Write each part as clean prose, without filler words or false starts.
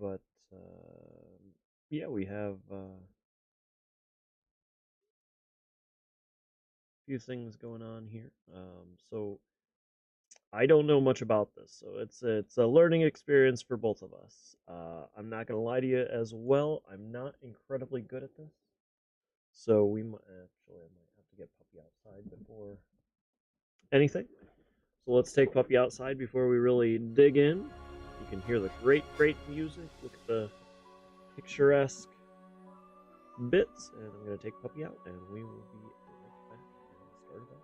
but yeah, we have a few things going on here. So I don't know much about this, so it's a learning experience for both of us. I'm not gonna lie to you as well. I'm not incredibly good at this, so we might actually I might have to get Puppy outside before anything. So let's take Puppy outside before we really dig in. You can hear the great music. Look at the picturesque bits, and I'm gonna take Puppy out, and we will be right back and start it up.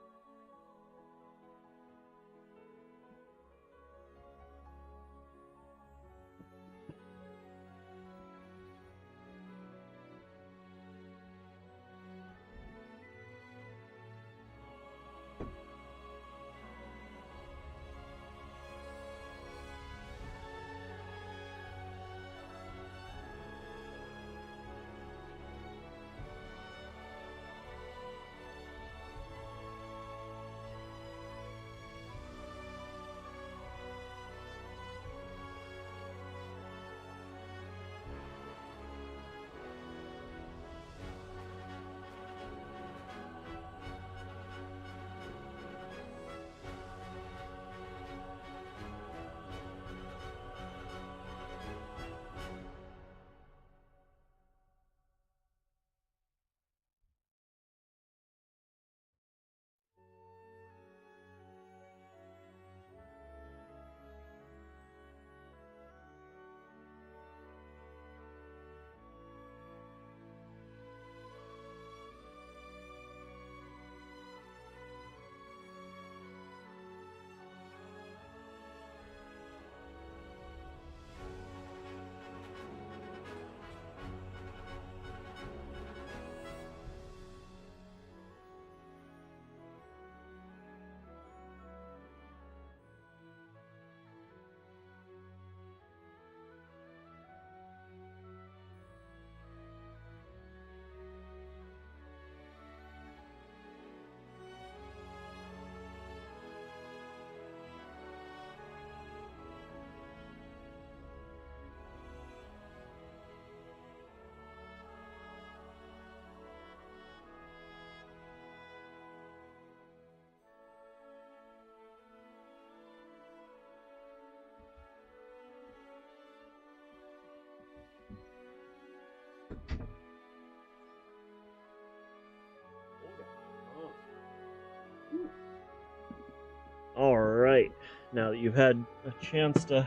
All right, now that you've had a chance to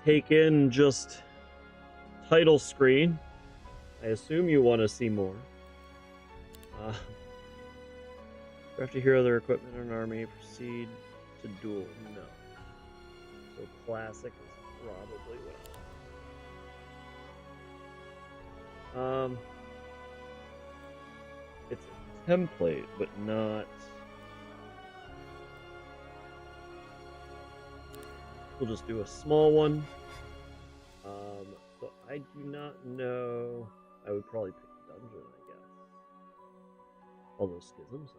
take in just title screen, I assume you want to see more. Craft a hero, their equipment, and army. Proceed to duel. No. So classic is probably what. It's a template, but not. We'll just do a small one. So I do not know. I would probably pick dungeon, I guess. Although schism sounds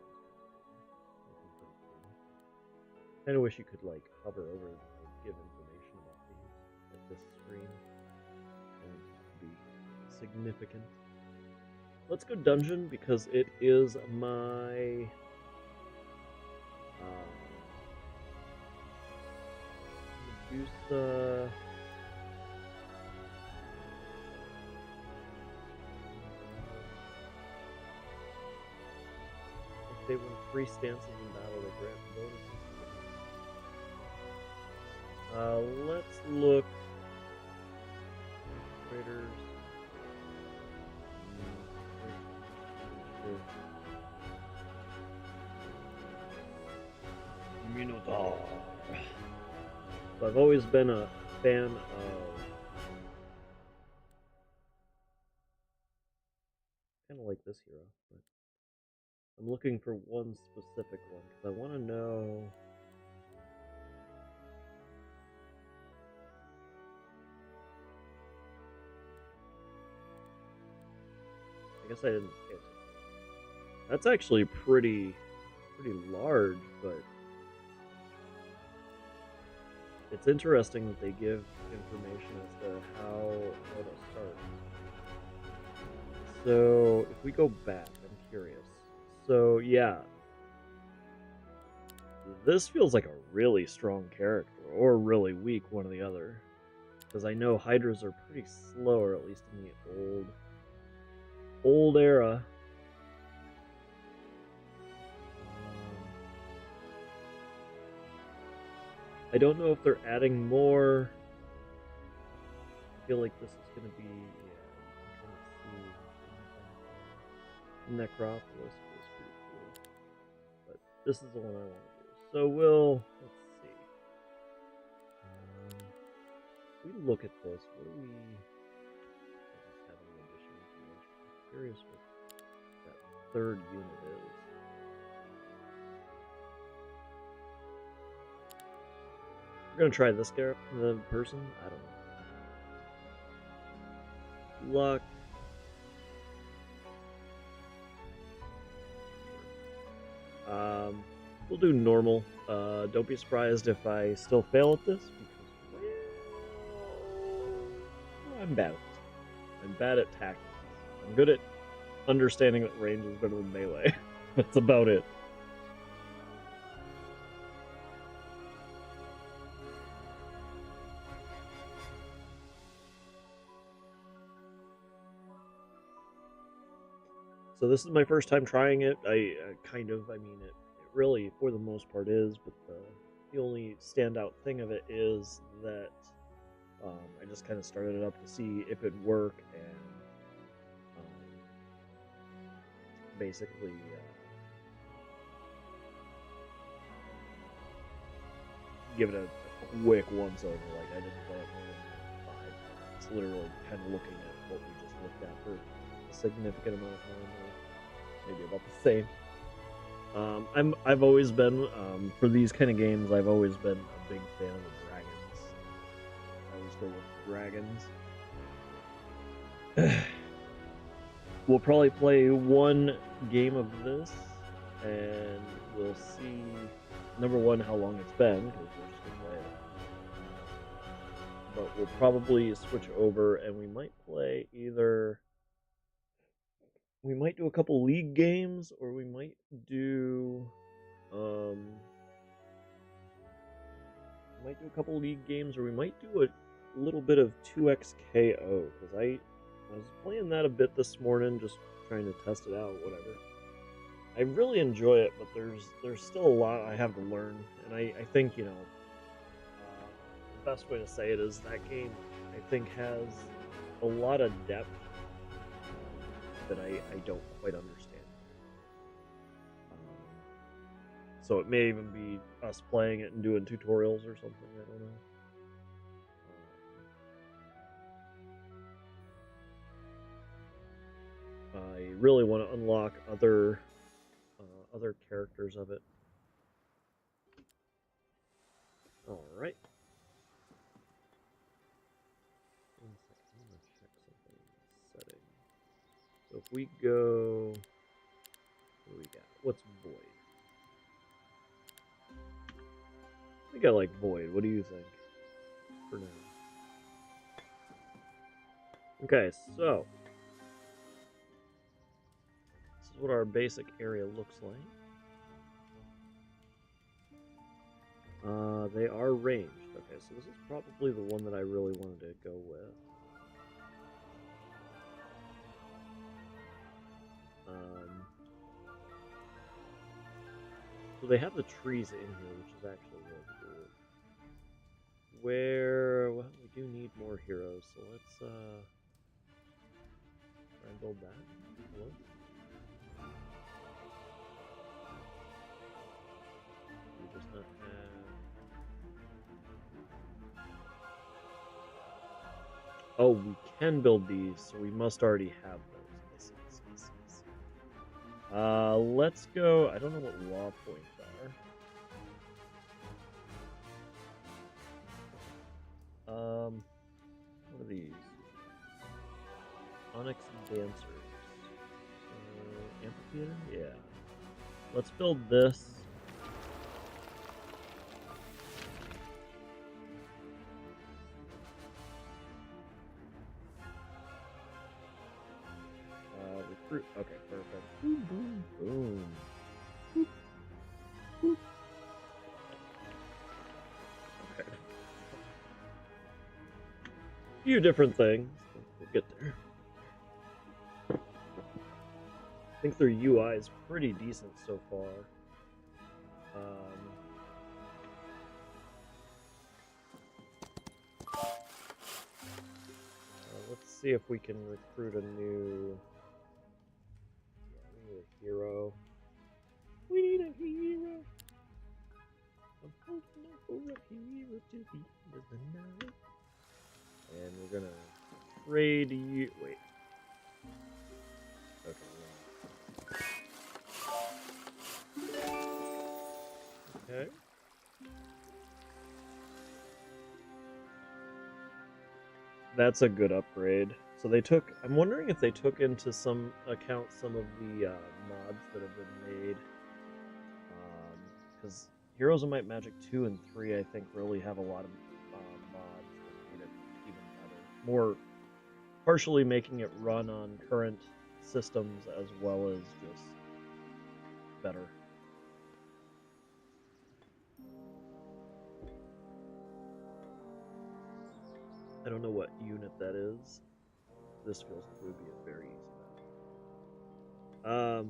cool. Kind of wish you could like hover over and like, give information about these, like this screen, and be significant. Let's go dungeon because it is my use the if they win 3 stances in battle, they grant bonuses. Let's look. Traders. Minotaur. So I've always been a fan of kind of like this hero, but I'm looking for one specific one because I want to know. I guess I didn't hit. That's actually pretty large, but it's interesting that they give information as to how to start. So if we go back, I'm curious. So yeah, this feels like a really strong character, or really weak, one or the other. Because I know Hydras are pretty slow, or at least in the old era. I don't know if they're adding more. I feel like this is going to be, yeah, I'm trying to see. Necropolis was pretty cool. But this is the one I want to do. So let's see. If we look at this, what do we have any additional information? I'm curious what that third unit is. We're gonna try this guy, the person. I don't know. Luck. We'll do normal. Don't be surprised if I still fail at this, because well, I'm bad at this. I'm bad at tactics. I'm good at understanding that range is better than melee. That's about it. So this is my first time trying it. I mean, it really, for the most part, is, but the only standout thing of it is that I just kind of started it up to see if it'd work, and basically give it a quick once over. Like, I didn't play it more than 5 minutes. Literally kind of looking at what we just looked at for a significant amount of time, or maybe about the same. I've always been for these kind of games. I've always been a big fan of the dragons. I always go with dragons. We'll probably play one game of this, and we'll see. Number one, how long it's been, because we're just gonna play it. But we'll probably switch over, and we might play either. We might do a couple league games, or we might do we might do a little bit of 2xKO, because I was playing that a bit this morning, just trying to test it out, whatever. I really enjoy it, but there's still a lot I have to learn, and I think, the best way to say it is that game, I think, has a lot of depth that I don't quite understand. So it may even be us playing it and doing tutorials or something, I don't know. I really want to unlock other characters of it. Alright. One second, I'm going to check something in settings. So if we go... What do we got? What's void? I think I like void. What do you think? For now. Okay, so... This is what our basic area looks like. They are ranged. Okay, so this is probably the one that I really wanted to go with. So they have the trees in here, which is actually really cool. Well, we do need more heroes, so let's try and build that. Hello? We just not have... Oh, we can build these, so we must already have those. I see. Let's go... I don't know what law points are. What are these? Onyx Dancers. Amphitheater? Yeah. Let's build this. recruit. Okay, perfect. Boom, boom, boom. Boop, boop. Okay. A few different things. We'll get there. I think their UI is pretty decent so far. Let's see if we can recruit a new. Yeah, we need a hero. We need a hero. I'm holding out for a hero to the end of the night. And we're gonna trade you. Wait. Okay. Okay. That's a good upgrade. So they took. I'm wondering if they took into some account some of the mods that have been made. Because Heroes of Might Magic 2 and 3, I think, really have a lot of mods that made it even better. More partially making it run on current systems as well as just better. I don't know what unit that is. This feels like it would be a very easy battle.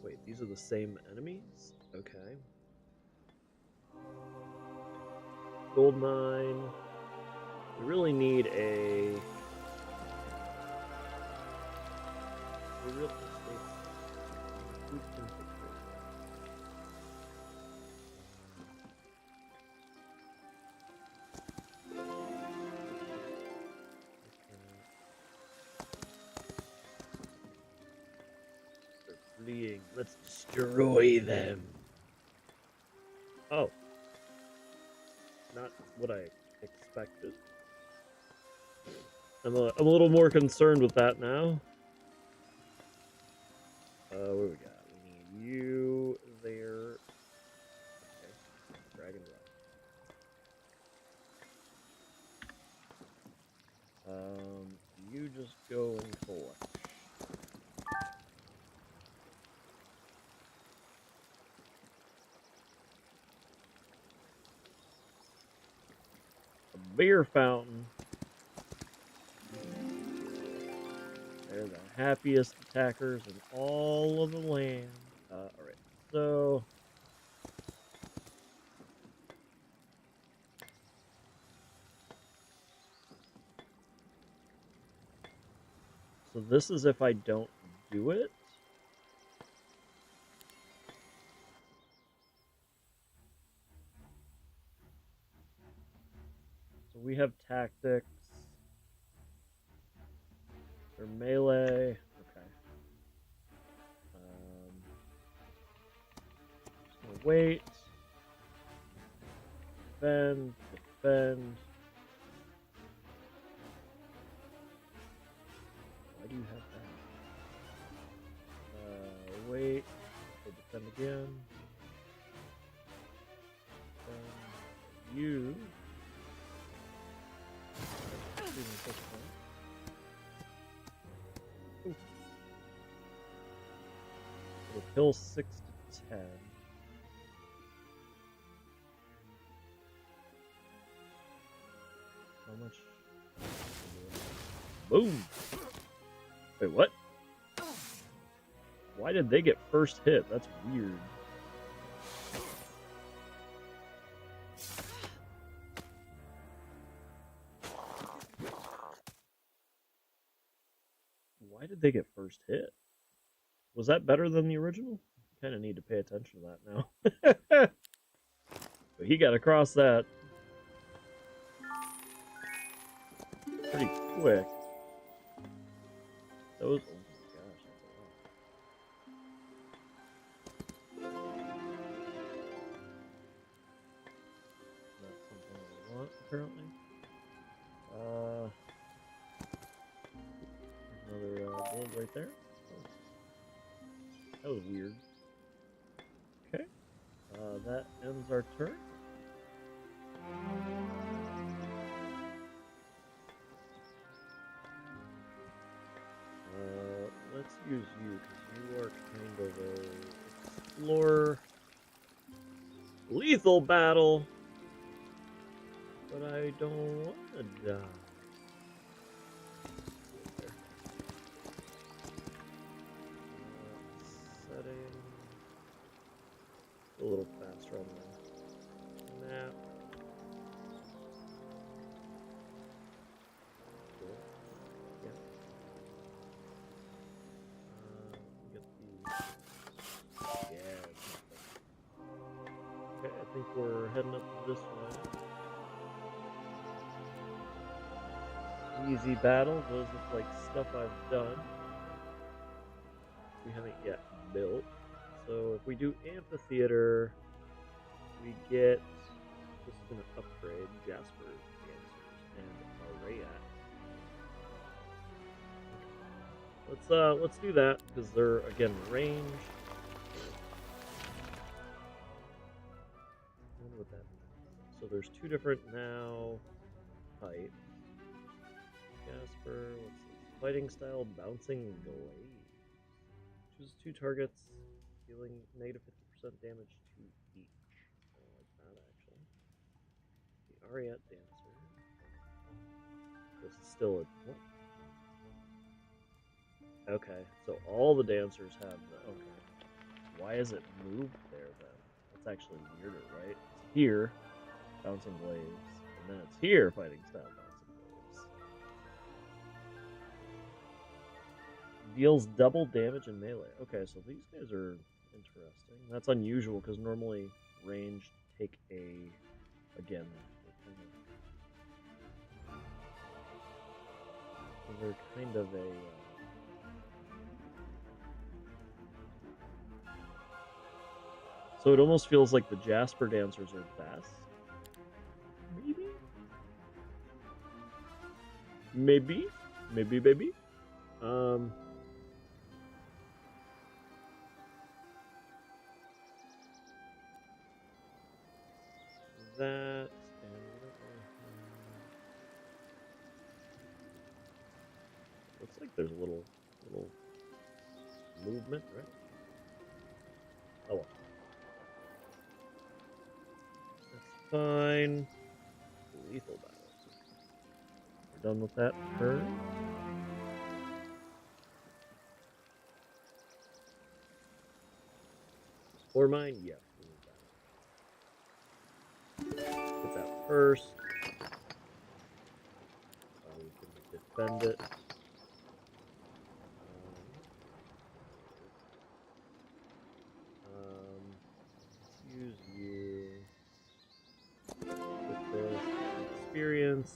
Wait, these are the same enemies? Okay. Gold mine. We really need a. They're fleeing. Let's destroy them. Oh. Not what I expected. I'm a little more concerned with that now. What do we got? We need you there. Okay. Drag and drop. You just go and collect. A beer fountain. They're the happiest attackers in all of the land. Alright, so. So this is if I don't do it. So we have tactics. Or melee. Okay. Just gonna wait. Defend. Defend. Why do you have that? Wait. Okay, defend again. Defend. You. It'll kill 6 to 10. How much? Boom! Wait, what? Why did they get first hit? That's weird. Why did they get first hit? Was that better than the original? Kind of need to pay attention to that now. But he got across that pretty quick. Those, oh my gosh, that's a lot. Not something I want, apparently. Another gold right there. Oh. That was weird. Okay. That ends our turn. Let's use you because lethal battle. But I don't want to die. Setting. A little faster on the map. Cool. Yeah. Get the. Yeah. Okay, I think we're heading up this way. Easy battle. Those look like stuff I've done. We haven't yet built. So if we do amphitheater, we get. This is going to upgrade Jasper Dancers and Arrayat. Let's do that because they're again ranged. I wonder what that means. So there's two different now types. Jasper, what's this? Fighting style, bouncing glaive. Choose two targets, dealing negative 50% damage to each. I like that actually. The Ariat Dancer. This is still a what? Okay, so all the dancers have the okay. Why is it moved there then? That's actually weirder, right? It's here, bouncing glaives, and then it's here, fighting style, bouncing glaives. Deals double damage in melee. Okay, so these guys are interesting. That's unusual because normally ranged take a again. They're kind of a. So it almost feels like the Jasper dancers are best. Maybe. Maybe. That and looks like there's a little movement, right? Oh well. That's fine. Lethal battle. We're done with that turn. Or mine? Yeah. Get that first. We can defend it. Let's use you with this experience.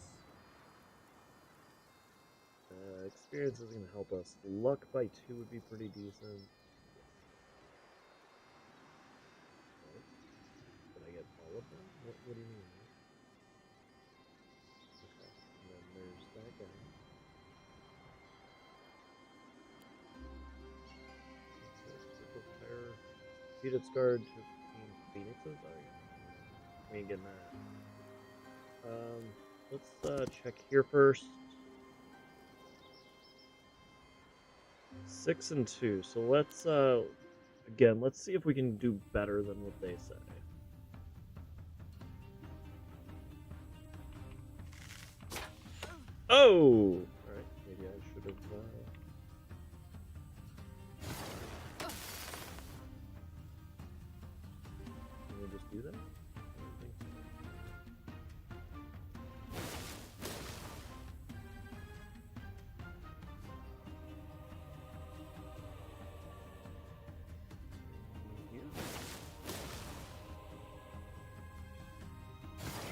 Experience is going to help us. Luck by 2 would be pretty decent. Did I get all of them? What do you mean? Okay, and then there's that guy. Fire. Defeated scarred to phoenixes? Oh yeah. We ain't getting that. Let's check here first. 6 and 2. So let's again, let's see if we can do better than what they say. Oh! Alright, maybe I should have can we just do that? I don't think so.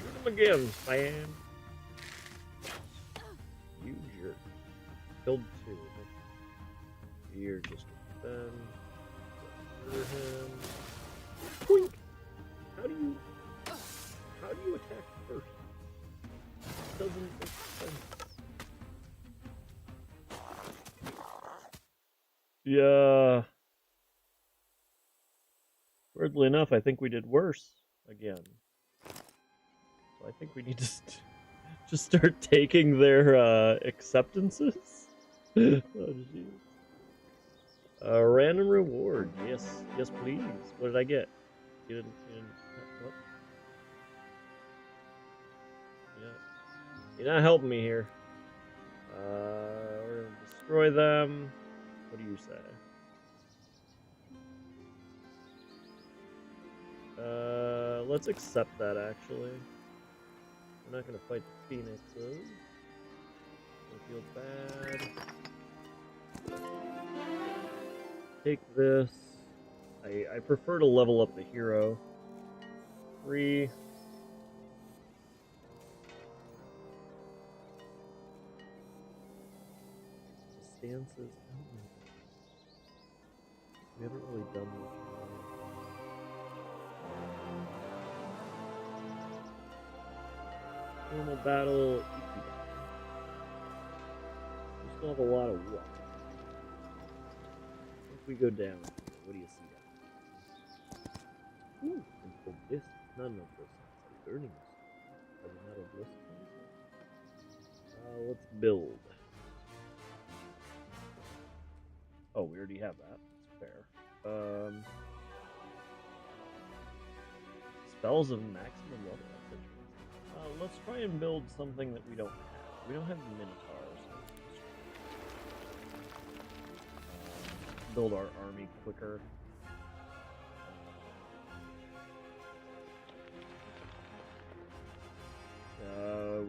Shoot him again, Sam. You jerk. Killed 2. You're just a defend. Murder him. Boink! How do you attack first? It doesn't make sense. Yeah. Weirdly enough, I think we did worse again. So I think we need to just start taking their acceptances. Oh, jeez. Random reward. Yes, please. What did I get? You didn't what? You're not helping me here. We're gonna destroy them. What do you say? Let's accept that, actually. We're not gonna fight the phoenixes. I feel bad. Take this. I prefer to level up the hero. 3. The stances. We haven't really done much. Normal battle. We still have a lot of what? If we go down, what do you see down? Ooh, and for this, not enough this. It's a learning. Are we not a bliss? Let's build. Oh, we already have that. That's fair. Spells of maximum level. That's interesting. Let's try and build something that we don't have. We don't have the Minotaurs. Build our army quicker.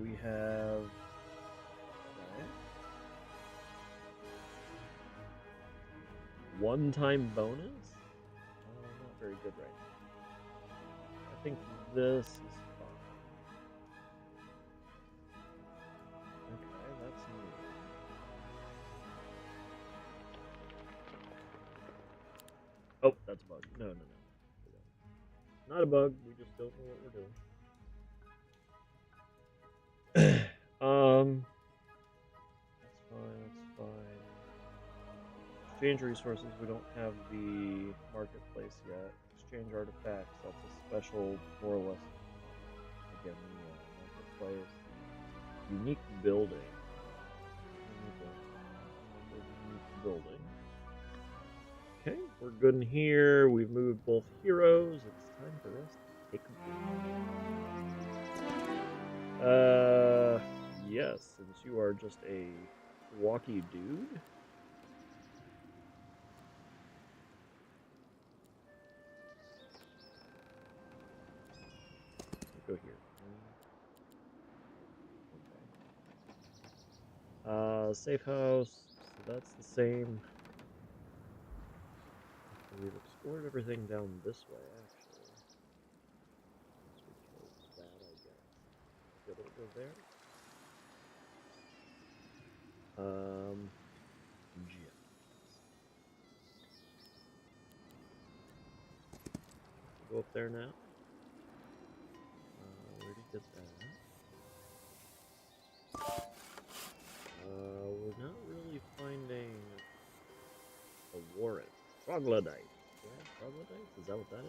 We have. One-time bonus? Not very good right now. I think this is fine. Okay, that's new. Oh, that's a bug. No. Not a bug, we just don't know what we're doing. That's fine. Exchange resources, we don't have the marketplace yet. Exchange artifacts, that's a special, more or less, again, the marketplace. Unique building. Unique building. Okay, we're good in here. We've moved both heroes. It's time for us to take a break. Yes, since you are just a walkie dude. Go here. Okay. Safe house. So that's the same. We've explored everything down this way, actually. Once we killed that, I guess. Get over there. Yeah. Go up there now. Where did you get that? We're not really finding a warrant. Troglodyte. Yeah, troglodytes? Is that what that is?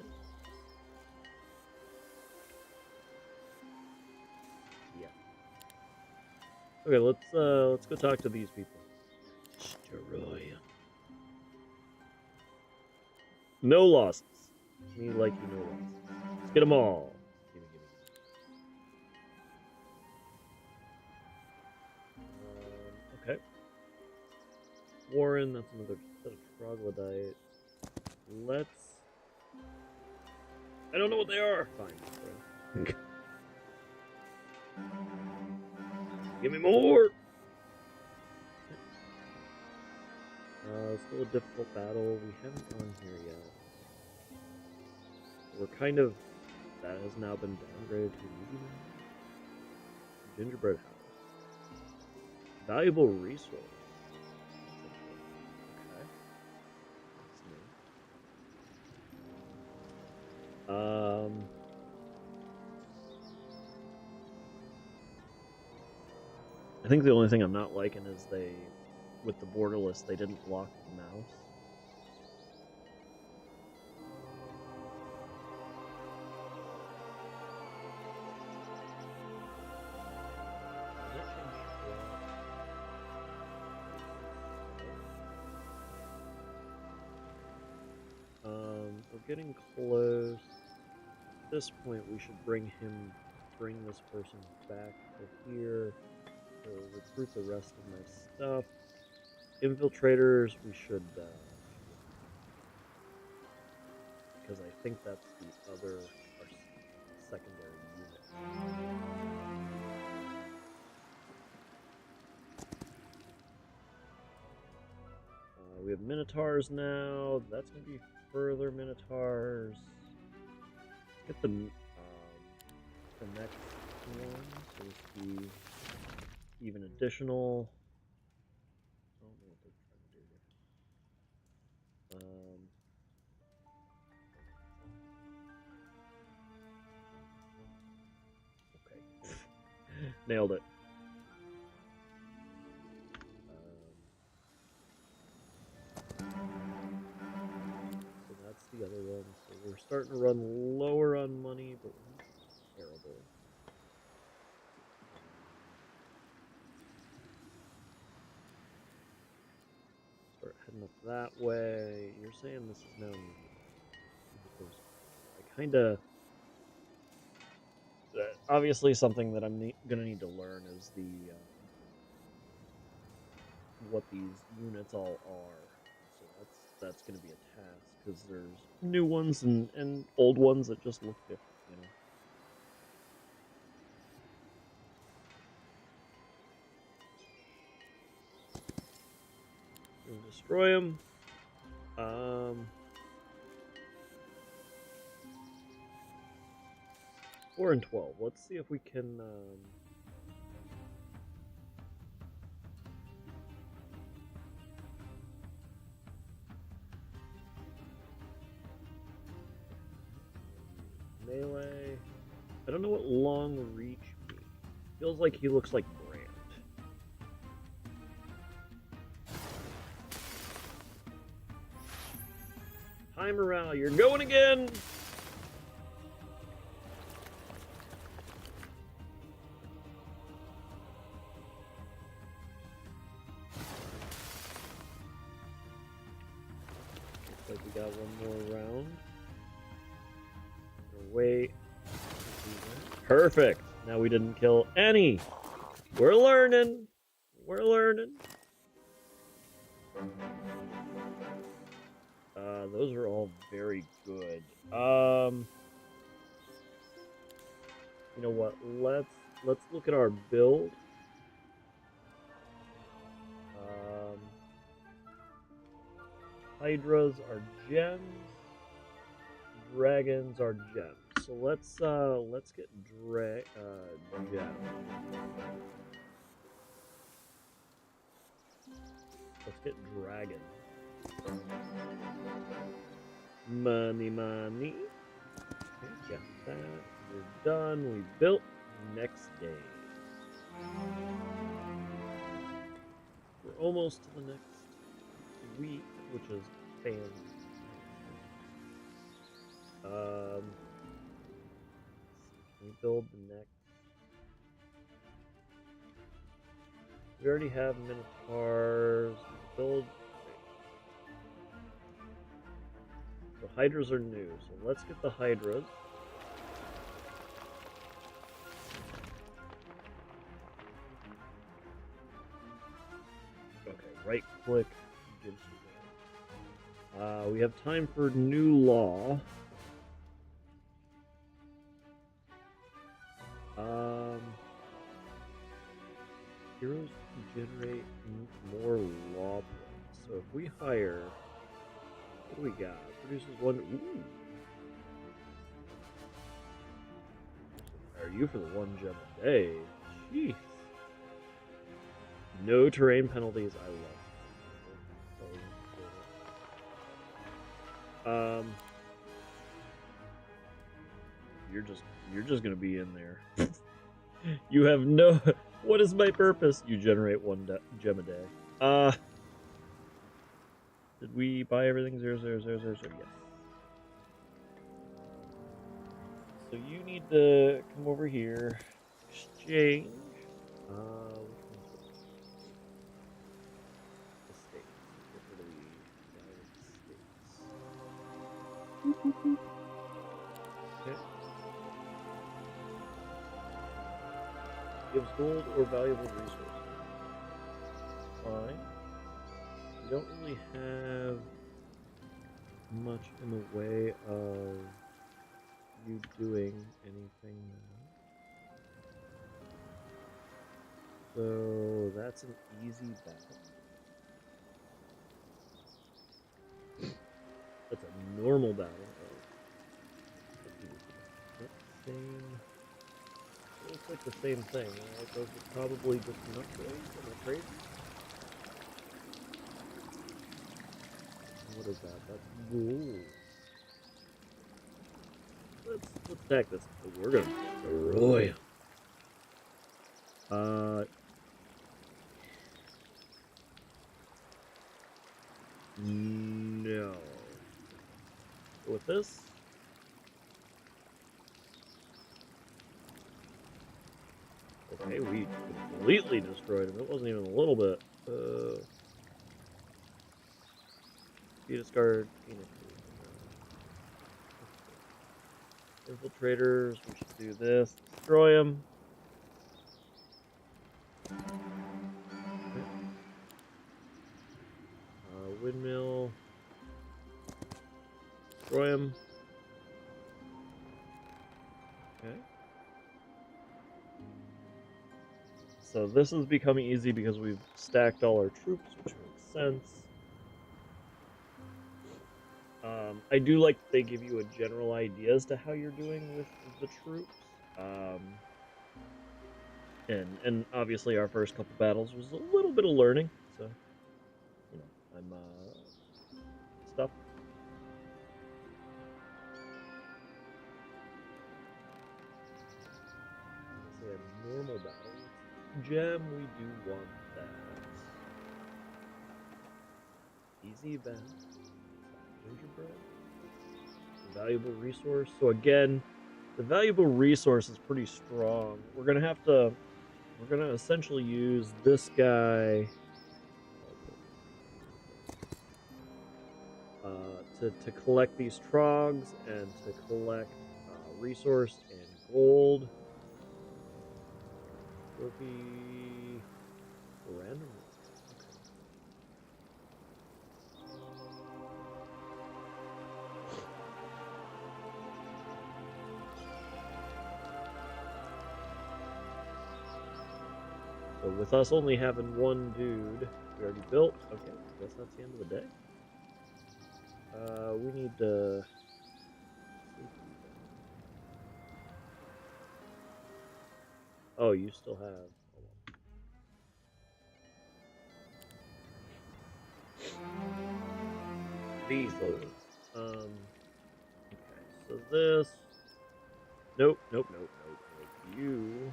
Yeah. Okay, let's go talk to these people. Destroy. No losses. Me like you, no losses. Let's get them all. Gimme. Okay. Warren, that's another set of troglodyte. Let's. I don't know what they are. Fine. Give me more. Still a difficult battle. We haven't gone here yet. We're kind of. That has now been downgraded to medium. Gingerbread house. Valuable resource. Okay. That's new. I think the only thing I'm not liking is with the borderless, they didn't lock the mouse. We're getting close. At this point, we should bring him bring this person back to here to recruit the rest of my stuff. Infiltrators, we should because I think that's the other, our secondary unit. We have Minotaurs now. That's going to be further Minotaurs. Get the next one. So this be even additional. I don't know what they're trying to do here. Okay. Nailed it. So that's the other one. So we're starting to run lower on money, but we're not terrible. Start heading up that way. You're saying this is now needed. I kind of... obviously something that I'm going to need to learn is the... what these units all are. So that's going to be a task, because there's new ones and old ones that just look different, you know? We'll destroy them. 4 and 12. Let's see if we can... melee. I don't know what long reach means. Feels like he looks like Brand. High morale, you're going again! Looks like we got one more round. Wait. Perfect. Now we didn't kill any. We're learning. We're learning. Those are all very good. You know what? Let's look at our build. Hydras are gems. Dragons are gems. So let's get gem. Let's get dragon. Money. Okay, got that. We're done. We built. Next day. We're almost to the next week, which is fantastic. Can we build the next? We already have Minotaurs. Build. The Hydras are new, so let's get the Hydras. Okay, right click gives you that. We have time for new law. Heroes generate more law points. So if we hire, what do we got? Produces one. Ooh. Hire you for the 1 gem a day. Jeez. No terrain penalties. I love. You're just gonna be in there. You have no. What is my purpose? You generate 1 gem a day. Did we buy everything? 0, 0, 0, 0, 0. Yes. So you need to come over here. Exchange. Okay. Gives gold or valuable resources. Fine. We don't really have much in the way of you doing anything now. So that's an easy battle. That's a normal battle. Same. It looks like the same thing. Right? Those are probably just an upgrade. Am I crazy? What is that? That's gold. Let's attack this. We're gonna destroy him. No. With this. Okay, we completely destroyed him. It wasn't even a little bit. You discard infiltrators. We should do this. Destroy them. Windmill. Destroy him. Okay. So this is becoming easy because we've stacked all our troops, which makes sense. I do like that they give you a general idea as to how you're doing with the troops. And obviously our first couple battles was a little bit of learning, so you know, I'm stuff. Say a normal battle. Gem, we do want that. Easy event. Gingerbread. Valuable resource. So again, the valuable resource is pretty strong. We're gonna essentially use this guy to collect these trogs and to collect resource and gold. Trophy random. So with us only having one dude, we already built. Okay, I guess that's the end of the day. We need to. Oh, you still have. These loads. Okay, so this. Nope. You.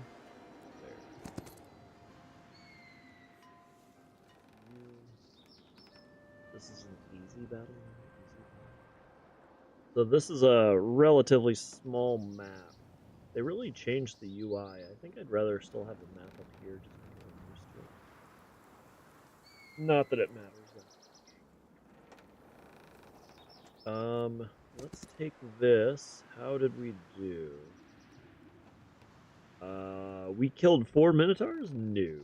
This is an easy battle. So this is a relatively small map. They really changed the UI. I think I'd rather still have the map up here just to get used to it. Not that it matters that. Let's take this. How did we do? We killed 4 Minotaurs? No.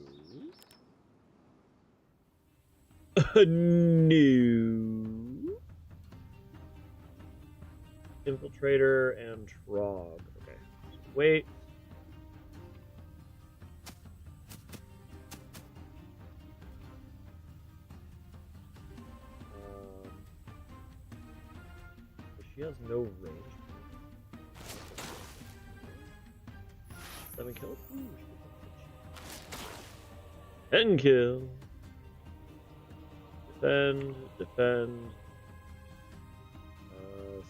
No. Infiltrator and Trog. Okay. So wait. She has no range. 7 kills? Ooh, 10 kills. Defend.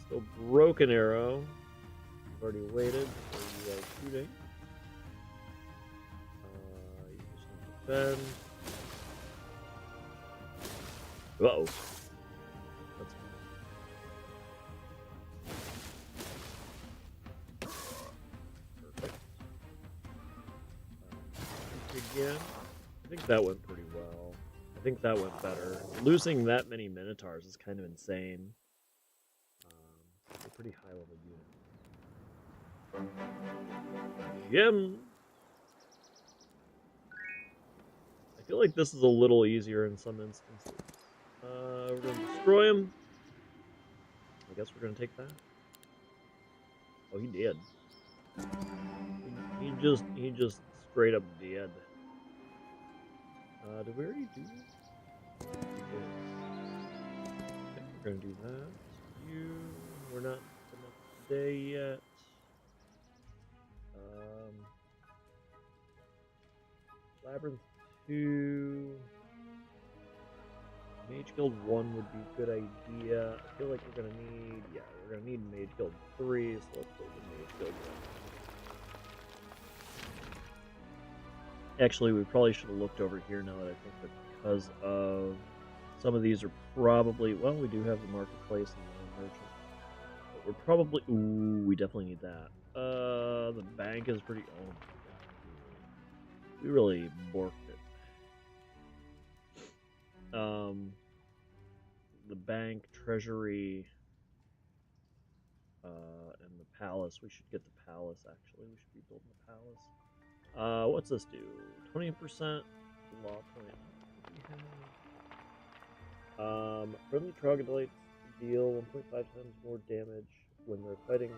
Still broken arrow. I've already waited before you guys shooting. You just need to defend. Uh-oh. That's perfect. Again. I think that went pretty well. I think that went better. Losing that many Minotaurs is kind of insane. It's a pretty high level unit. Gem! feel like this is a little easier in some instances. We're gonna destroy him. I guess we're gonna take that. Oh, he did. He just straight up did. Did we already do that? Okay, we're gonna do that. We're not done up today yet. Labyrinth 2. Mage Guild 1 would be a good idea. I feel like we're gonna need, we're gonna need Mage Guild 3, so let's go to Mage Guild 1. Actually, we probably should have looked over here now that I think that because of some of these are probably, well, we do have the marketplace and the merchant. But we're probably, ooh, we definitely need that. The bank is pretty, oh my god. We really borked it. The bank, treasury, and the palace. We should get the palace, actually. We should be building the palace. What's this do? 20% law point. Friendly troglodytes deal 1.5 times more damage when they're fighting.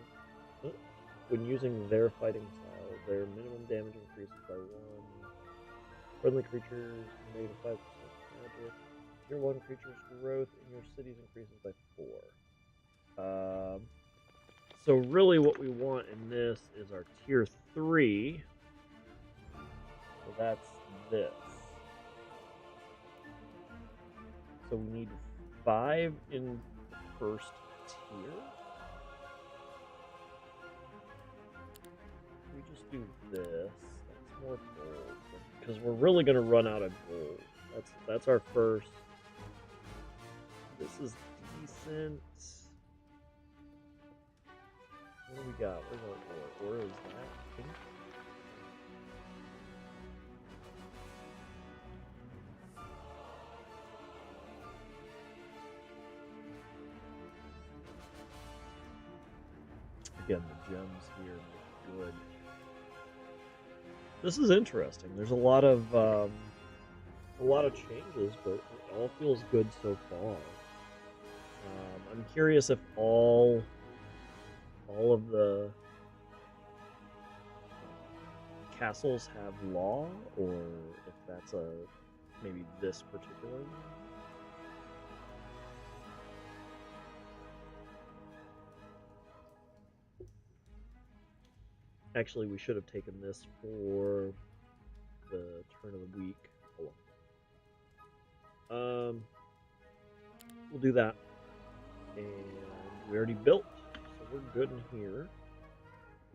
When using their fighting style, their minimum damage increases by 1. Friendly creatures, negative 5% magic. Tier 1 creatures' growth in your cities increases by 4. So really what we want in this is our tier 3. So that's this. So we need 5 in the first tier. We just do this. That's more gold. Because we're really going to run out of gold. That's our first. This is decent. What do we got? Where's our ore? Where is that? Pink? Again, the gems here look good. This is interesting. There's a lot of changes, but it all feels good so far. I'm curious if all of the castles have law, or if that's maybe this particular one. Actually, we should have taken this for the turn of the week. Hold on. We'll do that. And we already built, so we're good in here.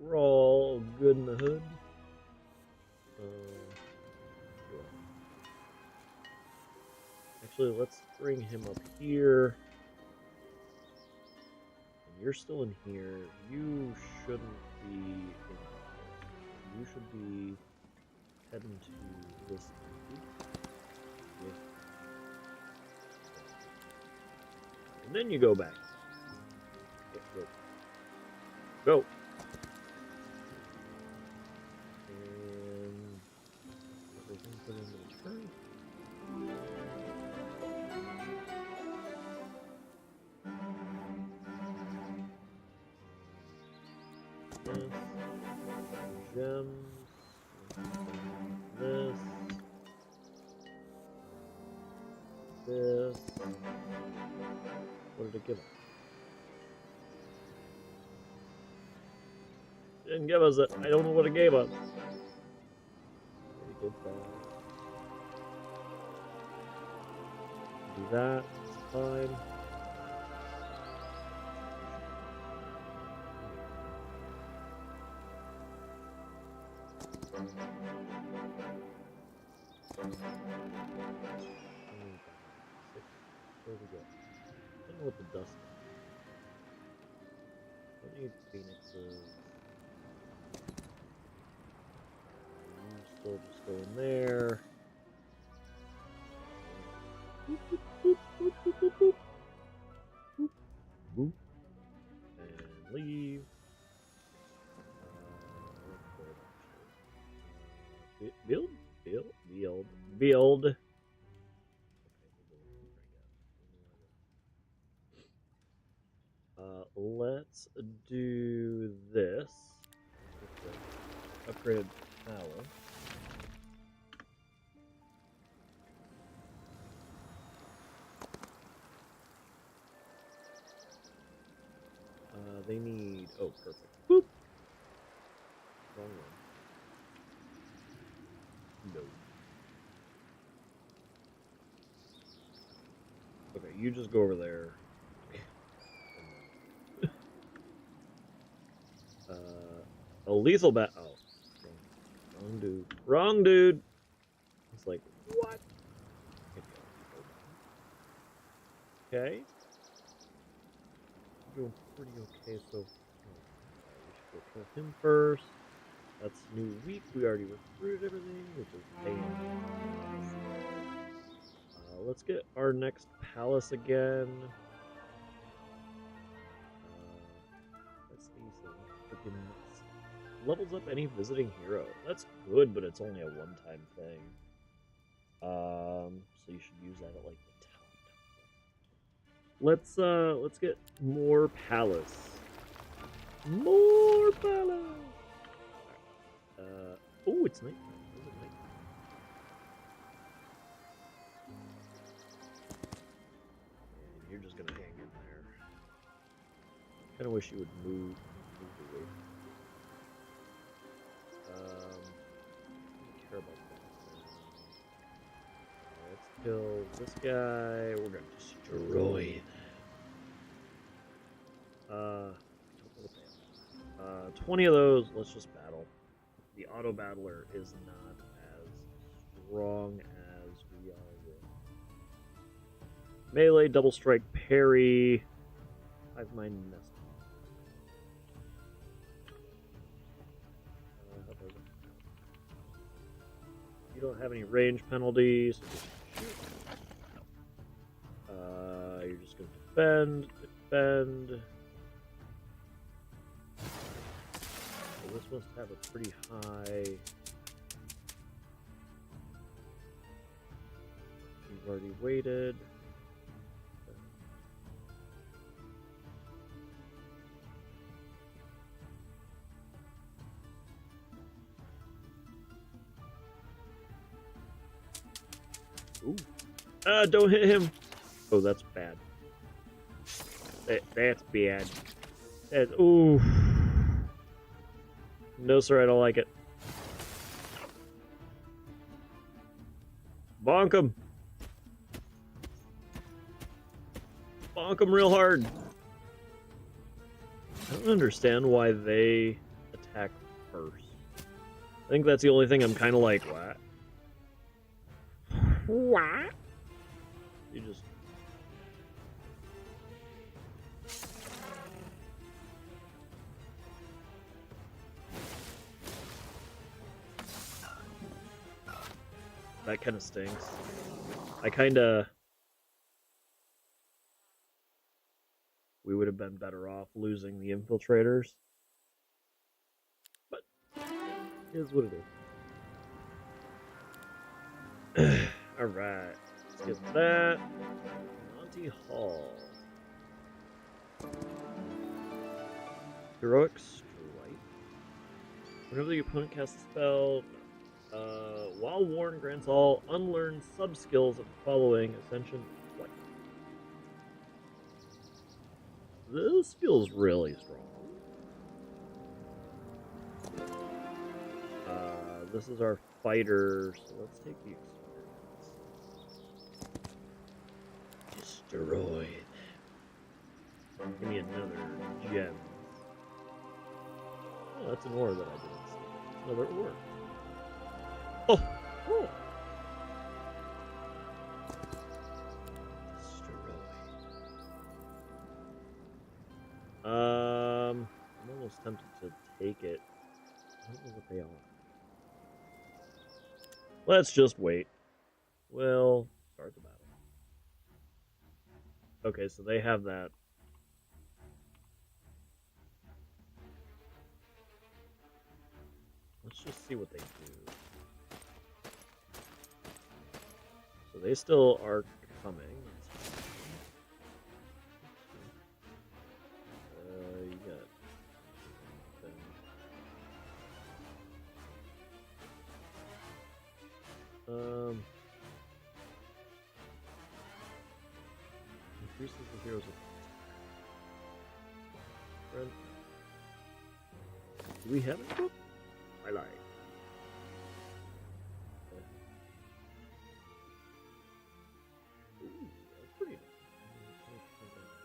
We're all good in the hood. Yeah. Actually, let's bring him up here. And you're still in here. You shouldn't be in here. You should be heading to this. And then you go back. Go. And everything put in the turn. This. Gems. This. This. What did it give us? It didn't give us it. I don't know what it gave us. We did that. Do that. It's fine. Where we go? I don't know what the dust is. Don't need phoenixes. You still just go in there. Boop, boop, boop, boop, boop, boop, boop. Boop, boop. And leave. Build? Build. Build. Okay, let's do this. Upgraded palace. They need. Oh, perfect. Boop. Wrong one. No. Okay, you just go over there. A lethal bat. Oh, wrong dude. Wrong dude. It's like what? Okay. Doing pretty okay so far. We should go kill him first. That's new week. We already recruited everything, which is paying. Let's get our next palace again. Let's see. So freaking levels up any visiting hero. That's good, but it's only a one-time thing. So you should use that at like the top. Let's get more palace. More palace. Oh, it's night. And you're just gonna hang in there. Kind of wish you would move away. I don't care about that. Let's kill this guy. We're gonna destroy that. 20 of those. Let's just battle. The auto battler is not as strong as we are with melee, double strike, parry, hive mind, nest. You don't have any range penalties. You're just gonna defend. So this must have a pretty high. You've already waited. Ooh. Don't hit him. Oh, that's bad. That's bad. Ooh. No, sir, I don't like it. Bonk him. Bonk him real hard. I don't understand why they attack first. I think that's the only thing I'm kind of like, what? What? You just... That kind of stinks. I kind of... We would have been better off losing the infiltrators. But, it is what it is. Alright, let's get that. Monty Hall. Heroic Strike. Whenever the opponent casts a spell, while worn, grants all unlearned sub-skills of the following Ascension Flight. This feels really strong. This is our fighter, so let's take the experience. Destroy them. Give me another gem. Oh, that's an ore that I didn't see. Another ore. Oh! Oh! Destroy. I'm almost tempted to take it. I don't know what they are. Let's just wait. We'll start the battle. Okay, so they have that. Let's just see what they do. So they still are coming. You got increases the hero's friend. Do we have it? I lied. Ooh, that's pretty nice.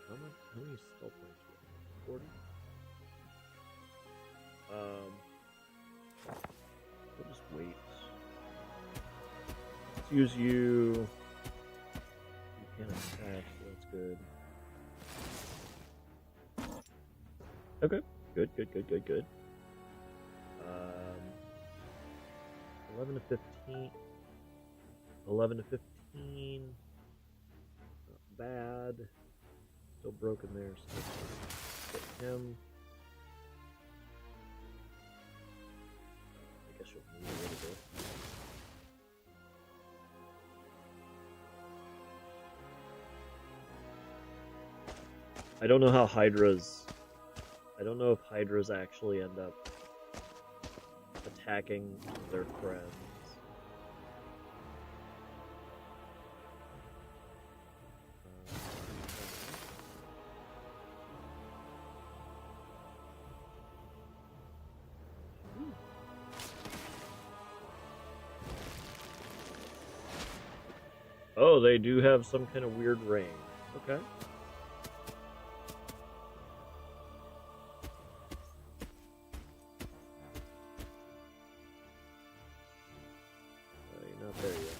How many spell points do we have? 40? We'll just wait. Let's use you. You can't attack, so that's good. Okay, good. 11 to 15. 11 to 15. Not bad. Still broken there, so let's get him. I guess you'll need a little bit. I don't know how Hydras. I don't know if Hydras actually end up attacking their friends. Oh, they do have some kind of weird range. Okay. You're not there yet.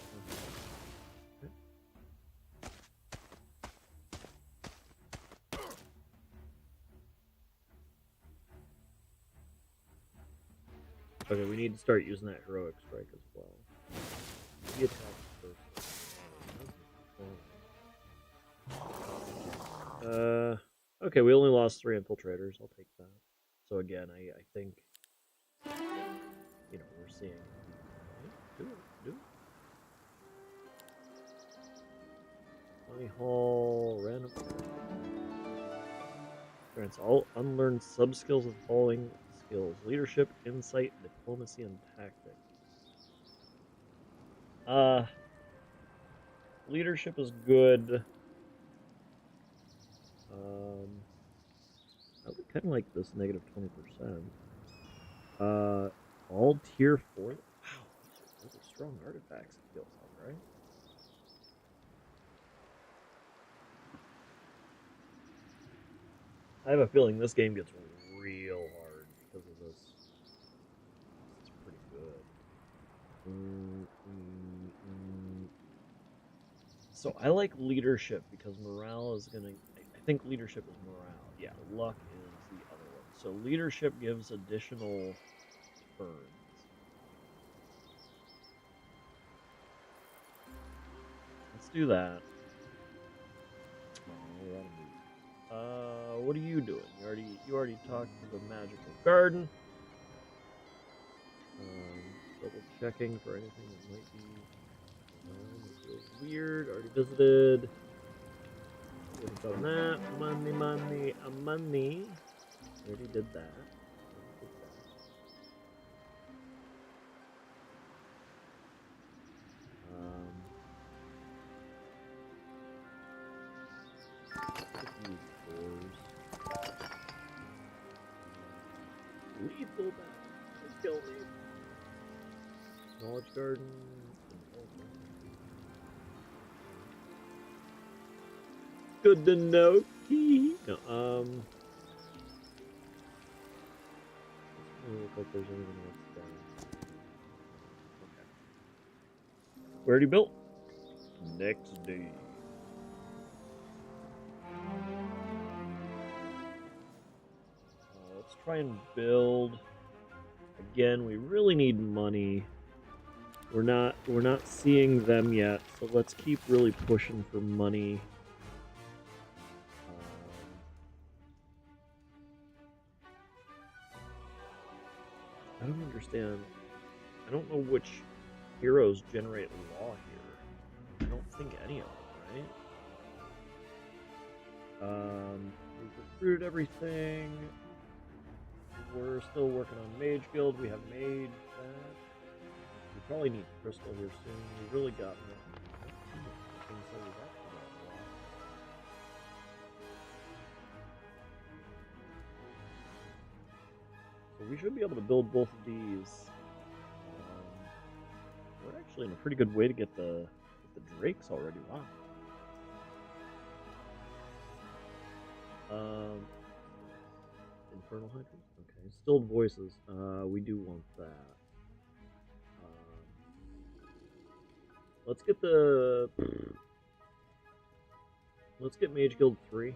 Okay, we need to start using that heroic strike as well. He attacks first. Okay, we only lost 3 infiltrators. I'll take that. So again, I think, you know, we're seeing. Do it. Money Hall, random. Grants all unlearned sub-skills of following skills: leadership, insight, diplomacy, and tactics. Leadership is good. I would kind of like this negative 20%. All tier 4. Wow, those are strong artifacts, it feels like, right? I have a feeling this game gets real hard because of this. It's pretty good. So I like leadership because morale is gonna. I think leadership is morale. Yeah, luck is the other one. So leadership gives additional turns. Let's do that. Oh, we're out of meat. What are you doing? You already talked to the magical garden. Double checking for anything that might be. This feels weird. Already visited. What's on that? Money. Already did that. Lethal battle. Don't kill me. Knowledge garden. Good to know. No, doesn't look like there's anything else done. Okay. We already built. Next day. Let's try and build. Again, we really need money. We're not seeing them yet, so let's keep really pushing for money. I don't understand. I don't know which heroes generate law here. I don't think any of them, right? We've recruited everything. We're still working on Mage Guild. We have made that. We probably need Crystal here soon. We really got so we should be able to build both of these. We're actually in a pretty good way to get the Drakes already. Wow. Infernal Hydras? Okay. Stilled Voices. We do want that. Let's get the... Let's get Mage Guild 3.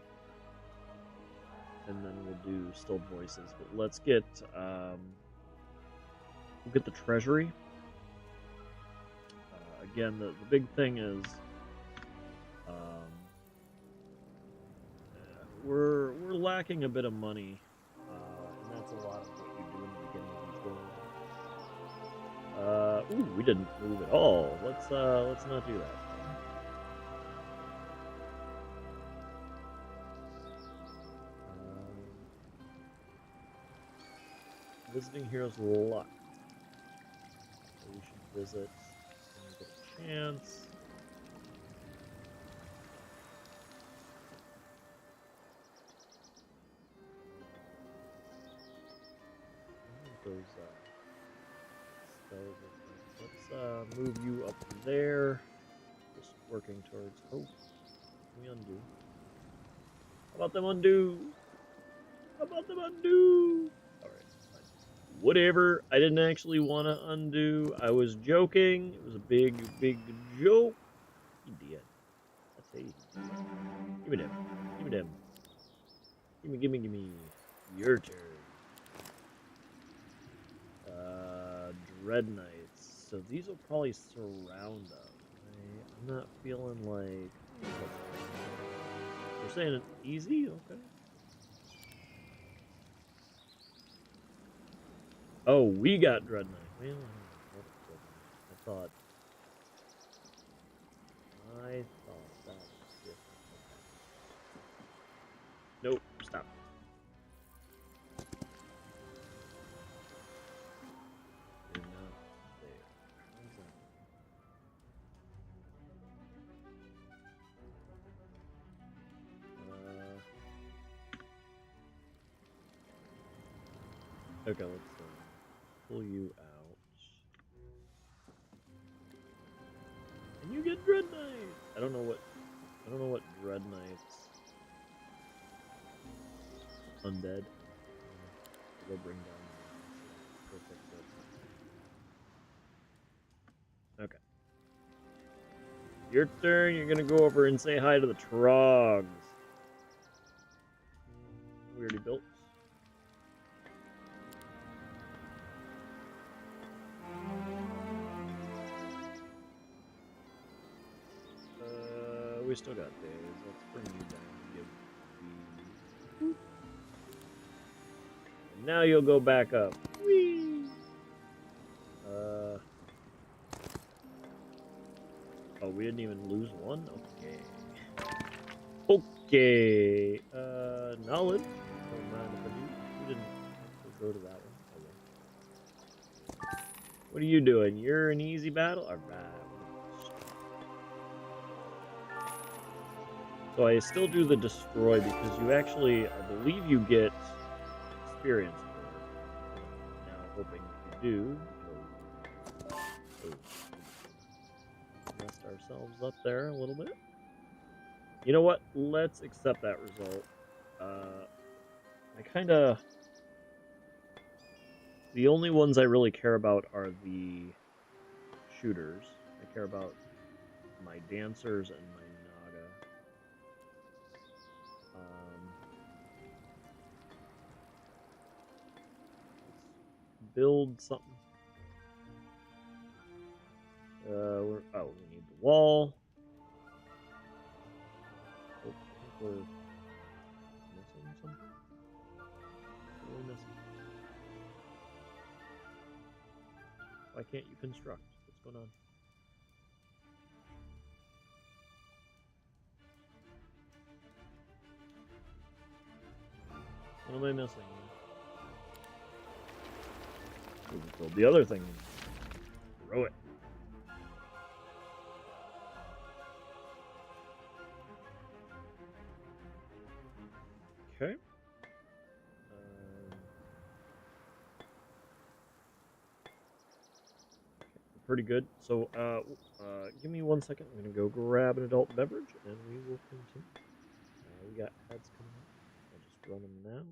And then we'll do Stilled Voices. But let's get... we'll get the Treasury. Again, the big thing is... we're lacking a bit of money. And that's a lot of what you do in the beginning of each world. Ooh, we didn't move at all. Let's not do that. Visiting Heroes Luck. So we should visit when we get a chance. Those spells. Let's move you up there. Just working towards. Oh, we undo. How about them undo? How about them undo? All right, fine. Whatever. I didn't actually want to undo. I was joking. It was a big joke. Idiot. That's it. Give me them. Give me them. Give me. Your turn. Dread Knights. So these will probably surround us. I'm not feeling like... You're saying it's easy? Okay. Oh, we got Dread Knight. Well, I thought that was different. Okay. Nope, stop. You're not there. How's that? Okay, let's pull you out. And you get Dread Knight! I don't know what Dread Knight's undead. Go bring down perfect. Okay. Your turn, you're gonna go over and say hi to the Trogs. We already built. We still got days. Let's bring you down. Give and now you'll go back up. Whee! Oh, we didn't even lose one? Okay. Knowledge. Don't mind if I do. We didn't go to that one. Okay. What are you doing? You're in easy battle? Alright. So I still do the destroy because you actually, I believe you get experience for it. Now, hoping you do. Messed ourselves up there a little bit. You know what? Let's accept that result. I kind of... The only ones I really care about are the shooters. I care about my dancers and my naga. Let's build something. We need the wall. Oh, I think we're missing something. What are we missing? Why can't you construct? What's going on? What am I missing? Build the other thing. Throw it. Okay. Pretty good. So, give me 1 second. I'm gonna go grab an adult beverage, and we will continue. We got ads coming up. I'll just run them now.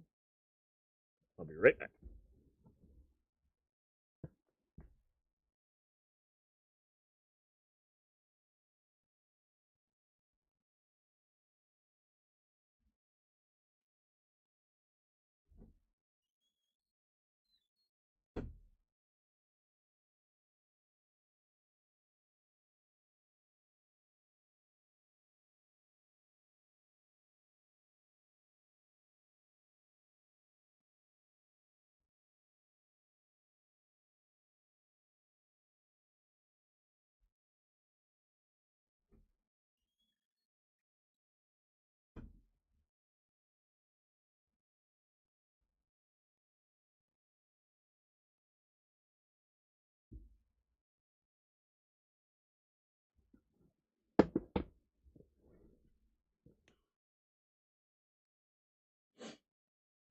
I'll be right back.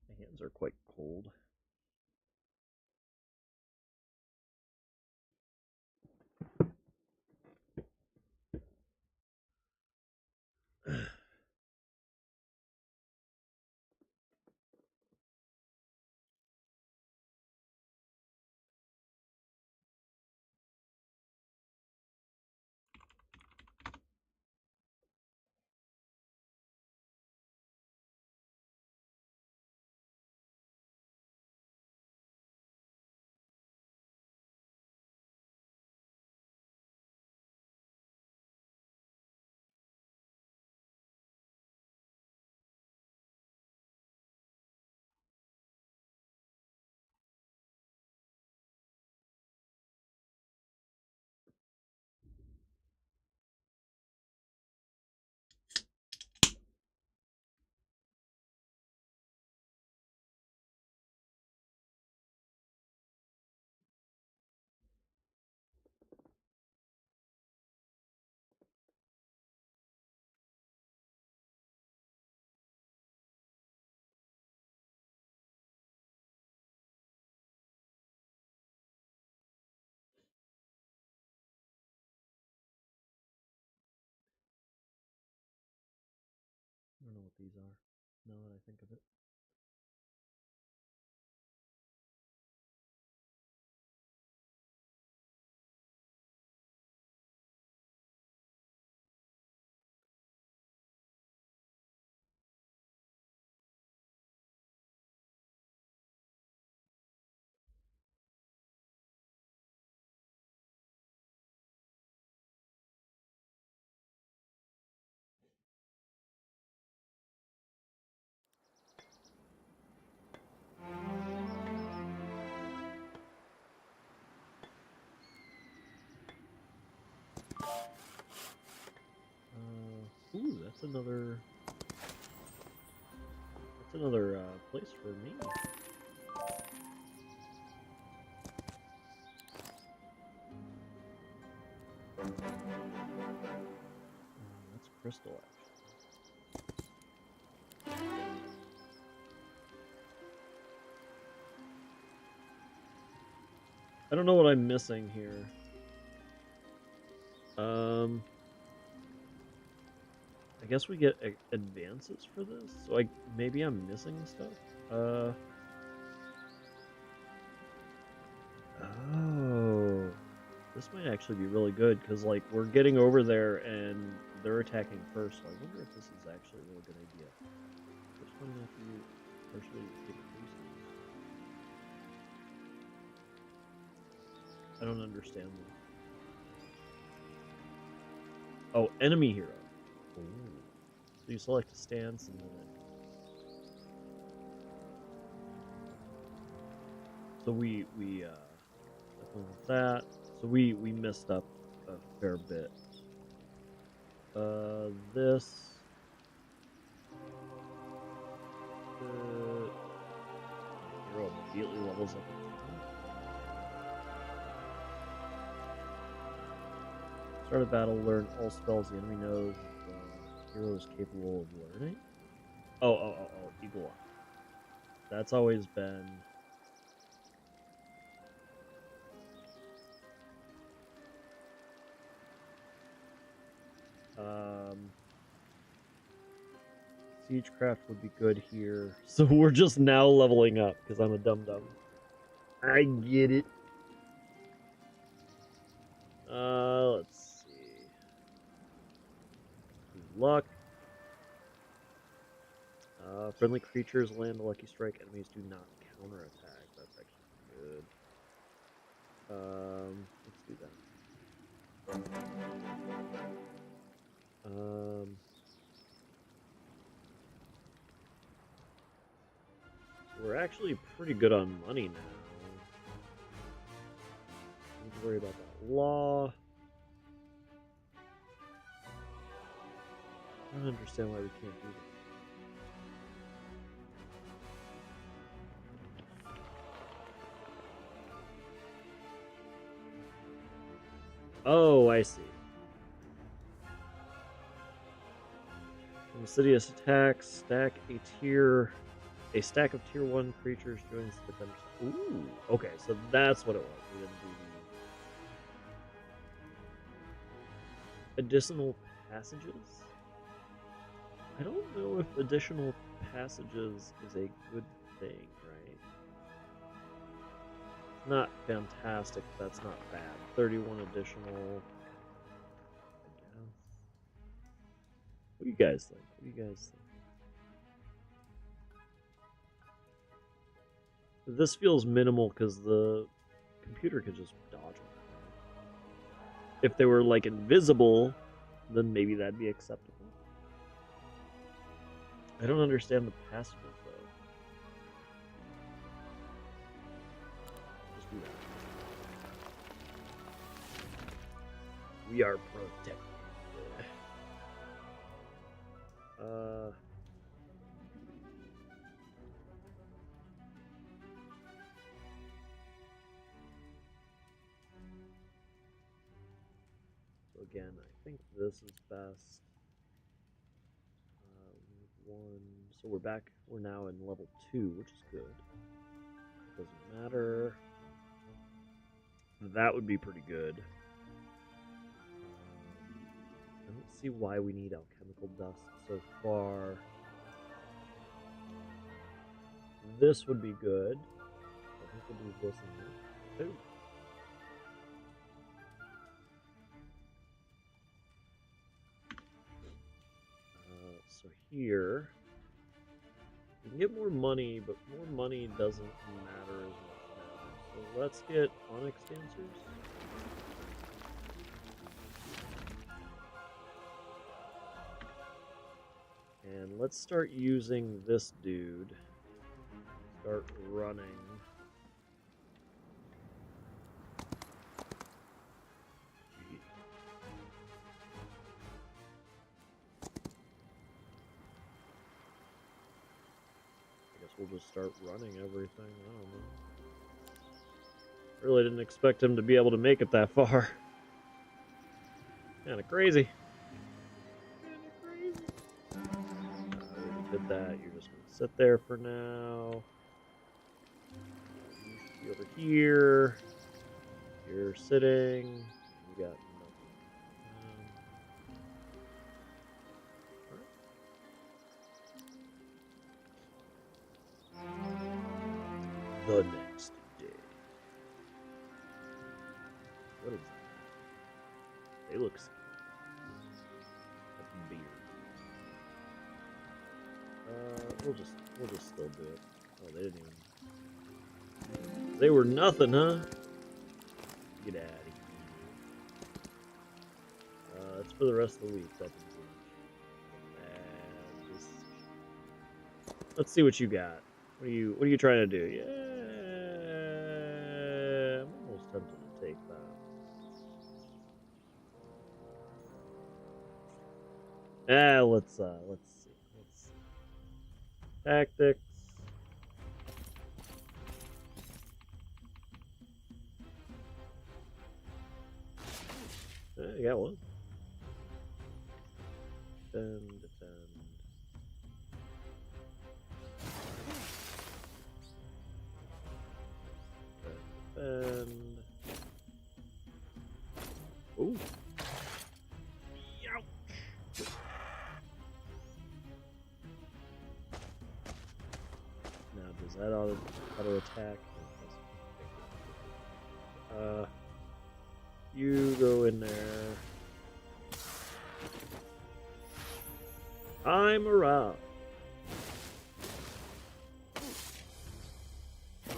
My hands are quite cold. I don't know what these are, now that I think of it. Ooh, that's another place for me. That's crystal, actually. I don't know what I'm missing here. I guess we get advances for this, so maybe I'm missing stuff. Oh, this might actually be really good because like we're getting over there and they're attacking first. So I wonder if this is actually a really good idea. First one after you partially decreases. I don't understand this. Oh, enemy hero. Ooh. So you select a stance and then so we definitely want that. So we messed up a fair bit. This hero immediately levels up. Start a battle, learn all spells the enemy knows the hero is capable of learning. Oh, Eagle Eye. That's always been... Siegecraft would be good here. So we're just now leveling up because I'm a dum-dum. I get it. Let's see. Luck. Friendly creatures land a lucky strike. Enemies do not counterattack. That's actually good. Let's do that. We're actually pretty good on money now. Don't worry about that law. I don't understand why we can't do that. Oh, I see. Insidious attacks, stack a stack of tier 1 creatures joins the defenders. Ooh, okay, so that's what it was. We didn't do the additional passages. I don't know if additional passages is a good thing, right? It's not fantastic, but that's not bad. 31 additional. What do you guys think? What do you guys think? This feels minimal because the computer could just dodge them. If they were like invisible, then maybe that'd be acceptable. I don't understand the passages though. Just do that. We are protected. So again, I think this is best. So we're back. We're now in level 2, which is good. Doesn't matter. That would be pretty good. I don't see why we need alchemical dust so far. This would be good. I think we'll do this and this. Ooh. So here, we can get more money, but more money doesn't matter as much now. So let's get onyx dancers. And let's start using this dude. Start running. We'll just start running everything. I don't know. Really didn't expect him to be able to make it that far. Kinda crazy. We did that. You're just gonna sit there for now. You should be over here. You're sitting. You got the next day. What is that? They look scary. That's a beard. We'll just still do it. Oh, they didn't even. They were nothing, huh? Get out of here. It's for the rest of the week. That let's see what you got. What are you trying to do? Yeah, I'm almost tempted to take that. Let's see. Tactics. Yeah, one. Defend, defend. Defend. Ooh. Ouch. Now, does that auto attack? You go in there. I'm around. Oh.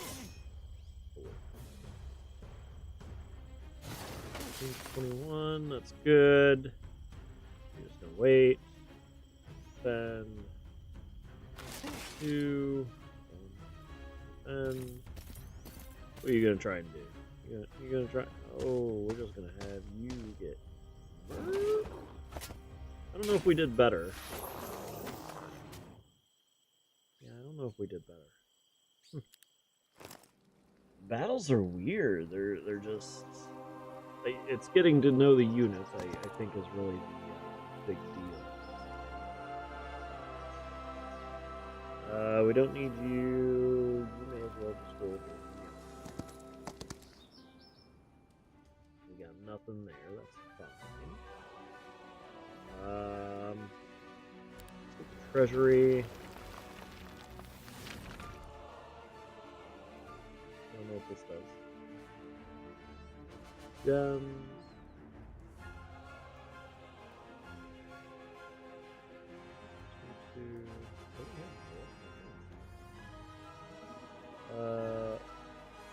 21, that's good. You're just gonna wait. Then 2. And what are you gonna try and do? You're gonna try. Oh, we're just gonna have you get. I don't know if we did better. Yeah, I don't know if we did better. Battles are weird. They're just. It's getting to know the units. I think is really the big deal. We don't need you. You may as well just go over here. We got nothing there. That's fine. Treasury. I don't know what this does. Gems.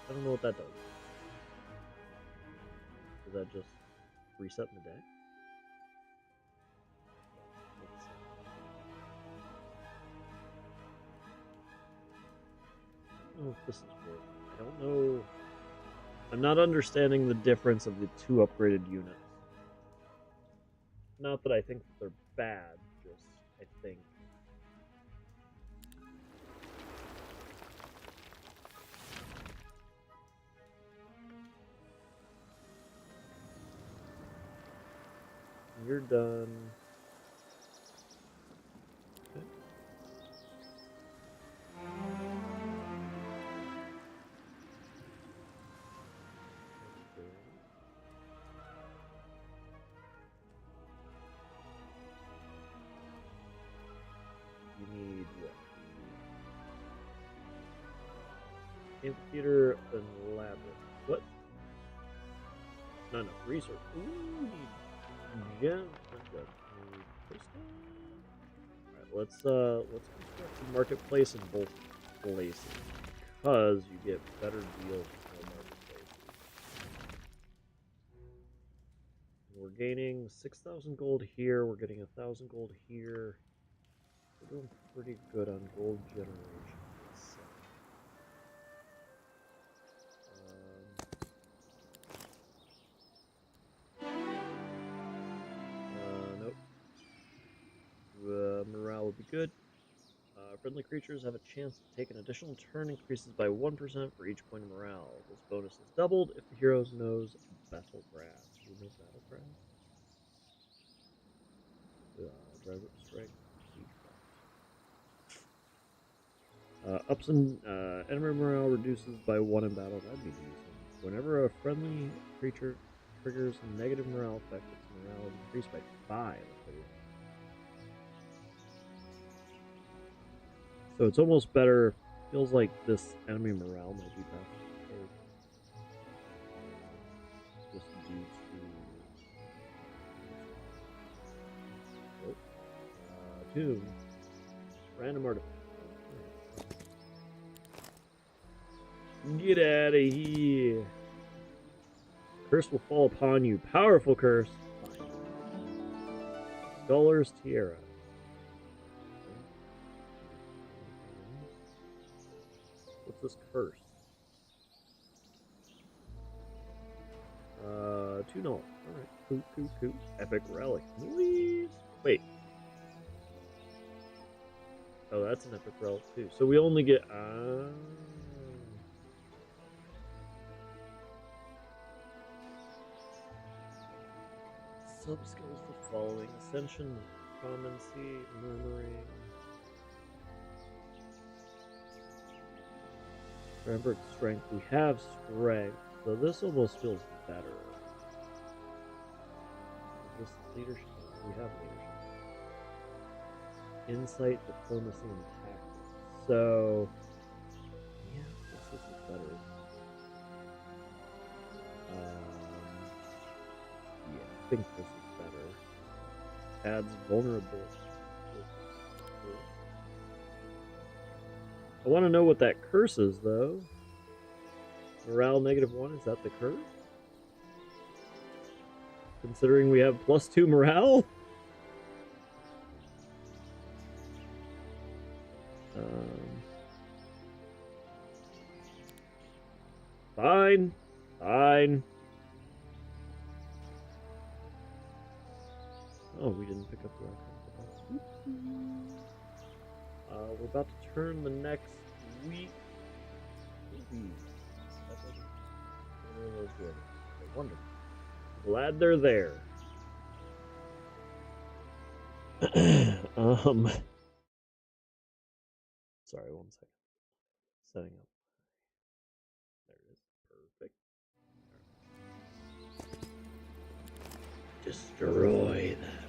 I don't know what that does. Does that just reset in the day? I don't know if this is worth it. I don't know. I'm not understanding the difference of the 2 upgraded units. Not that I think that they're bad, just I think. You're done. Okay. You need what? Amphitheater and labyrinth. What? Not enough research. Ooh, need gems. Not good. Need crystal. Alright, let's construct the marketplace in both places because you get better deals in the marketplace. We're gaining 6,000 gold here. We're getting 1,000 gold here. We're doing pretty good on gold generation. Nope. Morale would be good. Friendly creatures have a chance to take an additional turn, increases by 1% for each point of morale. This bonus is doubled if the hero knows Battlecraft. Do you know Battlecraft? Driver Strike. Ups and enemy morale reduces by 1 in battle. That'd be decent. Whenever a friendly creature triggers a negative morale effect, its morale is increased by 5. So it's almost better. Feels like this enemy morale might be better. Just due to tomb. Random artifact. Get out of here. Curse will fall upon you. Powerful curse. Scholar's Tiara. What's this curse? 2 null. Alright. Cool. Epic relic. Please. Wait. Oh, that's an epic relic too. So we only get Sub-skills the following: Ascension, Commancy, Murmuring. Remember Strength. We have Strength, so this almost feels better. Is this leadership? We have leadership. Insight, Diplomacy, and Tactics. So, yeah, this is better. Yeah, I think this is better. Adds vulnerability. I want to know what that curse is, though. Morale -1, is that the curse? Considering we have +2 morale? Fine. Fine. Oh, we didn't pick up the outcome. We're about to turn the next week. Wonderful. Glad they're there. Sorry, 1 second. Setting up. There it is. Perfect. Destroy them.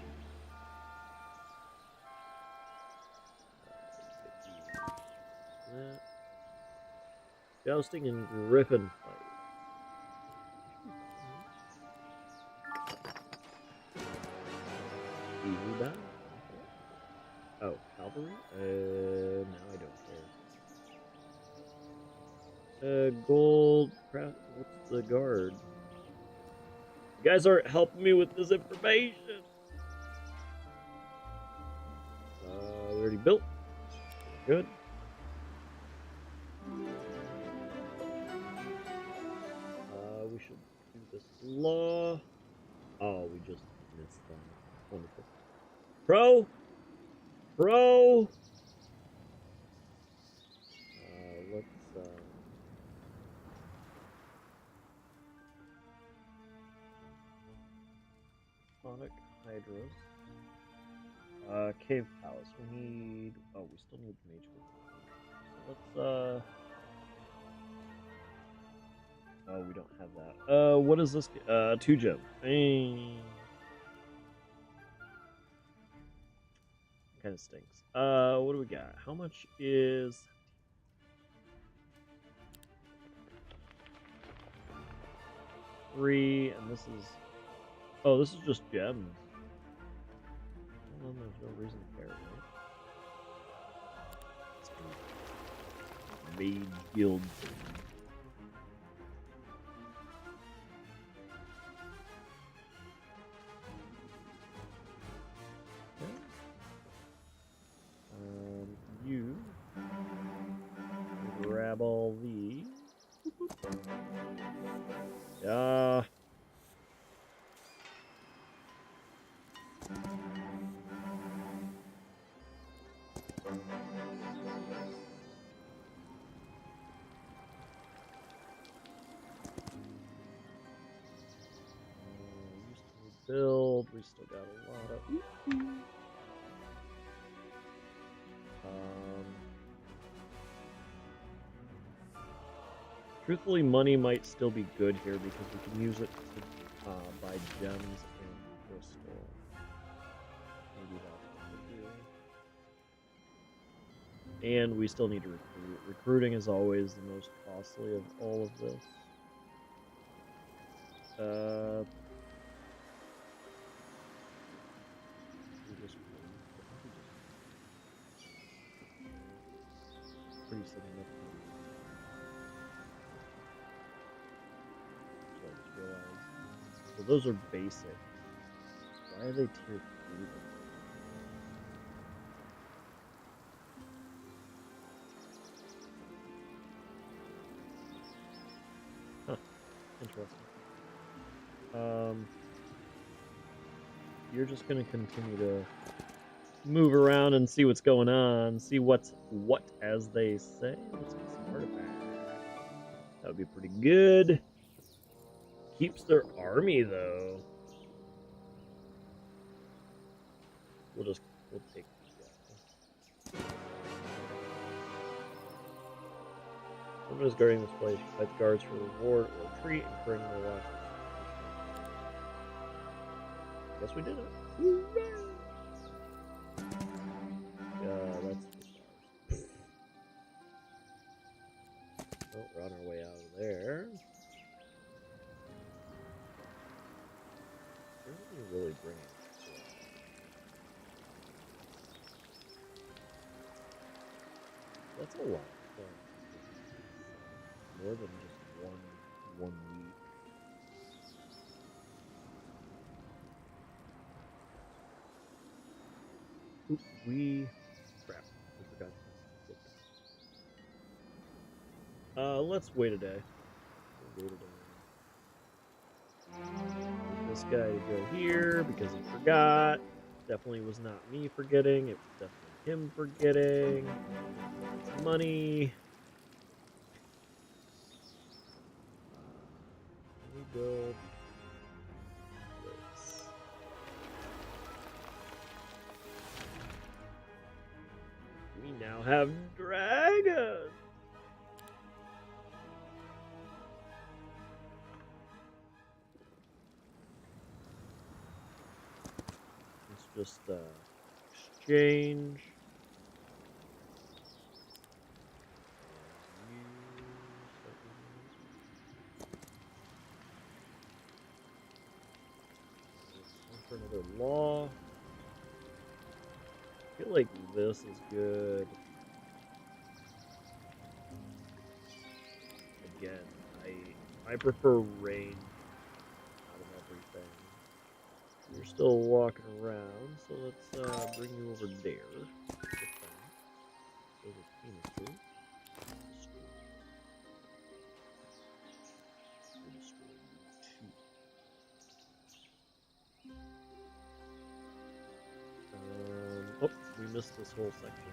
Jousting and Griffin fight. Easy done. Oh, cavalry? Now I don't care. Gold. Craft. What's the guard? You guys aren't helping me with this information. We already built. Good. We should do this law. Oh, we just missed them. Wonderful. Pro. Let's Sonic Hydros. Cave Palace. We need. Oh, we still need Mage. So let's Oh, we don't have that. What is this? 2 gem. Kind of stinks. What do we got? How much is? Three, and this is. Oh, this is just gems. Well, then there's no reason to care, right? Mage Guild. You grab all these. Build. We still got a lot of. Truthfully, money might still be good here because we can use it to buy gems and crystal. Maybe that's what we'll do. And we still need to recruit. Recruiting is always the most costly of all of this. Pretty significant. So those are basic. Why are they tier 3? Huh. Interesting. You're just gonna continue to move around and see what's going on, see what's what, as they say. Let's get some artifacts. That would be pretty good. Keeps their army, though. we'll take the someone is guarding this place. Fight the guards for reward or treat, incurring no losses. Guess we did it. That's just ours. Oh, we're on our way out of there. Where are we really bringing it? That's a lot of stuff. More than just one week. Oop, crap. We forgot to flip that. Let's wait a day. We'll wait a day. This guy to go here because he forgot. Definitely was not me forgetting. It was definitely him forgetting. It's money. Let me build this. We now have dragons. Let's just exchange. For another law. I feel like this is good. Again, I prefer rain out of everything. You're still walking around, so let's bring you over there. There's a penis too. Oh, we missed this whole section.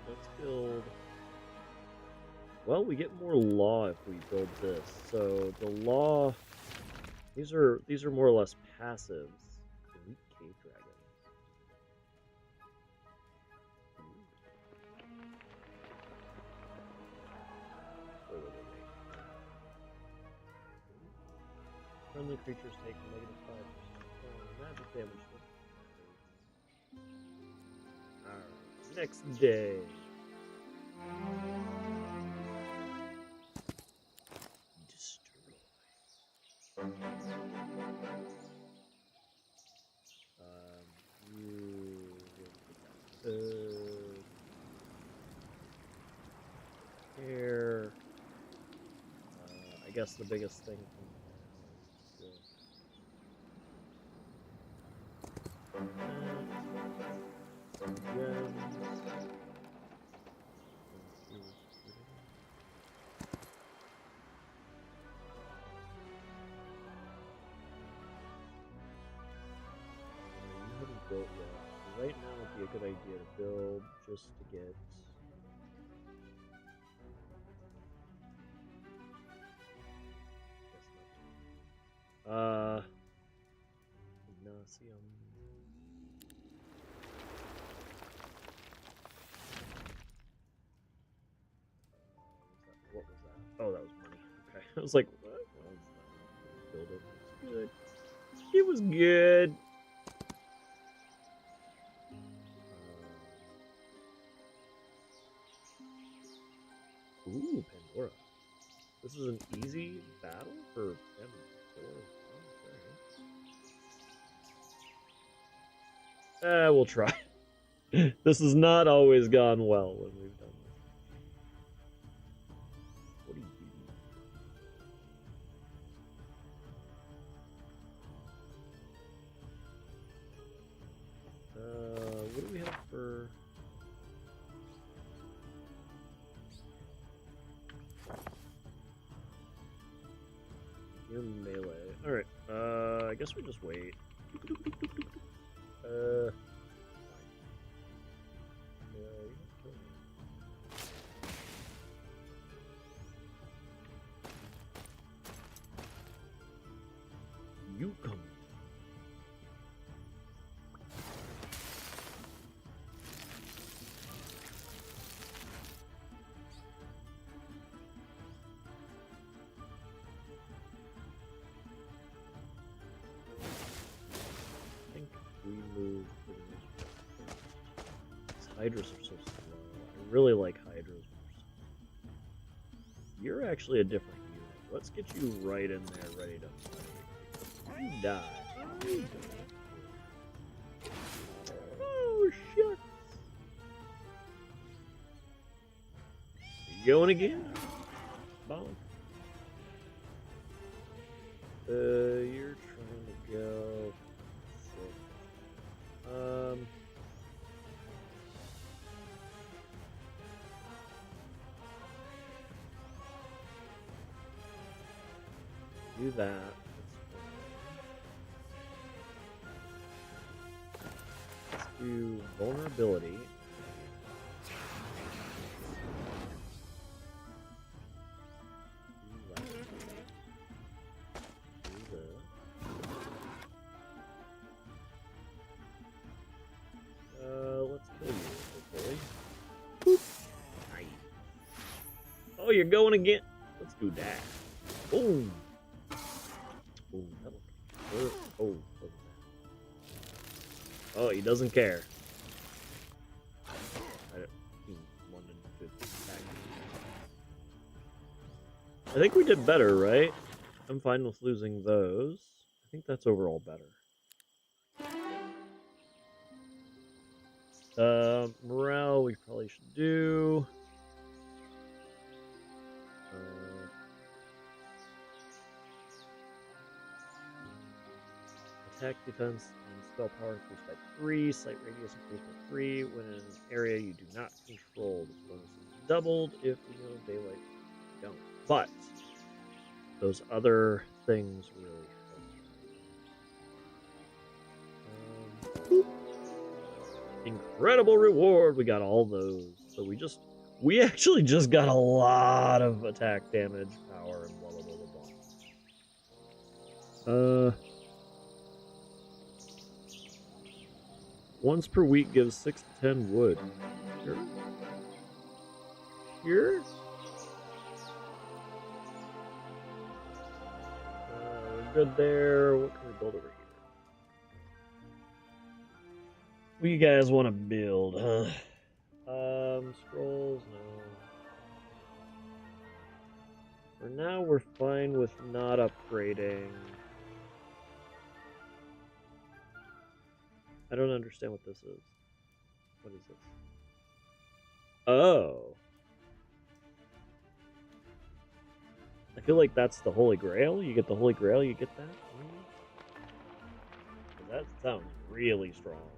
Let's build. Well, we get more law if we build this. So the law, these are more or less passives. Elite cave dragon. Friendly creatures take -5% magic damage. Alright, next day. Destroy. Here. I guess the biggest thing built yet. So right now would be a good idea to build just to get Ignacium. What was that? Oh, that was money. Okay. I was like, what was that? Build it. It was good. It was good. Ooh, Pandora. This is an easy battle for Pandora. Okay. We'll try. This has not always gone well when we've done this. What do you do? What do we have for... You're melee. Alright, I guess we just wait. you come? I think we move for the most part. These Hydras are so slow. I really like Hydras. You're actually a different unit. Let's get you right in there, ready to fight. You die. Oh, shit. You going again? Bomb. You're trying to go. Do that. Let's do vulnerability. Do that. Do this. Let's kill you, hopefully. Boop. Nice. Oh, you're going again. Let's do that. Boom. Oh, that looked. Oh, look at that. Oh, he doesn't care. He wanted to attack. I think we did better, right? I'm fine with losing those. I think that's overall better. Morale we probably should do. Attack, defense, and spell power increased by 3. Sight radius increased by 3. When in an area you do not control, this bonus is doubled if you know daylight. You don't. But those other things really help. Incredible reward! We got all those. So we actually just got a lot of attack damage, power, and blah blah blah blah blah. Once per week gives 6 to 10 wood. Sure. Here? We're good there. What can we build over here? What do you guys want to build, huh? Scrolls, no. For now, we're fine with not upgrading. I don't understand what this is. What is this? Oh. I feel like that's the Holy Grail. You get the Holy Grail, you get that? That sounds really strong.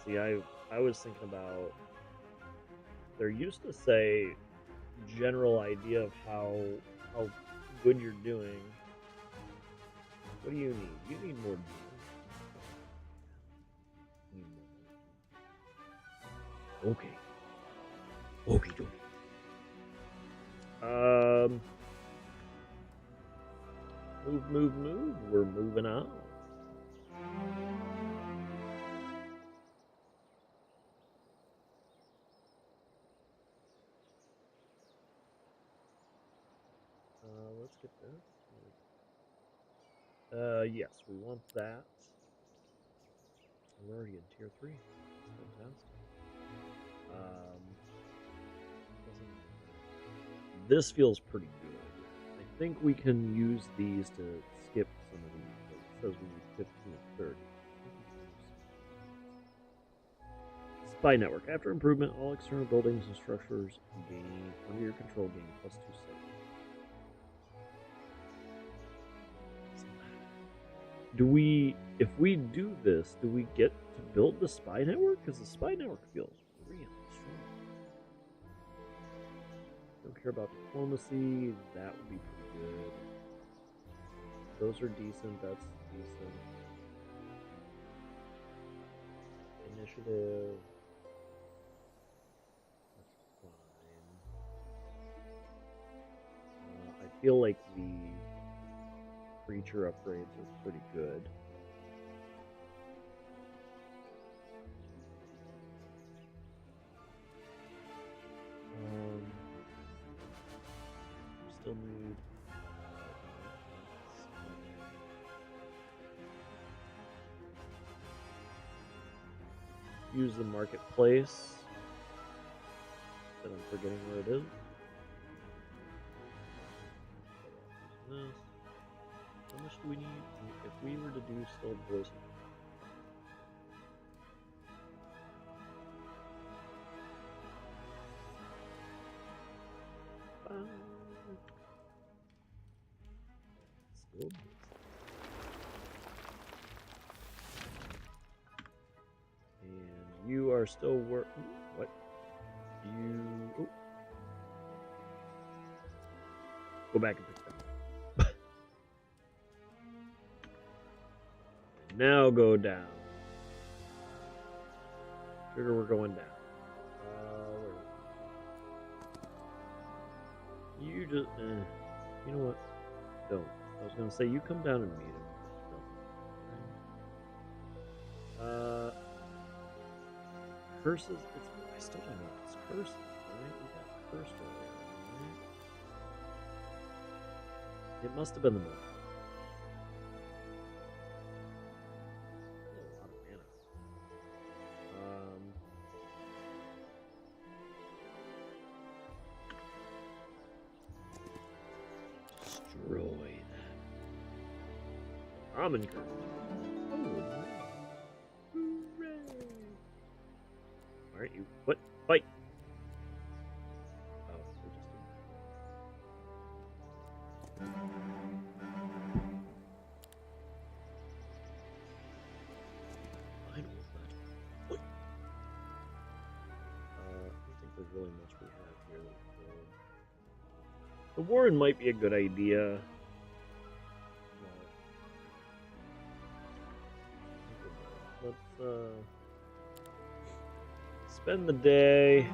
See, I was thinking about... There used to say general idea of how good you're doing. What do you need? You need more. Okay. Okay, okay. Move. We're moving on. Let's get this. Yes, we want that. We're already in tier 3. That's fantastic. This feels pretty good. I think we can use these to skip some of these. It says we need 15 to 30. Spy network. After improvement, all external buildings and structures gain under your control gain +2 sight. Do we, if we do this, do we get to build the spy network? Because the spy network feels really strong. Don't care about diplomacy. That would be pretty good. Those are decent. That's decent. Initiative. That's fine. I feel like the creature upgrades are pretty good. Still need use the marketplace, but I'm forgetting where it is. This. How much do we need if we were to do still voice? Still voice. And you are still working. What? You. Oh. Go back and pick them up. Now go down. Sugar, we're going down. You just. You know what? Don't. I was gonna say you come down and meet him. Don't. Curses. I still don't know if it's curses, right? We got cursed earlier, right? It must have been the moon. A lot of mana. Destroy that. I'm encouraged. Alright, you what? Fight! Oh, we just didn't. Final battle. What? I don't think there's really much we have here. The Warren might be a good idea. Let's spend the day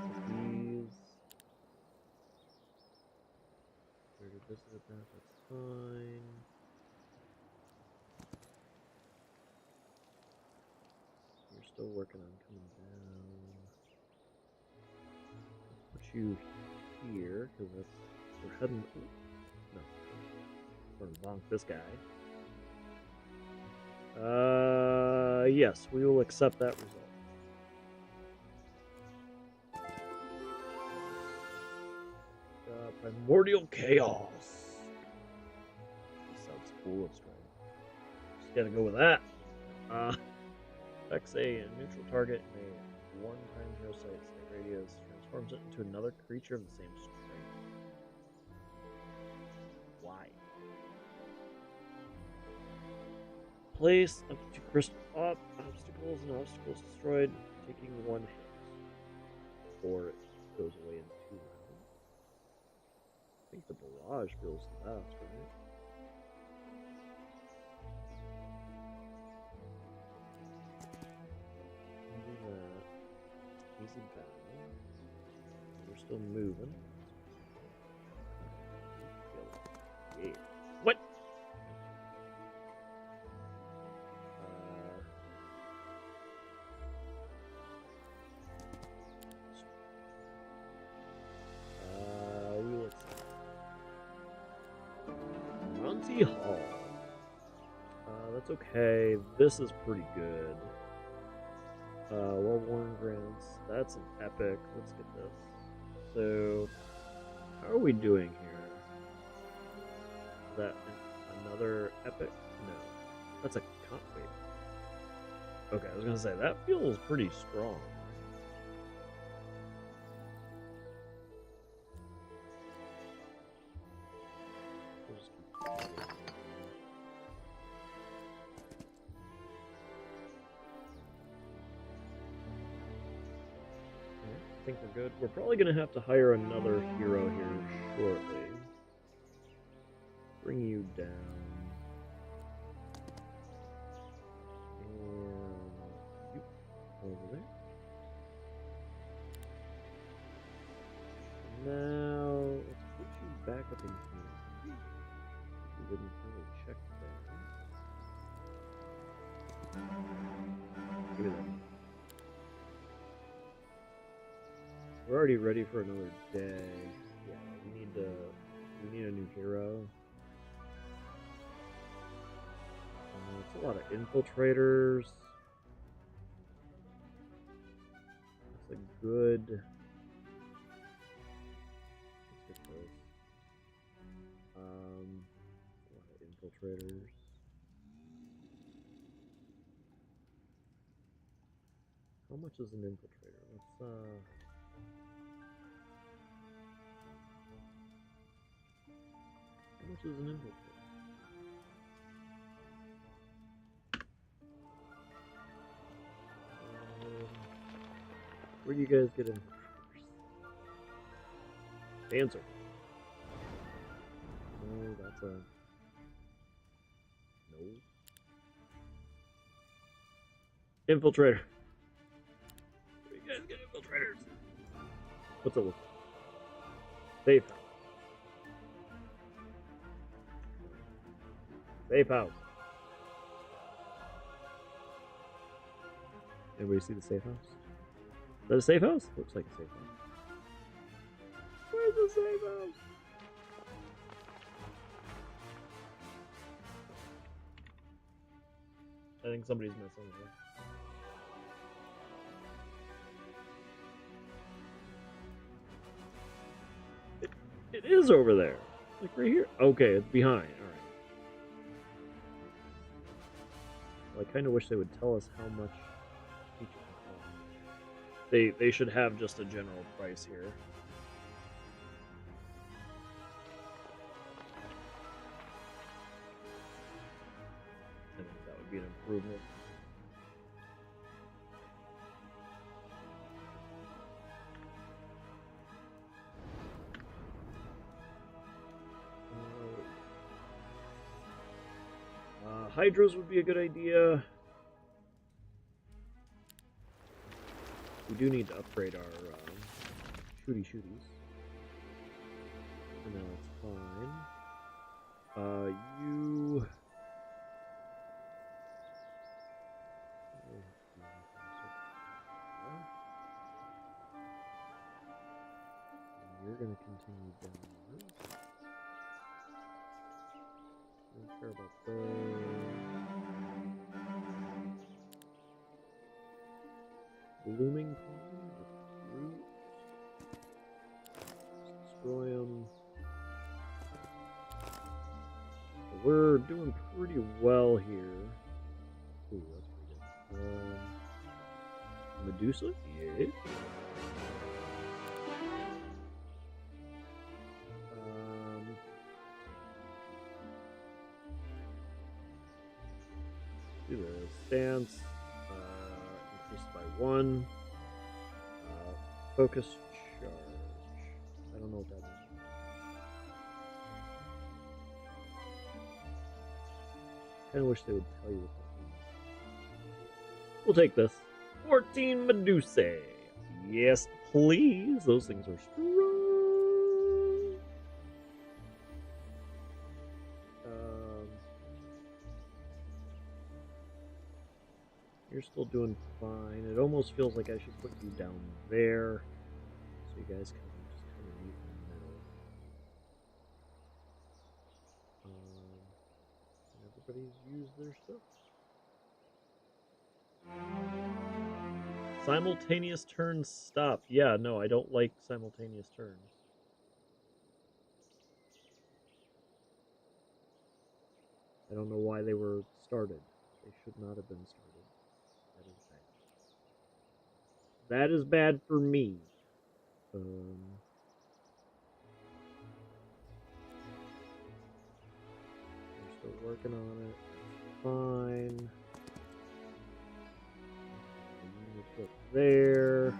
with these. We already visited that, that's fine. You're still working on coming down. Let's put you here, because that's we're heading. No. We're gonna bonk this guy. Yes, we will accept that result. Primordial Chaos. This sounds cool and strong. Just gotta go with that. Affects a neutral target in a one-time hero site snake radius, transforms it into another creature of the same strength. Why? Place up to crystal up, obstacles and obstacles destroyed, taking one hit. Or it goes away in 2 rounds. I think the barrage feels the best, right? Do that. Easy battle. We're still moving. Yeah. What? Hall. That's okay. This is pretty good. Well-worn grants. That's an epic. Let's get this. So, how are we doing here? Is that another epic? No. That's a wait. Okay, I was gonna say that feels pretty strong. I think we're good. We're probably going to have to hire another hero here shortly. Bring you down. And you over there. Now, let's put you back up in here. We're already ready for another day. Yeah, we need a new hero. It's a lot of infiltrators. That's a good. Let's get this. A lot of infiltrators. How much is an infiltrator? Let's how much is an infiltrator? Where do you guys get infiltrators? Answer. No, that's a no. Infiltrator. Where do you guys get infiltrators? What's it look like? Safe house. Safe house. Everybody see the safe house? Is that a safe house? Looks like a safe house. Where's the safe house? I think somebody's missing here. It is over there. Like right here. Okay, it's behind. Alright. Well, I kind of wish they would tell us how much each costs. They should have just a general price here. I think that would be an improvement. Hydras would be a good idea. We do need to upgrade our shooties. And now it's fine. You... You're going to continue downwards. Don't care about those. Blooming pond with fruit. Destroy them. We're doing pretty well here. Ooh, that's pretty good. Medusa? Yeah. Do the stance. Increased by 1. Focus charge. I don't know what that is. I wish they would tell you what that means. We'll take this. 14 Medusae. Yes, please. Those things are strong. You're still doing fine. It almost feels like I should put you down there, so you guys can just kind of meet in the middle. Everybody's used their stuff. Simultaneous turns stop. Yeah, no, I don't like simultaneous turns. I don't know why they were started. They should not have been started. That is bad for me. We're still working on it. Fine. Put there.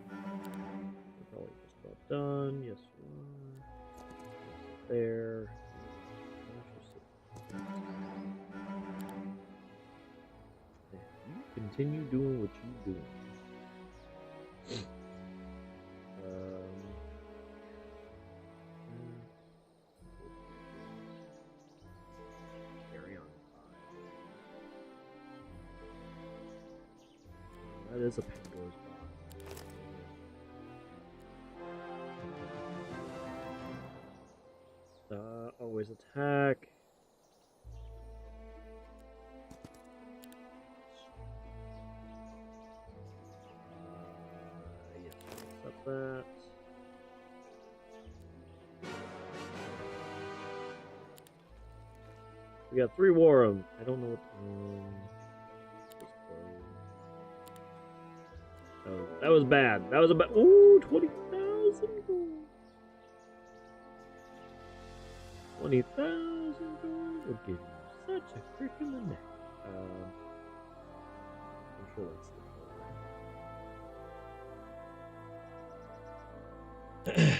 We're probably just about done. Yes, you are. There. You continue doing what you're doing. Carry on. That is a Pandora's box. attack. Yes, accept that. We got 3 Warham. I don't know what. That was bad. That was about. Ooh, 20,000 gold. 20,000 gold will give you such a crick in the neck. I'm sure that's the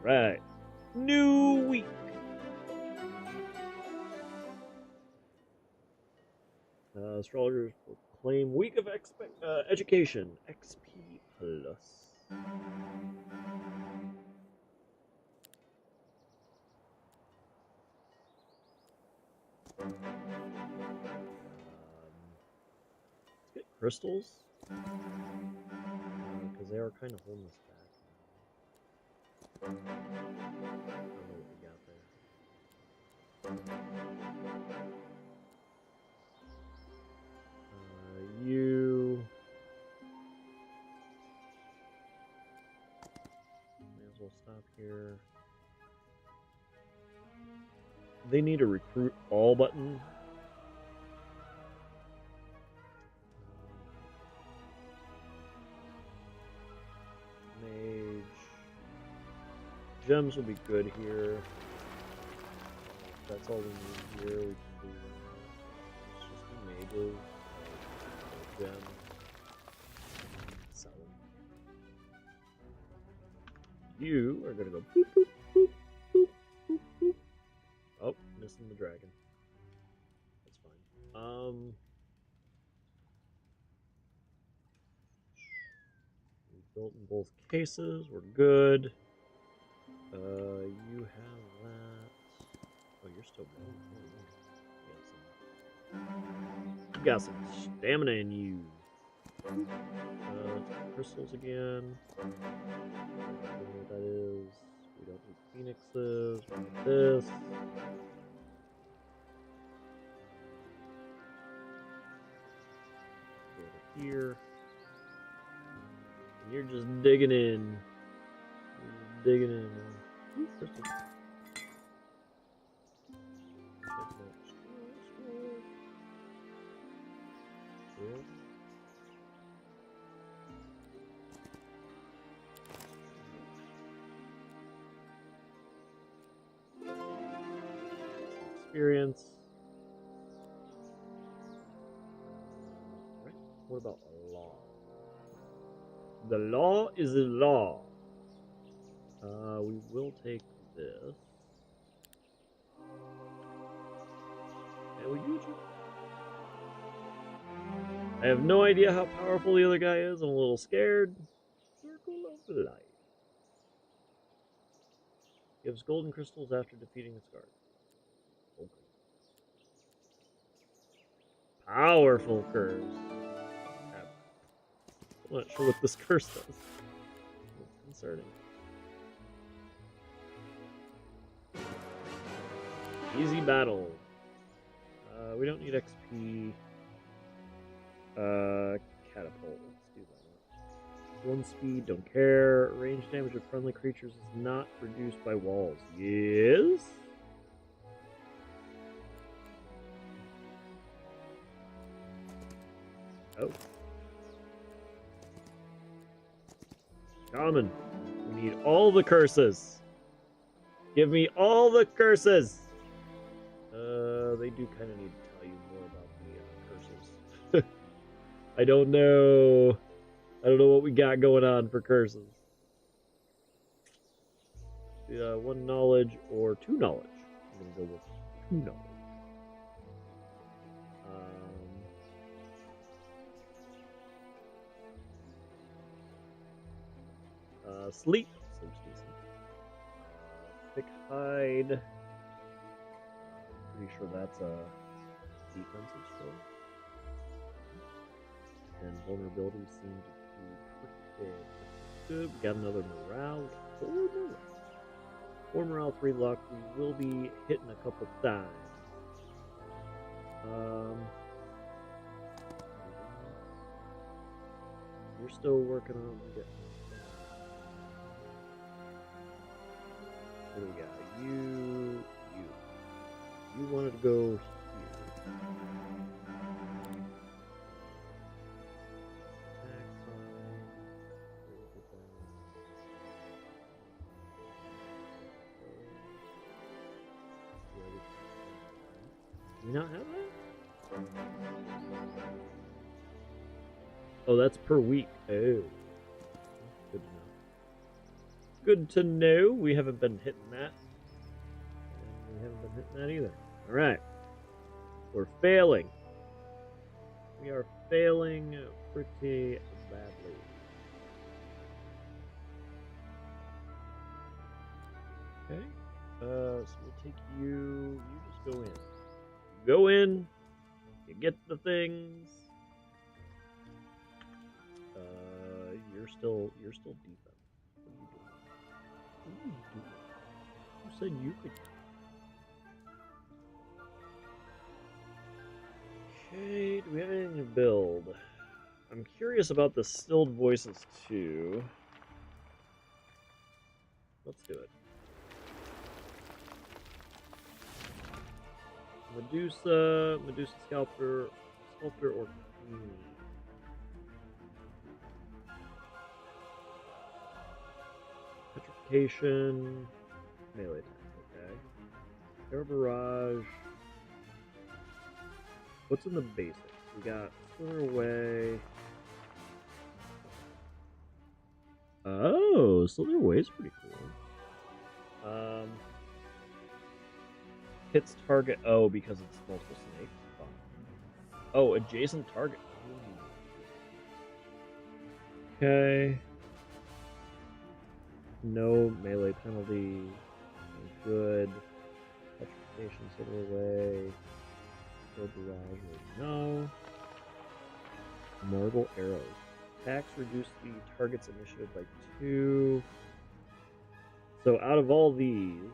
Alright. New week. Astrologers proclaim week of education. XP plus. Let's get crystals. Because they are kind of holding us back. I don't know what we got there. You may as well stop here. They need a recruit all button. Mage. Gems will be good here. That's all we need here. We can do it's just the mages. Gems. Sell them. You are gonna go boop boop boop boop boop boop. Oh, missing the dragon. That's fine. We built in both cases. We're good. You have that. Oh, you're still going. You got some stamina in you. Crystals again. I don't know what that is. We don't need phoenixes. We need this. Go over here. And you're just digging in. You're just digging in. Ooh, crystals. Experience. Right. What about law? The law is the law. We will take this. And we use it. I have no idea how powerful the other guy is. I'm a little scared. Circle of Life. Gives golden crystals after defeating its guard. Okay. Powerful curse. I'm not sure what this curse does. It's concerning. Easy battle. We don't need XP. Catapult. Let's do that. 1 speed, don't care. Range damage of friendly creatures is not reduced by walls. Yes? Oh. Shaman. We need all the curses. Give me all the curses. They do kind of need to tell you more about the curses. I don't know. I don't know what we got going on for curses. 1 knowledge or 2 knowledge. I'm gonna go with 2 knowledge. Sleep. Sleep's decent. Thick hide. Pretty sure that's a defensive skill. And vulnerability seemed to be pretty good. We got another morale. 4 morale. 4 morale, 3 luck. We will be hitting a couple times. You're still working on getting. What do we got? You wanted to go here. Do we not have that? Oh, that's per week. Oh. Good to know. Good to know. We haven't been hitting that. And we haven't been hitting that either. Alright. We're failing. We are failing pretty badly. Okay. So we'll take you. You just go in. Go in. You get the things. You're still defense. What are you doing? Who said you could? Okay, do we have anything to build? I'm curious about the stilled voices too. Let's do it. Medusa sculptor or queen. Petrification, melee attack, okay. Air barrage. What's in the basics? We got Slither Away. Oh, Slither Away is pretty cool. Hits target. Oh, because it's multiple snakes. Oh, adjacent target. Okay. No melee penalty. Good. Petrification, Slither Away. Air barrage. No. Mortal arrows. Attacks reduce the target's initiative by 2. So out of all these,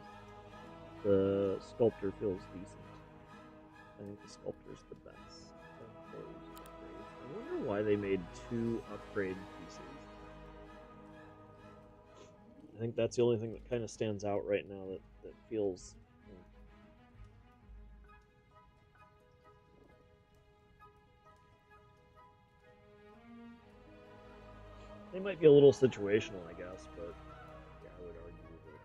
the sculptor feels decent. I think the sculptor's the best of those upgrades. I wonder why they made 2 upgrade pieces. I think that's the only thing that kind of stands out right now that feels. They might be a little situational, I guess, but yeah, I would argue that.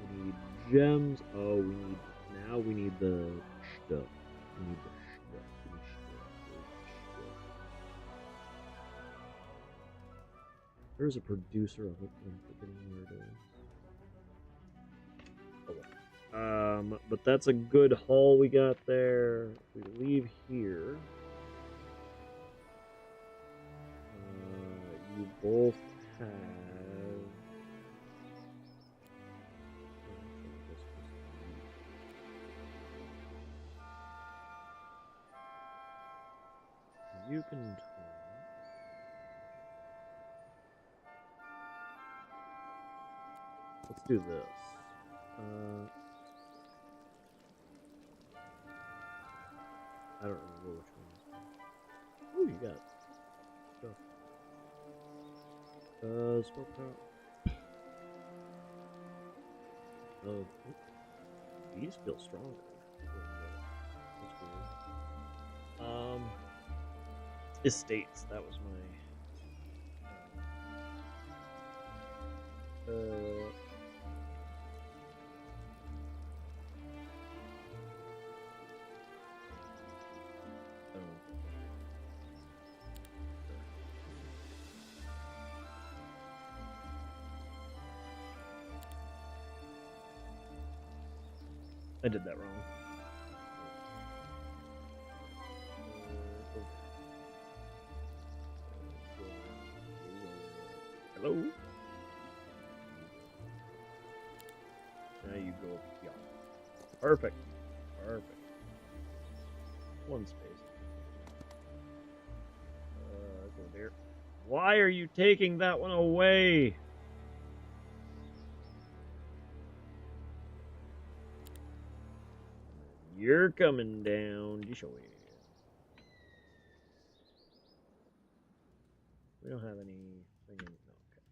We need gems. Oh, we need the stuff. We need the stuff. There's a producer of it, but I'm forgetting where it is. Oh, well. But that's a good haul we got there. We leave here. You both have. You can. Let's do this. I don't remember which one. Oh, you got stuff. Spell power. Oh, these feel stronger. That's weird. Estates. That was my. I did that wrong. Hello? Now you go beyond. Perfect. Perfect. One space. Go there. Why are you taking that one away? You're coming down. We don't have any thinking. No, okay.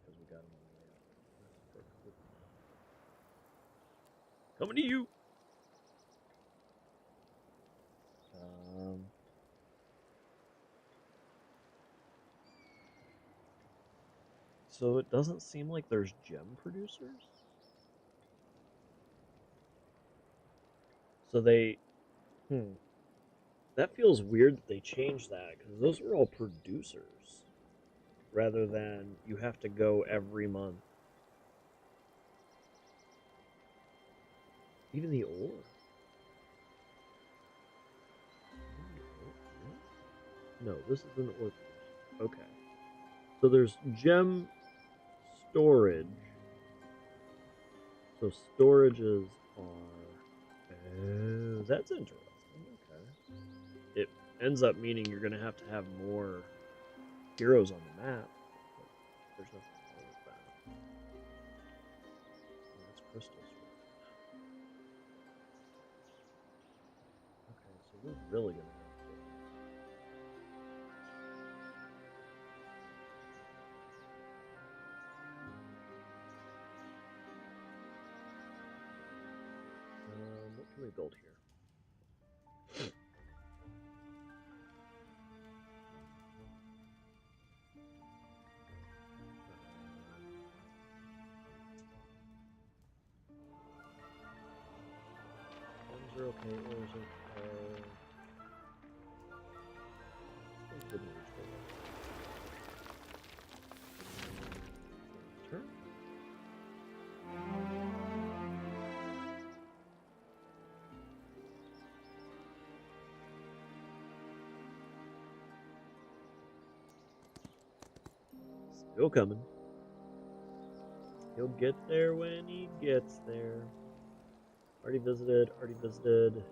Because we got him on the way up. That's perfectly fine. Coming to you. So it doesn't seem like there's gem producers. So they, that feels weird that they changed that because those were all producers, rather than you have to go every month. Even the ore. No, this is an ore producer. Okay. So there's gem storage. So storages are. Oh, that's interesting. Okay. It ends up meaning you're going to have more heroes on the map. But there's nothing wrong with that. Oh, that's crystal storage. Okay, so we're really going to have to. What can we build here? Ones are okay, ores are okay. Didn't reach the level. Turn. Still coming. He'll get there when he gets there. Already visited, already visited.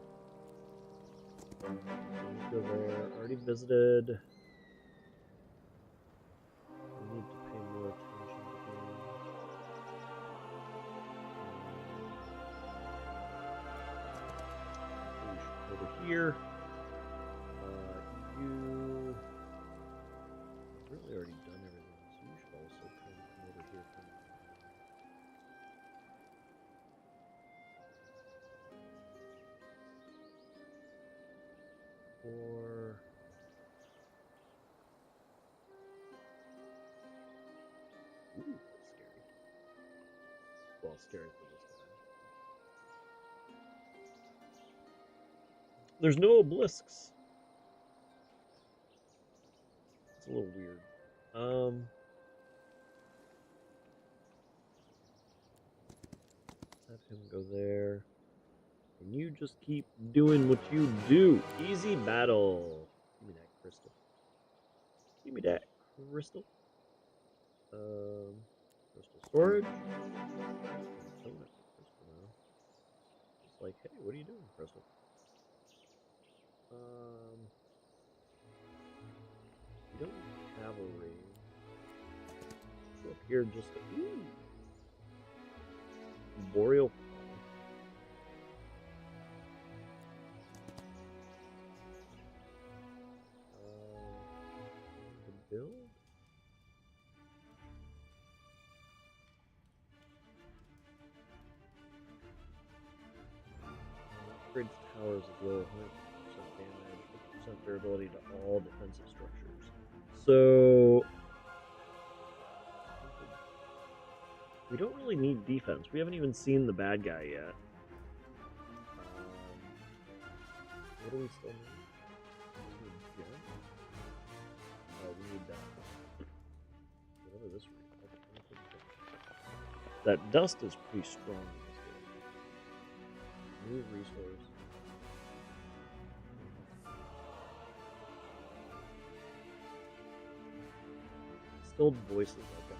Go there, already visited. We need to pay more attention to him. We should go over here. You really already done everything, so you should also come over here for now. Or ooh, that's scary. Well, scary for this guy. There's no obelisks. It's a little weird. Let's have him go there. And you just keep doing what you do. Easy battle. Give me that crystal. Give me that crystal. Crystal storage. Killing it with crystal now. It's like, hey, what are you doing, crystal? You don't need cavalry. Go up here just to, ooh. Boreal Fall. To build? Upgrades towers of low 100% damage, 50% durability to all defensive structures. So we don't really need defense. We haven't even seen the bad guy yet. What do we still need? We need that. Whatever this reads. That dust is pretty strong in this game. Move resource. Stilled voices I've got.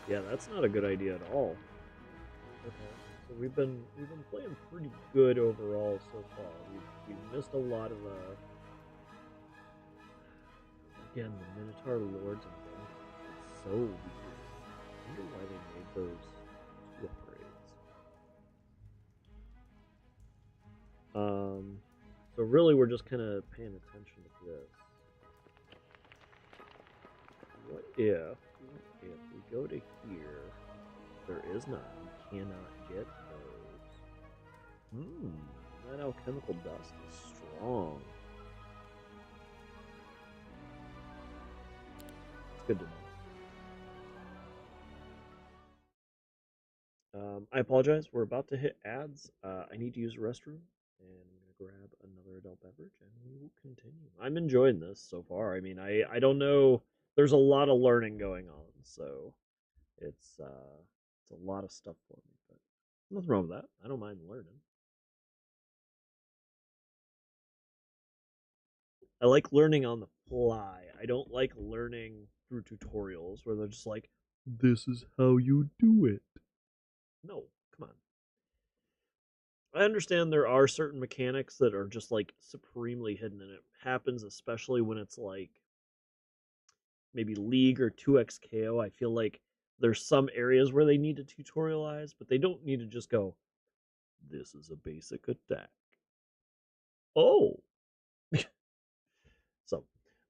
Yeah, that's not a good idea at all. Okay, so we've been playing pretty good overall so far. We've missed a lot of again the Minotaur Lords and Vampires. It's so weird. I wonder why they made those two upgrades. So really we're just kind of paying attention to this. What if we go to here? There is none. We cannot get those. That alchemical dust is strong. It's good to know. I apologize. We're about to hit ads. I need to use the restroom, and I'm gonna grab another adult beverage, and we will continue. I'm enjoying this so far. I mean, I don't know. There's a lot of learning going on, so it's a lot of stuff for me, but nothing wrong with that. I don't mind learning. I like learning on the fly. I don't like learning through tutorials where they're just like, this is how you do it. No, come on. I understand there are certain mechanics that are just like supremely hidden, and it happens especially when it's like maybe League or 2x KO. I feel like there's some areas where they need to tutorialize, but they don't need to just go, this is a basic attack. Oh, so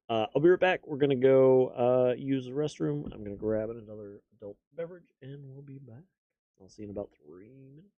I'll be right back. We're gonna go use the restroom. I'm gonna grab another adult beverage, and we'll be back. I'll see you in about 3 minutes.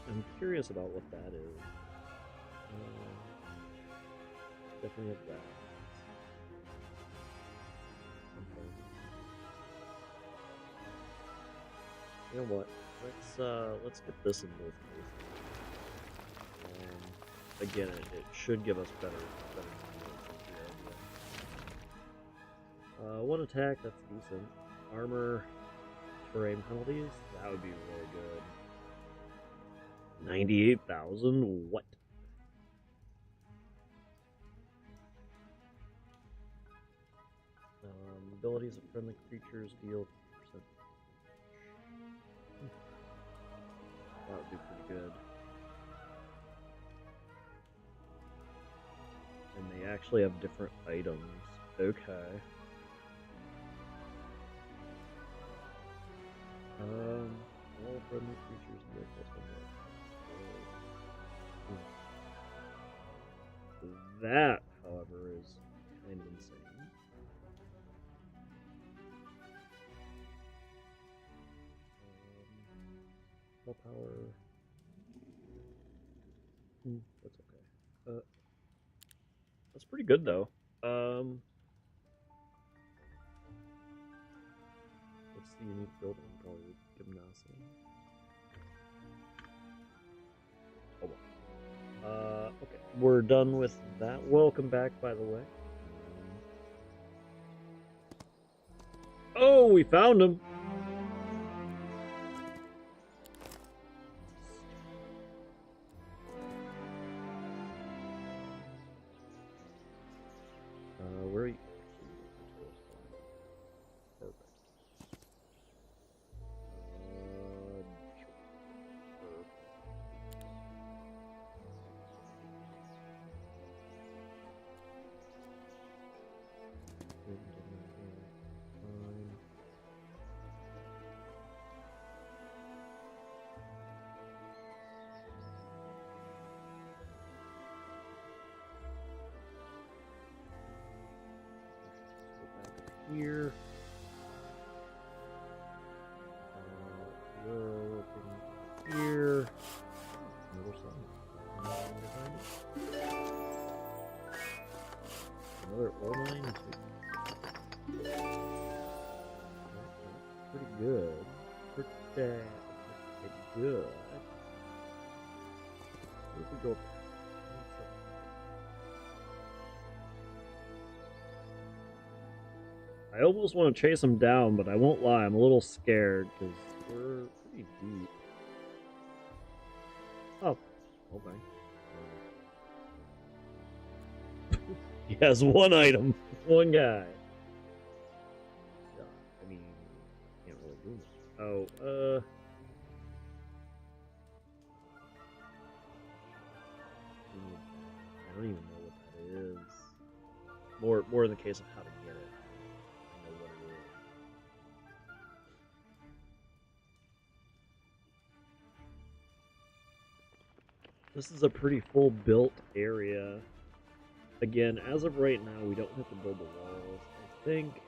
I'm curious about what that is. Definitely have that. You know what? Let's get this in both cases. Again, it should give us better one attack, that's decent. Armor, terrain penalties, that would be really good. 98,000? What? Abilities of friendly creatures deal 2%. That would be pretty good. And they actually have different items. Okay. All friendly creatures deal +1. That, however, is kind of insane. Power. That's okay. That's pretty good though. What's the unique building? Probably gymnasium. Oh well. Okay, we're done with that. Welcome back, by the way. Oh, we found him. Where are you? Perfect. Here. We're looking here. Another song. Another O9. Pretty good. Pretty good. Where we go? I almost want to chase him down, but I won't lie, I'm a little scared because we're pretty deep. Oh, okay. He has one item, one guy. I mean, can't really do much. Oh, I don't even know what that is. More in the case of how to get it. This is a pretty full built area. Again, as of right now, we don't have to build the walls. I think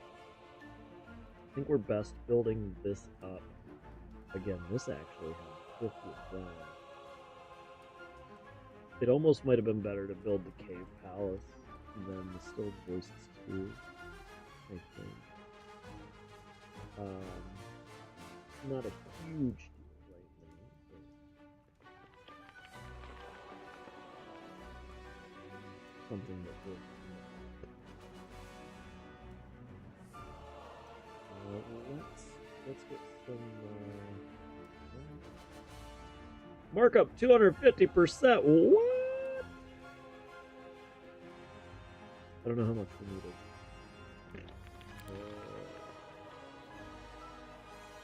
we're best building this up. Again, this actually has 50 of them. It almost might have been better to build the cave palace than the still voices too, I think. Not a huge deal right now, but something that will. Let's get some markup 250%. What? I don't know how much we needed.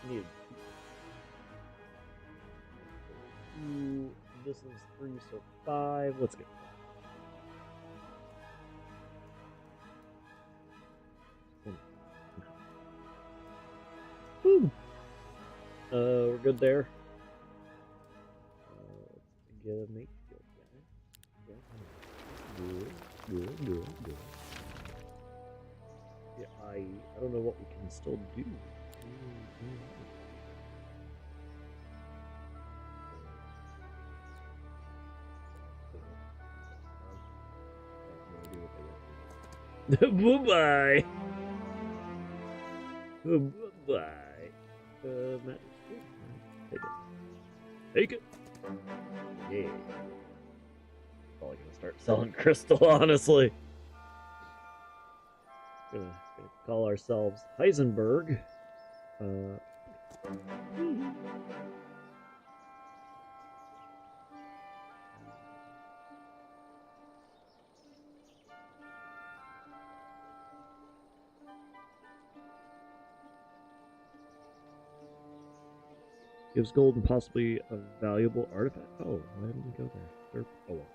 Needed 2. This is 3, so 5. Let's get 5. Boom. We're good there. Let's get a mate field guy. Good. Yeah, I don't know what we can still do. Bye-bye. Bye-bye. Matt. Take it. Yeah. Probably gonna start selling crystal, honestly. Gonna call ourselves Heisenberg. Gives gold and possibly a valuable artifact. Oh, why didn't we go there? Oh well.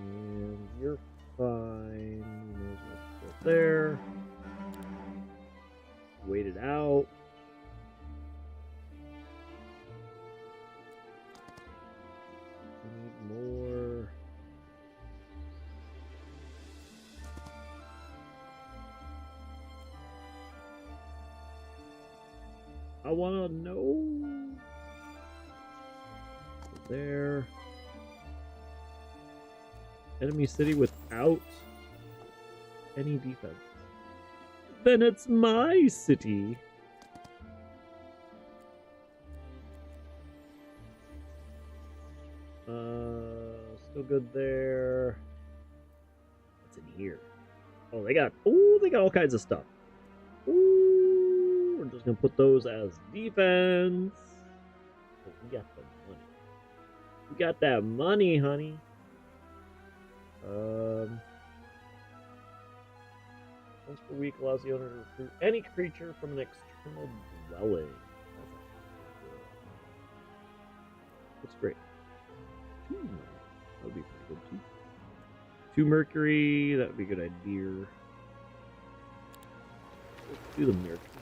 And you're fine. You may as well go there. Wait it out. We need more. I wanna know. There. Enemy city without any defense. Then it's my city. Still good there. What's in here? Oh, they got all kinds of stuff. Ooh, we're just gonna put those as defense. We got the money. We got that money, honey. Once per week allows the owner to recruit any creature from an external dwelling. Looks great. That would be pretty good too. 2 mercury, that would be a good idea. Let's do the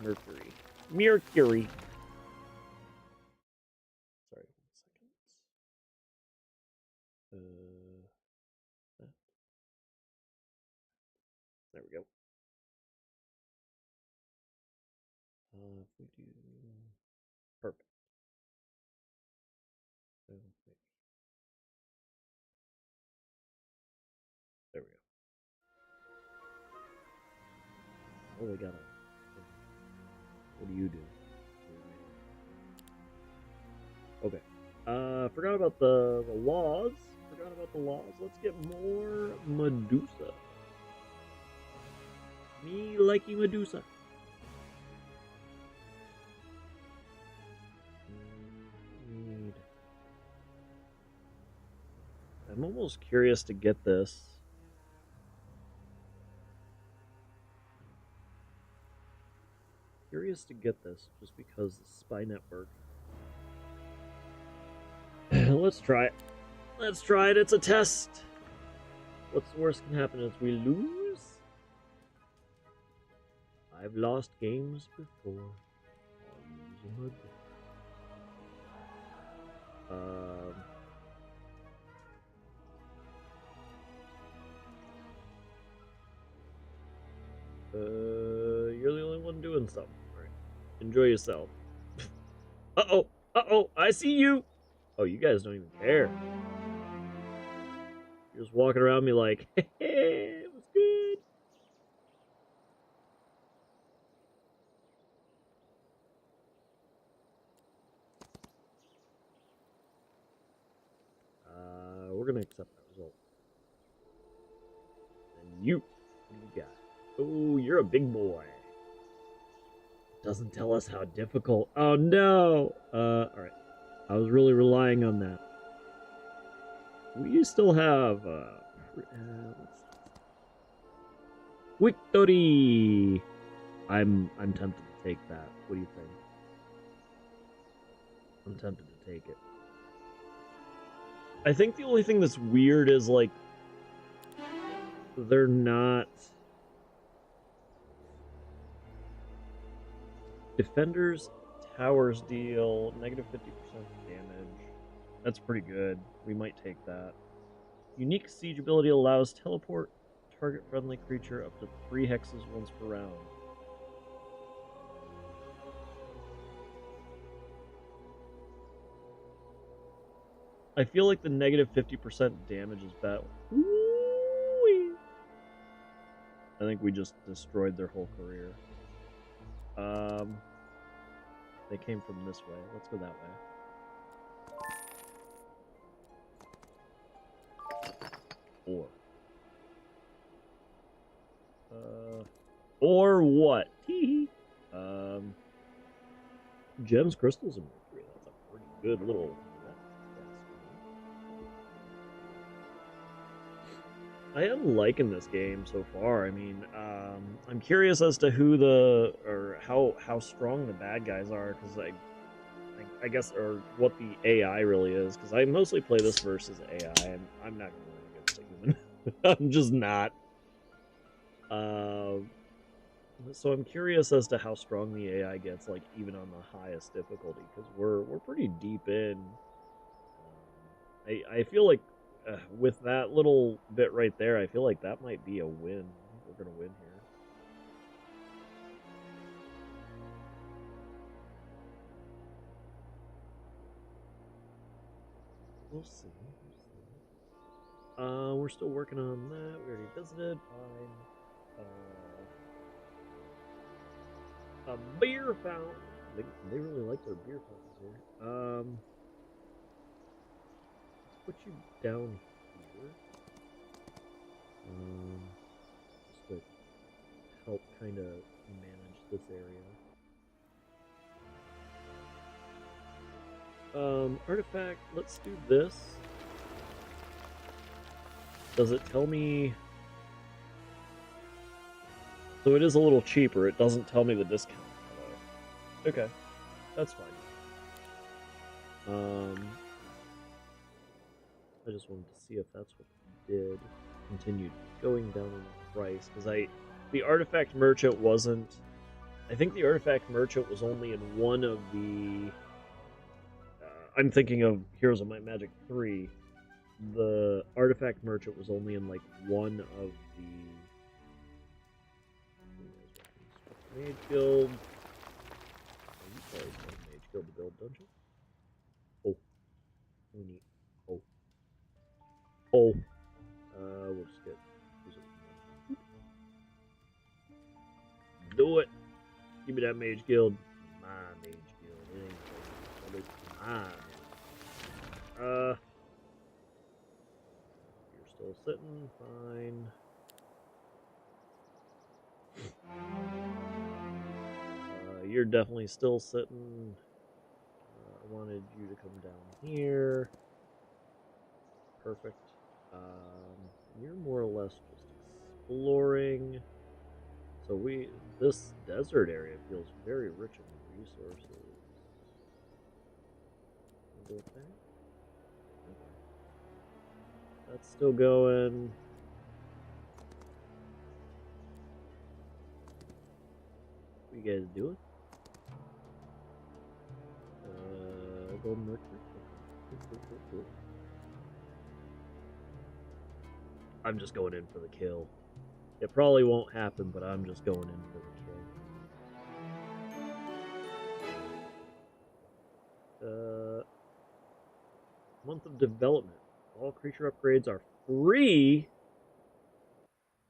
mercury. Mercury. Sorry, 1 second. There we go. If we do perfect. There we go. Oh, they got a. What do you do? Okay. Forgot about the laws. Forgot about the laws. Let's get more Medusa. Me likey Medusa. I'm almost curious to get this. Curious to get this just because the spy network. Let's try it. Let's try it. It's a test. What's the worst can happen is we lose? I've lost games before. I'll lose them again. You're the only one doing something. All right. Enjoy yourself. Uh-oh. Uh-oh. I see you. Oh, you guys don't even care. You're just walking around me like, hey, it was good. We're going to accept that result. And you. What do you got? Oh, you're a big boy. Doesn't tell us how difficult. Oh, no. All right. I was really relying on that. We still have victory. I'm tempted to take that. What do you think? I'm tempted to take it. I think the only thing that's weird is like they're not defenders. Towers deal -50% damage. That's pretty good. We might take that. Unique siege ability allows teleport target friendly creature up to 3 hexes once per round. I feel like the -50% damage is bad. Ooh-wee. I think we just destroyed their whole career. They came from this way. Let's go that way. Or what? Gems, crystals, and mercury. That's a pretty good little. I am liking this game so far. I mean, I'm curious as to who or how strong the bad guys are, because I guess, or what the AI really is, because I mostly play this versus AI, and I'm not gonna win against a human. I'm just not. So I'm curious as to how strong the AI gets, like even on the highest difficulty, because we're pretty deep in. I feel like with that little bit right there, I feel like that might be a win. I think we're gonna win here. We'll see. We're still working on that. We already visited. Fine. A beer fountain. They really like their beer fountains here. Let's put you down here. Just to help kind of manage this area. Artifact. Let's do this. Does it tell me? So it is a little cheaper. It doesn't tell me the discount. Okay, that's fine. I just wanted to see if that's what it did. Continued going down in the price, because the artifact merchant wasn't. I think the artifact merchant was only in one of the. I'm thinking of Heroes of Might and Magic 3. The artifact merchant was only in like one of the Mage Guild. You probably want Mage Guild to build dungeon. Oh, we need. Oh, we'll just get. Do it. Give me that Mage Guild. My Mage Guild. It ain't my. You're still sitting. Fine. You're definitely still sitting. I wanted you to come down here. Perfect. You're more or less just exploring. So this desert area feels very rich in resources. We'll go with that. Okay. That's still going. What you guys doing? Golden Mercury. Cool. I'm just going in for the kill. It probably won't happen, but I'm just going in for the kill. Month of development. All creature upgrades are free.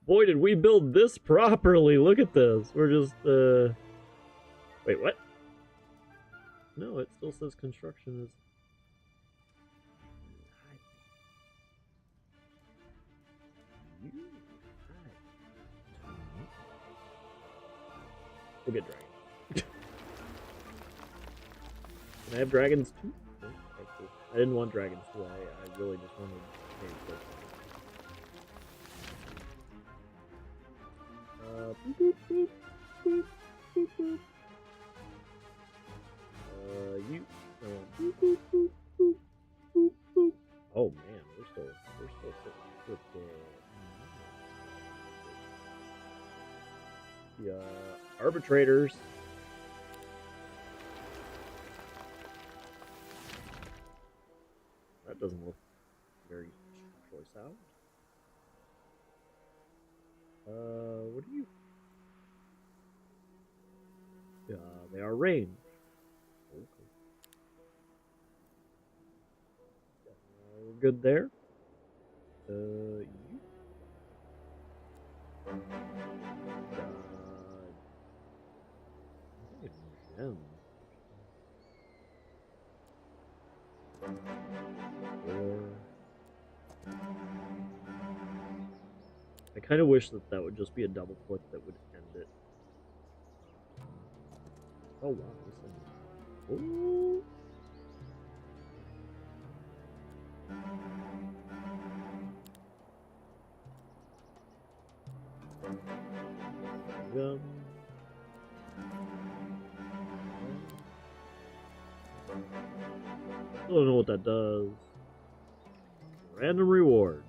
Boy, did we build this properly. Look at this. We're just, Wait, what? No, it still says construction is... We'll get dragons. Can I have dragons too? Okay, cool. I didn't want dragons too. I really just wanted mage guilds. You. Oh man, we're still sitting with the arbitrators. That doesn't look very choice out. What do you? They are range. Okay. We're good there. You. M. Or I kind of wish that would just be a double click that would end it. Oh wow, this thing. Ooh. Gun. I don't know what that does. Random reward.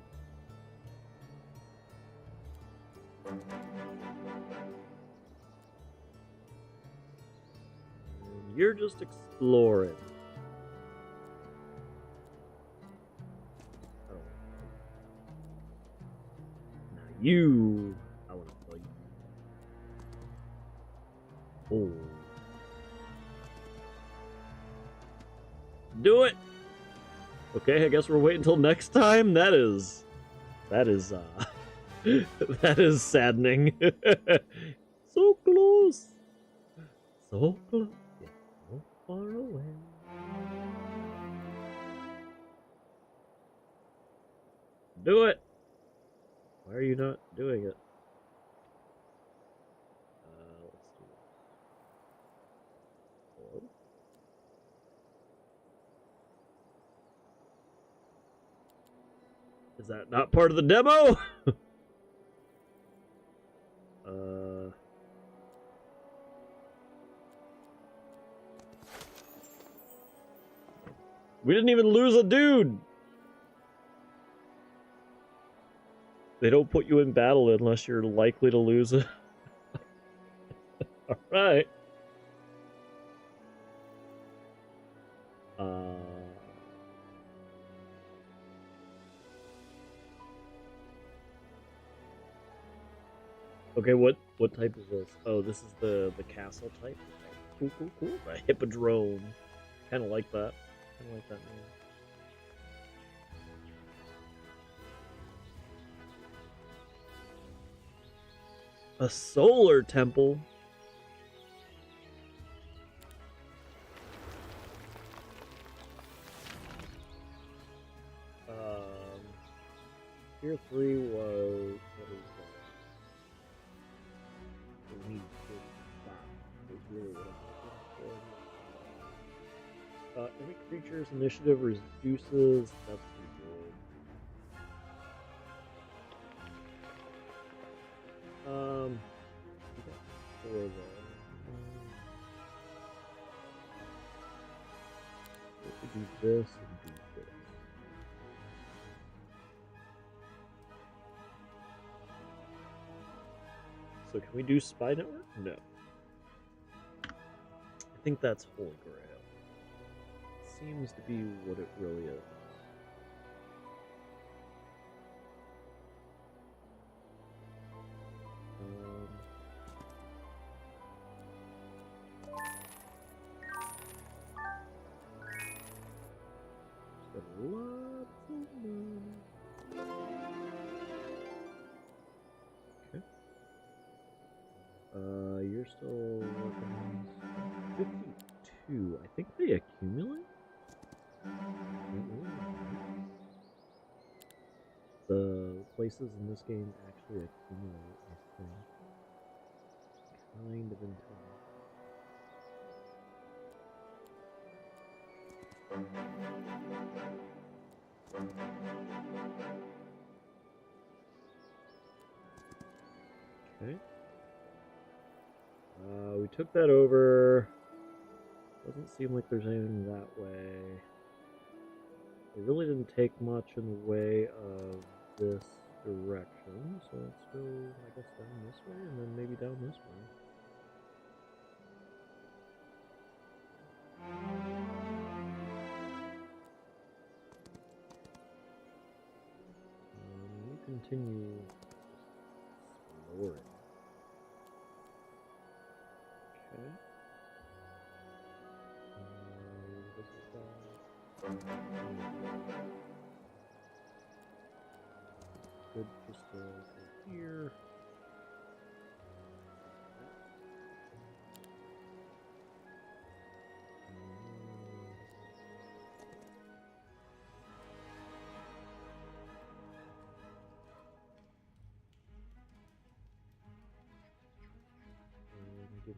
And you're just exploring. Oh. Now you, I want to fight you. Oh. Do it! Okay, I guess we're waiting until next time. That is that is saddening. So close. So close. Yet so far away. Do it! Why are you not doing it? Let's do this. Hello? Is that not part of the demo? We didn't even lose a dude! They don't put you in battle unless you're likely to lose it. Alright. Okay, what type is this? Oh, this is the castle type. Cool, cool, cool. A hippodrome. Kind of like that. Kind of like that name. A solar temple. Tier 3 was what is that? We need to stop. Is really what I'm looking for. Every creature's initiative reduces. That's pretty good. We got 4 there. We could do this and do this. So can we do Spy Network? No. I think that's Holy Grail. Seems to be what it really is. Got lots of money. Okay. You're still working on 52. I think they accumulate? The places in this game actually accumulate, I think. Kind of intense. Okay. We took that over. Doesn't seem like there's anything that way. It really didn't take much in the way of this direction, so let's go, I guess, down this way, and then maybe down this way. We'll continue exploring. Okay. This is that. Good, just go here.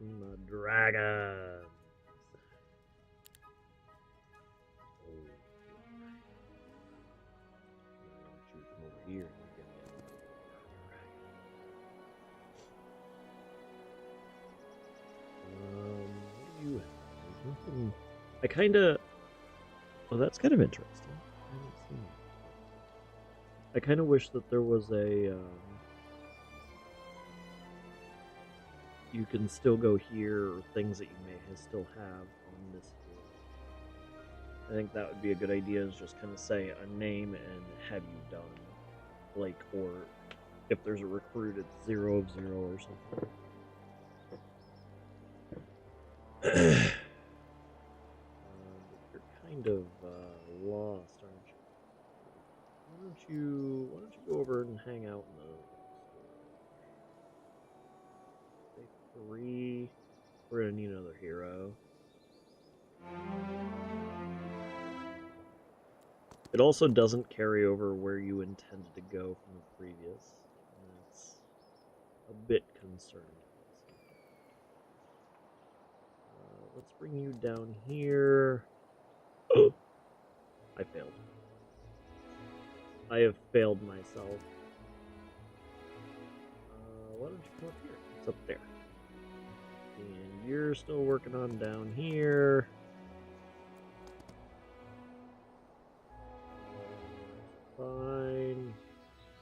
my dragons. Oh, shoot, come over here. What do you have? Nothing. I kind of. Well, that's kind of interesting. I haven't seen that. I kind of wish that there was a. You can still go here, or things that you may still have on this field. I think that would be a good idea, is just kind of say a name and have you done. Like, or if there's a recruit, it's 0 of 0 or something. You're kind of lost, aren't you? Why don't you go over and hang out in the store? Say 3. We're gonna need another hero. It also doesn't carry over where you intended to go from the previous, and that's a bit concerning. Let's bring you down here. Oh, I failed. I have failed myself. Why don't you come up here? It's up there. And you're still working on down here. Fine.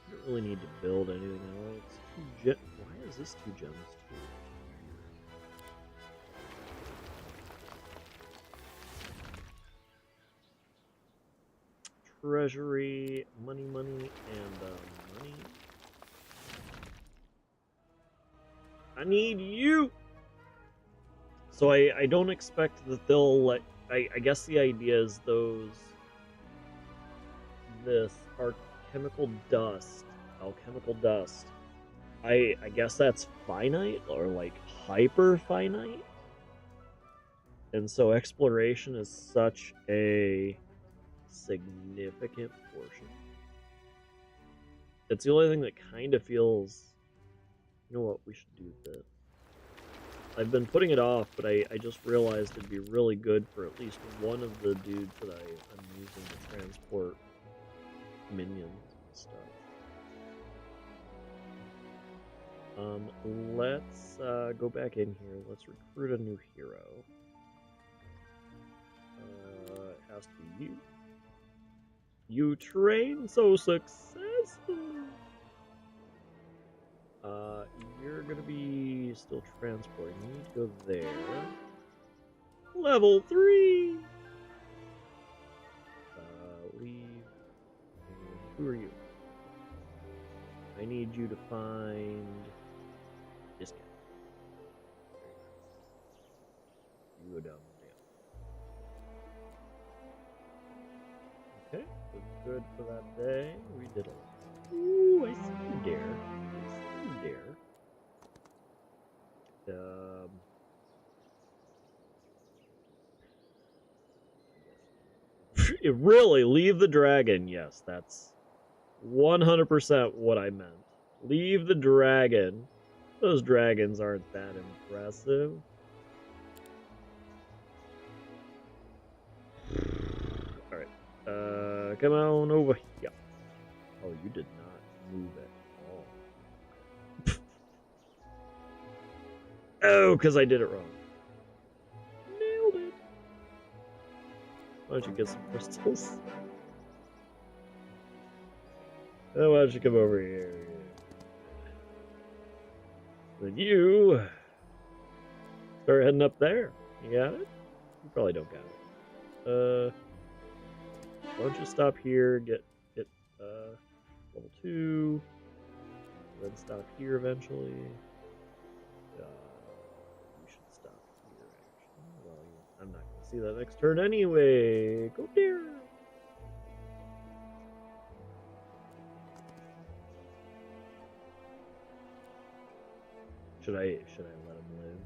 I don't really need to build anything else. Why is this 2 gems too? Treasury, money, and money. I need you! So I don't expect that they'll let... I guess the idea is this alchemical dust. I guess that's finite, or like hyper finite. And so exploration is such a significant portion. It's the only thing that kind of feels, you know what, we should do this. I've been putting it off, but I just realized it'd be really good for at least one of the dudes that I'm using to transport minions and stuff. Let's go back in here. Let's recruit a new hero. It has to be you. You train so successfully. You're gonna be still transporting. You need to go there. Level 3. Leave. And who are you? I need you to find this guy. You go down there. Okay, good for that day. We did a lot. Ooh, I see you there. Really, leave the dragon. Yes, that's 100% what I meant. Leave the dragon. Those dragons aren't that impressive. Alright. Come on over here. Oh, you did not move at all. Oh, because I did it wrong. Nailed it. Why don't you get some crystals? Oh, why don't you come over here? Then you start heading up there. You got it? You probably don't got it. Why don't you stop here, get level 2, then stop here eventually. You should stop here, actually. Well, I'm not going to see that next turn anyway. Go there. Should I let him live?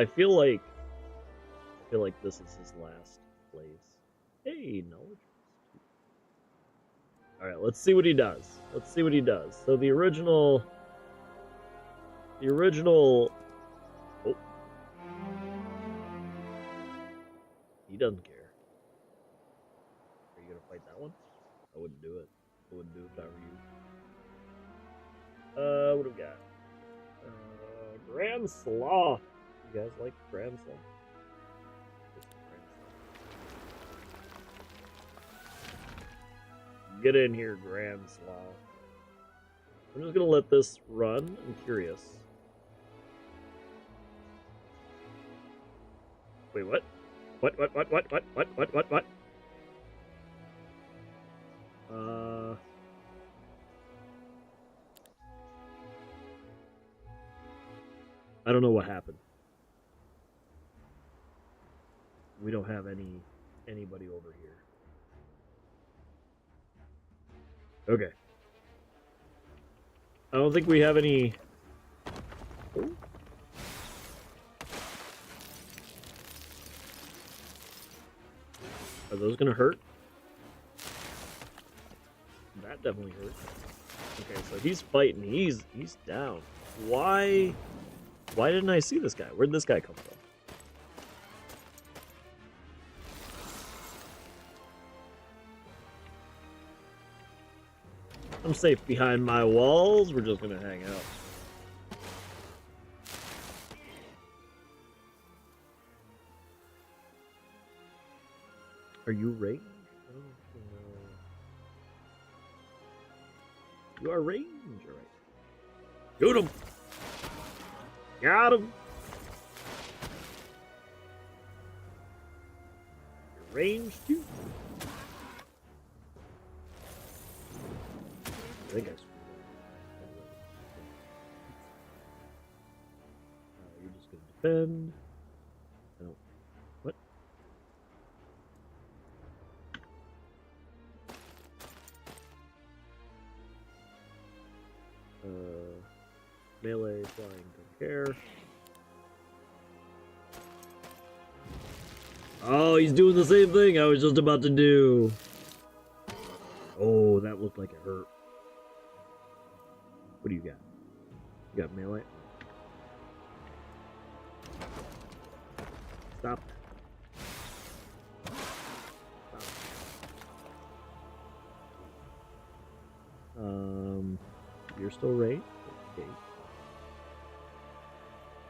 I feel like this is his last place. Hey, knowledge. Alright, let's see what he does. Let's see what he does. So the original... Oh. He doesn't care. Are you gonna fight that one? I wouldn't do it. I wouldn't do it if I were you. What do we got? Grand Sloth. You guys like Grand Sloth? Get in here, Grand Sloth. I'm just gonna let this run. I'm curious. Wait, what? What? I don't know what happened. We don't have anybody over here. Okay. I don't think we have any... Oh. Are those gonna hurt? That definitely hurt. Okay, so he's fighting. He's down. Why didn't I see this guy? Where'd this guy come from? I'm safe behind my walls. We're just gonna hang out. Are you ranged? I don't know. You are ranged, alright. Shoot him! Got him! You're ranged too. I think I screwed up. You're just gonna defend. I don't. What? Melee, flying, don't care. Oh, he's doing the same thing I was just about to do. Oh, that looked like it hurt. What do you got? You got melee? Stop. Stop. You're still right? Okay.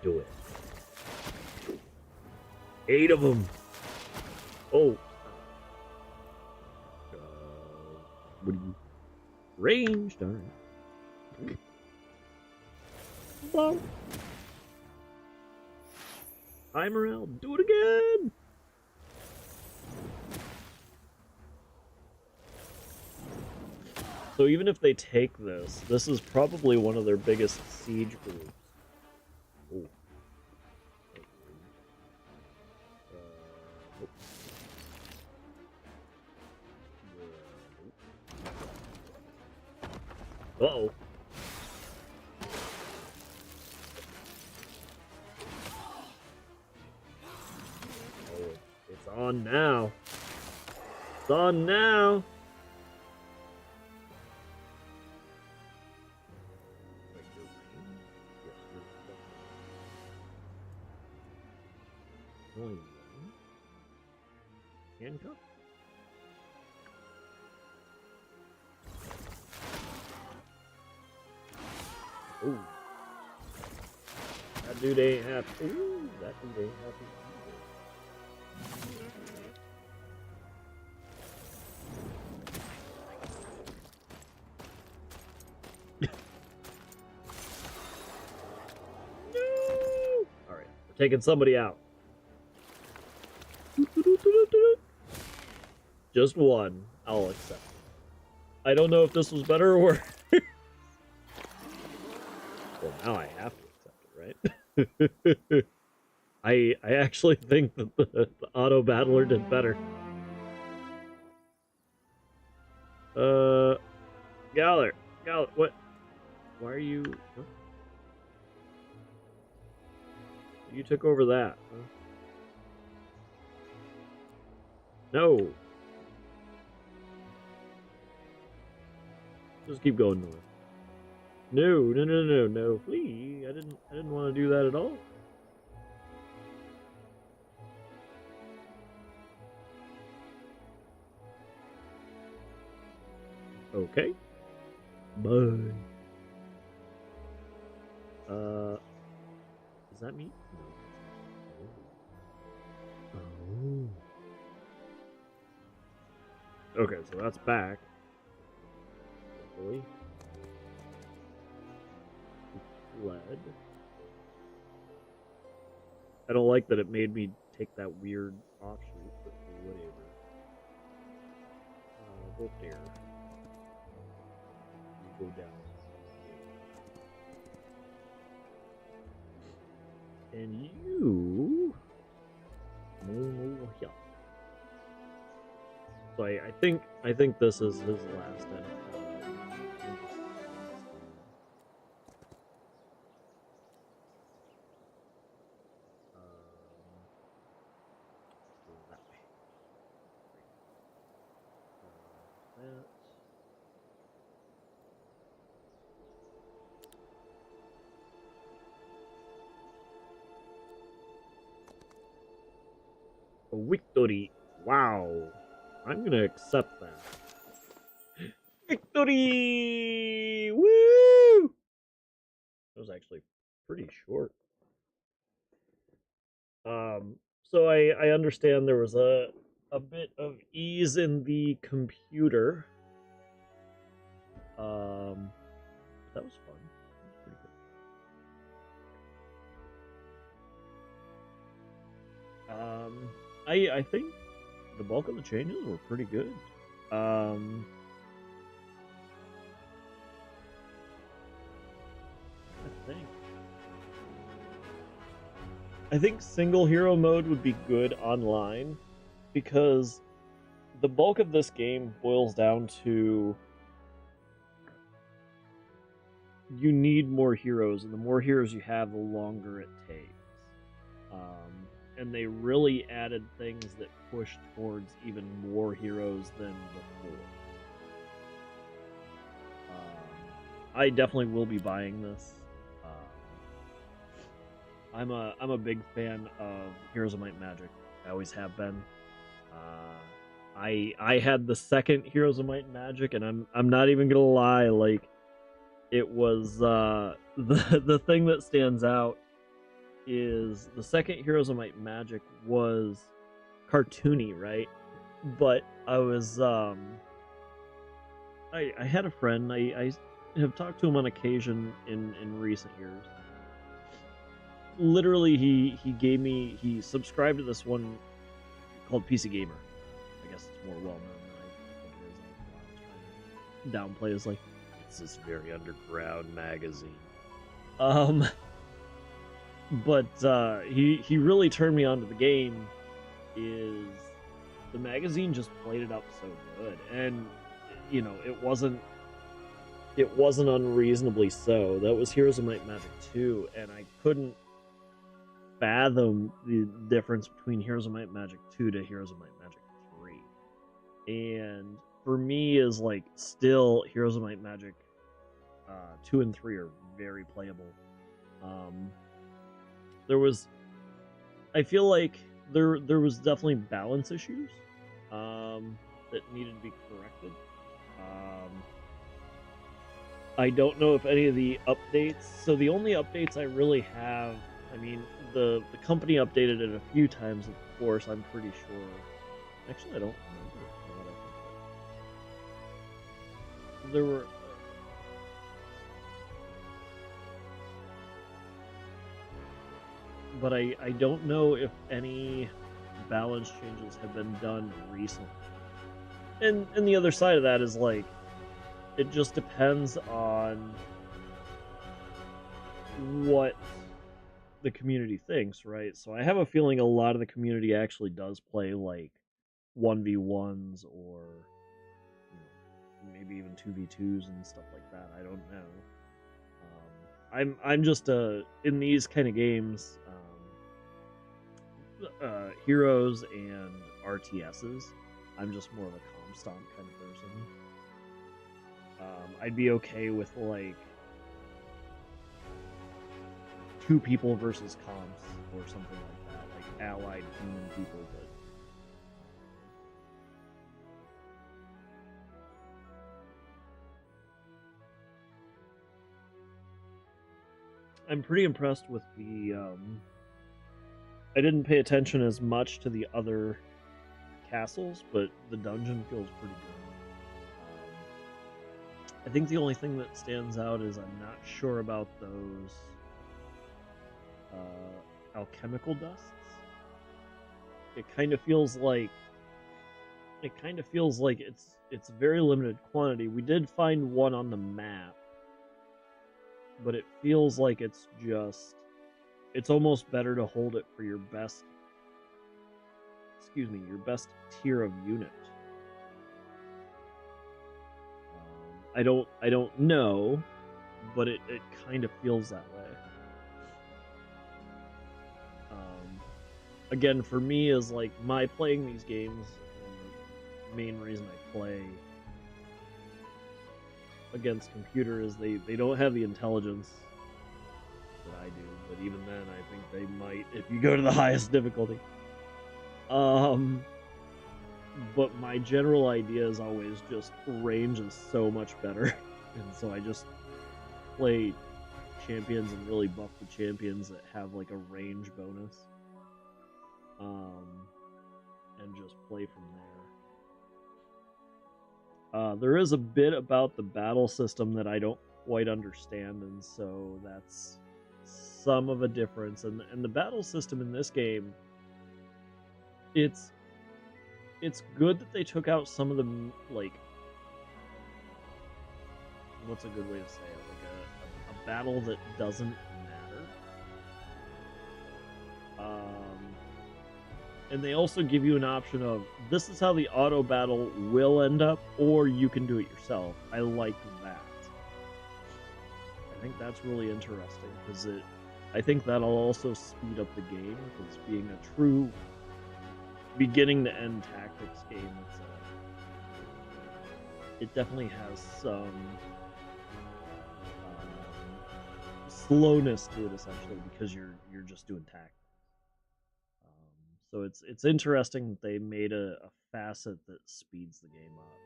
Do it. 8 of them. Oh. What are you? Ranged. All right. Well. Hi, Morale. Do it again. So even if they take this, this is probably one of their biggest siege groups. Oh. Uh-oh. Oh, it's on now. It's on now. Only one. Handcuff? Ooh. That dude ain't happy. Ooh, that dude ain't happy either. No! Alright, we're taking somebody out. Just one. I'll accept it. I don't know if this was better or worse. Well, now I have to accept it, right? I actually think that the auto battler did better. Galler, what? Why are you? What? You took over that, huh? No. Just keep going north. No, no, no, no, no, flee! I didn't want to do that at all. Okay. Bye. Is that me? No. Oh. Okay, so that's back. Hopefully. Fled. I don't like that it made me take that weird offshoot, but whatever. Go up there. You go down. And you move here. So I think this is his last end. That way. That. A victory. Wow. I'm gonna accept that. Victory! Woo! That was actually pretty short. So I understand there was a bit of ease in the computer. That was fun. That was pretty good. I think the bulk of the changes were pretty good. I think single hero mode would be good online because the bulk of this game boils down to you need more heroes, and the more heroes you have, the longer it takes. And they really added things that push towards even more heroes than before. I definitely will be buying this. I'm a big fan of Heroes of Might and Magic. I always have been. I had the second Heroes of Might and Magic, and I'm not even gonna lie. Like, it was the thing that stands out is the second Heroes of Might and Magic was cartoony, right? But I was I had a friend. I have talked to him on occasion in recent years. Literally, he subscribed to this one called PC Gamer. I guess it's more well known than I think it is. I was trying to downplay is like it's this very underground magazine. But he really turned me on to the game. Is the magazine just played it up so good, and you know it wasn't unreasonably so. That was Heroes of Might and Magic 2, and I couldn't fathom the difference between Heroes of Might and Magic 2 to Heroes of Might and Magic 3. And for me, is like still Heroes of Might and Magic 2 and 3 are very playable. I feel like there was definitely balance issues that needed to be corrected. I don't know if any of the updates. So the only updates I really have, I mean, the company updated it a few times, of course. I'm pretty sure. Actually, I don't remember what I think. There were. But I don't know if any balance changes have been done recently. And the other side of that is like it just depends on what the community thinks, right? So I have a feeling a lot of the community actually does play like 1v1s or maybe even 2v2s and stuff like that. I don't know. I'm just in these kind of games, heroes and RTSs. I'm just more of a calm stomp kind of person. I'd be okay with like 2 people versus comps or something like that, like allied human people, but I'm pretty impressed with the I didn't pay attention as much to the other castles, but the dungeon feels pretty good. I think the only thing that stands out is I'm not sure about those alchemical dusts. It kind of feels like it's very limited quantity. We did find one on the map, but it feels like it's almost better to hold it for your best tier of unit. I don't know, but it kind of feels that way. Again, for me, is like my playing these games, and the main reason I play against computer is they don't have the intelligence that I do, but even then I think they might if you go to the highest difficulty. But my general idea is always just range is so much better. And so I just play champions and really buff the champions that have like a range bonus. And just play from there. There is a bit about the battle system that I don't quite understand, and so that's some of a difference. And the battle system in this game, it's good that they took out some of the like, what's a good way to say it? Like a battle that doesn't matter. And they also give you an option of this is how the auto battle will end up, or you can do it yourself. I like that. I think that's really interesting because I think that'll also speed up the game, because being a true beginning to end tactics game, it definitely has some slowness to it, essentially, because you're just doing tactics. So it's interesting that they made a facet that speeds the game up.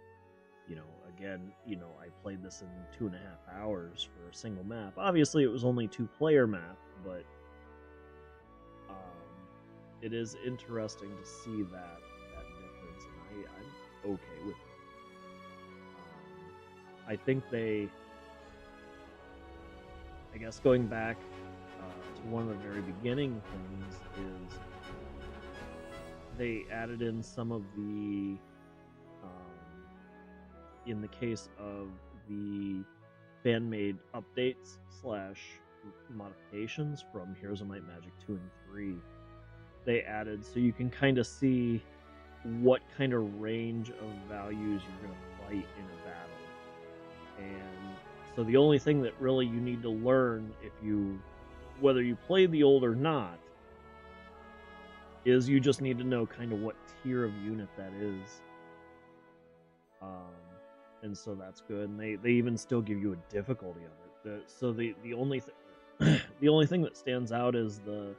Again, I played this in 2.5 hours for a single map. Obviously, it was only 2-player map, but it is interesting to see that difference, and I'm okay with it. I think I guess going back to one of the very beginning things is they added in some of the, in the case of the fan-made updates / modifications from Heroes of Might Magic 2 and 3, they added so you can kind of see what kind of range of values you're going to fight in a battle. And so the only thing that really you need to learn, whether you play the old or not, is you just need to know kind of what tier of unit that is. And so that's good. And they even still give you a difficulty of it. So the only the only thing that stands out is the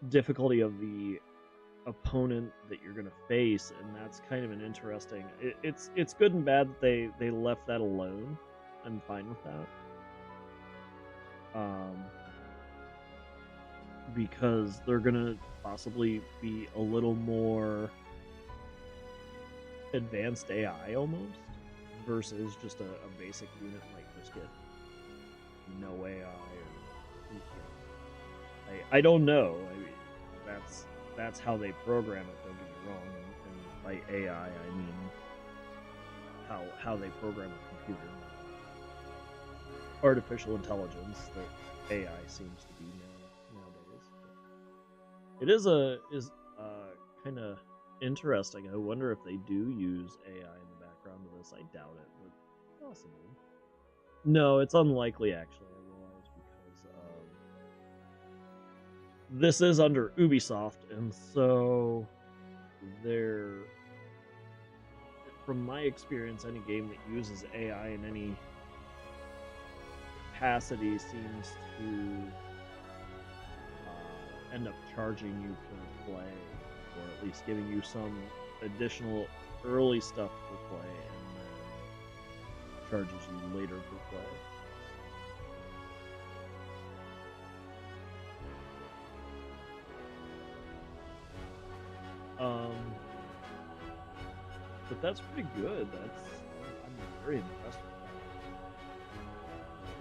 difficulty of the opponent that you're going to face, and that's kind of an interesting. It's good and bad that they left that alone. I'm fine with that. Because they're gonna possibly be a little more advanced AI almost, versus just a basic unit like just get no AI or I don't know. I mean, that's how they program it. Don't get me wrong. And by AI, I mean how they program a computer. Artificial intelligence that AI seems to be nowadays. It is kind of interesting. I wonder if they do use AI in the background of this. I doubt it, but possibly. No, it's unlikely actually. I realize because this is under Ubisoft, and so they're from my experience, any game that uses AI in any capacity seems to end up charging you for play, or at least giving you some additional early stuff for play, and then charges you later for play. But that's pretty good. I'm very impressed with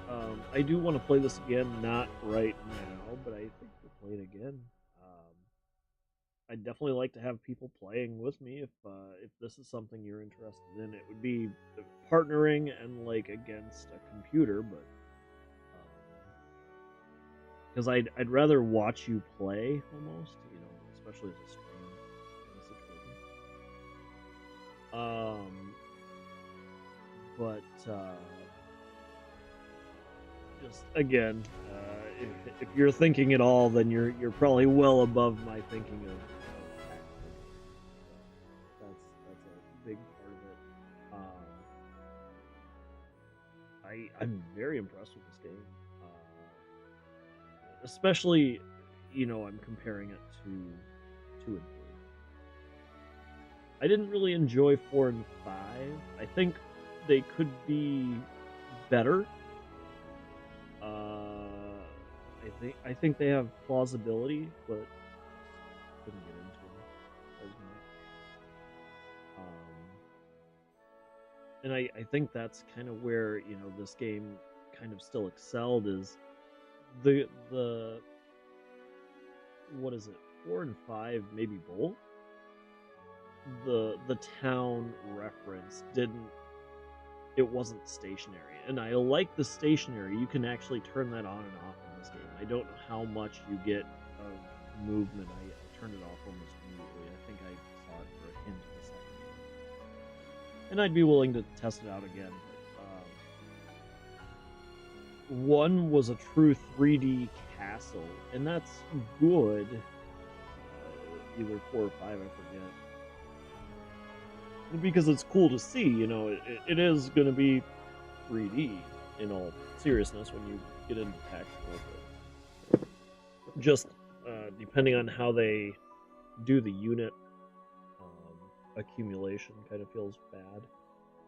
that. I do want to play this again, not right now, but I think we'll play it again. I'd definitely like to have people playing with me if this is something you're interested in. It would be partnering and like against a computer, but because I'd rather watch you play almost, especially as a stream kind of situation. But just again, if you're thinking at all, then you're probably well above my thinking of tactical games. So that's a big part of it. I'm very impressed with this game, especially I'm comparing it to 2 and 3. I didn't really enjoy 4 and 5. I think they could be better. I think they have plausibility, but couldn't get into them as much. And I think that's kind of where this game kind of still excelled, is the what is it, 4 and 5, maybe both. The town reference it wasn't stationary, and I like the stationary. You can actually turn that on and off in this game. I don't know how much you get of movement. I turned it off almost immediately. I think I saw it for a hint of a second, and I'd be willing to test it out again. But 1 was a true 3D castle, and that's good. Either 4 or 5, I forget. Because it's cool to see, it is going to be 3D in all seriousness when you get into tactical. Just depending on how they do the unit accumulation, kind of feels bad.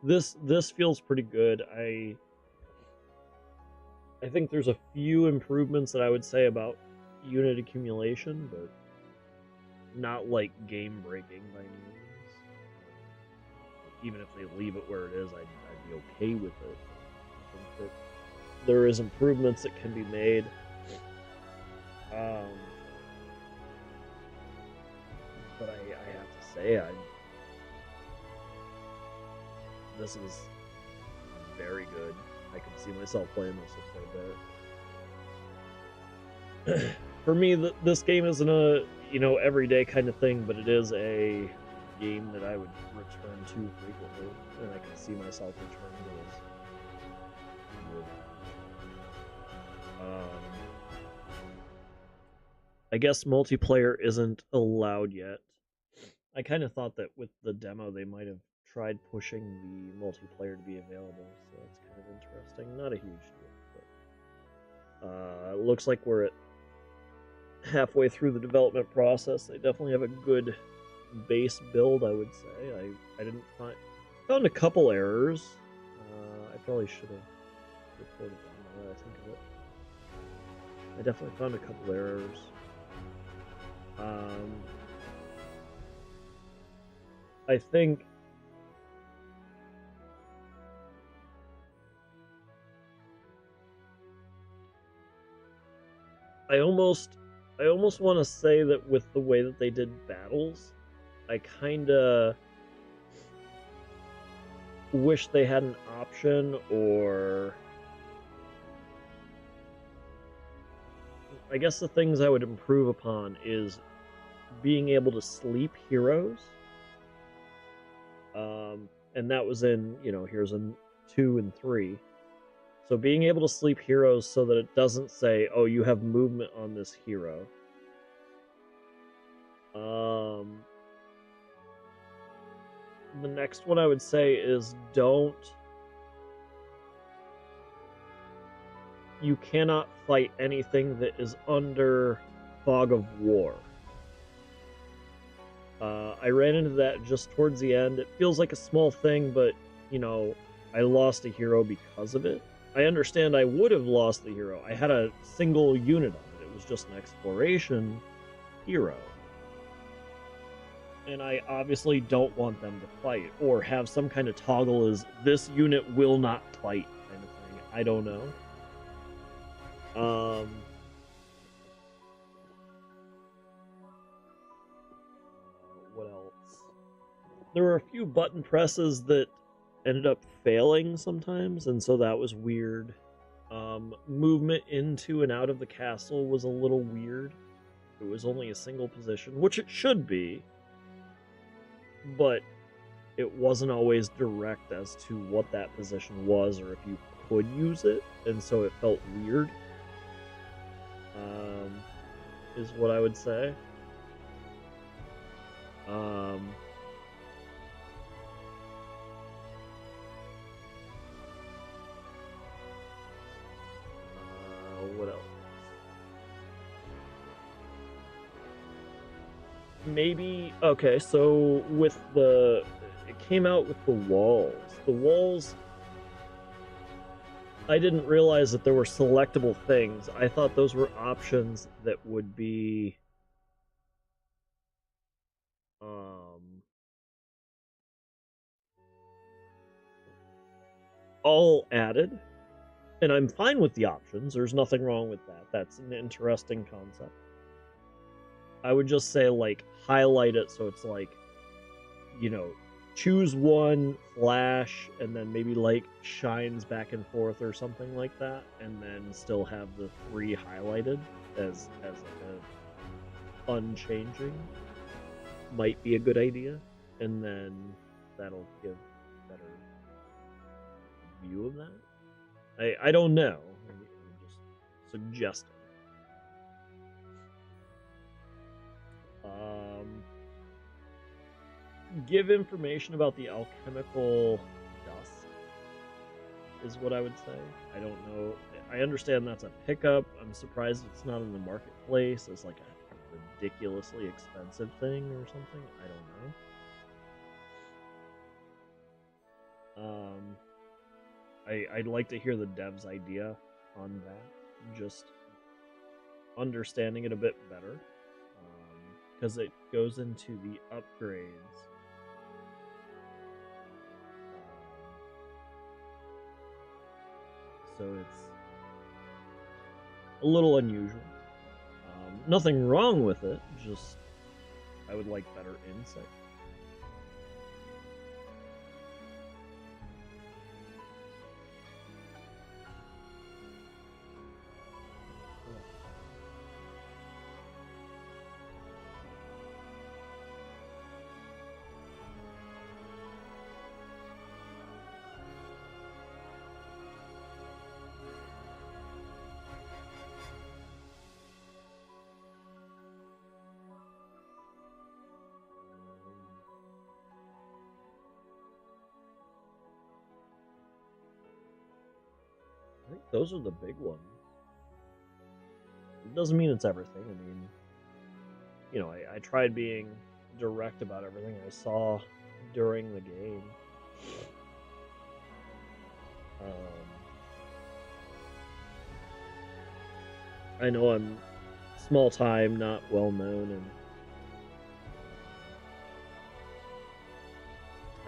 This feels pretty good. I think there's a few improvements that I would say about unit accumulation, but not like game breaking by any means. Even if they leave it where it is, I'd be okay with it. I think that there is improvements that can be made. But I have to say, this is very good. I can see myself playing this a fair bit. For me, this game isn't a everyday kind of thing, but it is a game that I would return to frequently, and I can see myself returning to this. I guess multiplayer isn't allowed yet. I kind of thought that with the demo they might have tried pushing the multiplayer to be available, so that's kind of interesting. Not a huge deal, but it looks like we're at halfway through the development process. They definitely have a good base build, I would say. I didn't found a couple errors. I probably should have reported them now that I think of it. I definitely found a couple errors. I think I almost want to say that with the way that they did battles, I kinda wish they had an option, or I guess the things I would improve upon is being able to sleep heroes. And that was in, here's in 2 and 3. So being able to sleep heroes so that it doesn't say, oh, you have movement on this hero. the next one I would say is don't. You cannot fight anything that is under fog of war. I ran into that just towards the end. It feels like a small thing, but, you know, I lost a hero because of it. I understand I would have lost the hero. I had a single unit on it. It was just an exploration hero. And I obviously don't want them to fight, or have some kind of toggle as this unit will not fight kind of thing. I don't know. What else? There were a few button presses that ended up failing sometimes, and so that was weird. Movement into and out of the castle was a little weird. It was only a single position, which it should be, but it wasn't always direct as to what that position was or if you could use it, and so it felt weird, is what I would say. What else? Maybe, okay, so with the, it came out with the walls. The walls, I didn't realize that there were selectable things. I thought those were options that would be all added, and I'm fine with the options. There's nothing wrong with that. That's an interesting concept. I would just say, like, highlight it so it's like, you know, choose one, flash, and then maybe like shines back and forth or something like that, and then still have the 3 highlighted as like a unchanging might be a good idea, and then that'll give better view of that. I don't know. I'm just suggesting. Give information about the alchemical dust is what I would say. I don't know. I understand that's a pickup. I'm surprised it's not in the marketplace as like a ridiculously expensive thing or something. I don't know. I'd like to hear the dev's idea on that. Just understanding it a bit better, because it goes into the upgrades. So it's a little unusual. Nothing wrong with it, just I would like better insight. I think those are the big ones. It doesn't mean it's everything. I mean, you know, I tried being direct about everything I saw during the game. I know I'm small time, not well known, and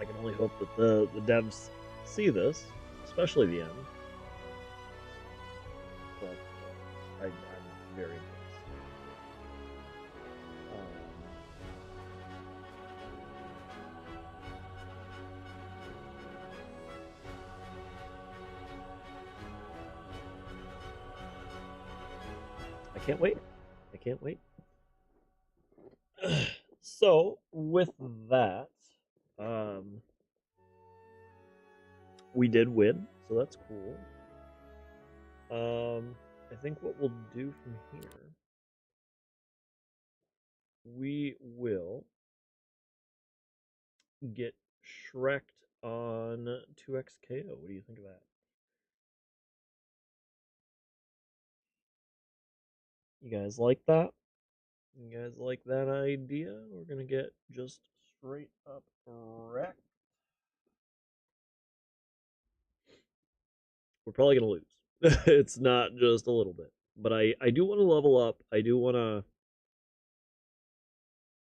I can only hope that the devs see this, especially the end. But I'm very impressed. I can't wait. I can't wait. So with that, we did win, so that's cool. I think what we'll do from here, we will get Shrek on 2x KO. What do you think of that? You guys like that? You guys like that idea? We're gonna get just straight up wrecked. We're probably gonna lose. It's not just a little bit, but I do want to level up. I do want to.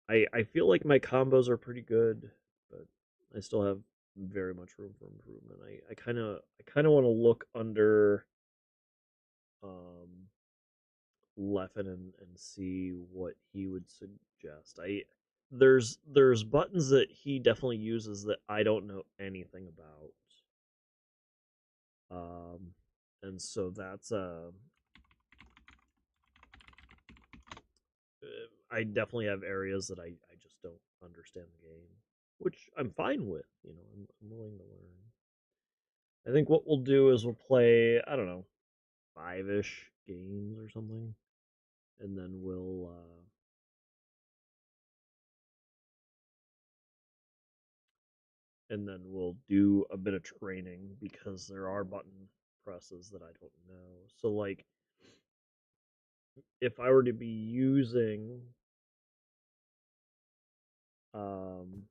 I feel like my combos are pretty good, but I still have very much room for improvement. I kind of want to look under um Leffen and see what he would suggest. There's buttons that he definitely uses that I don't know anything about. And so that's I definitely have areas that I just don't understand the game, which I'm fine with. I'm willing to learn. I think what we'll do is we'll play, I don't know, 5-ish games or something, and then we'll do a bit of training because there are button presses that I don't know. So like if I were to be using um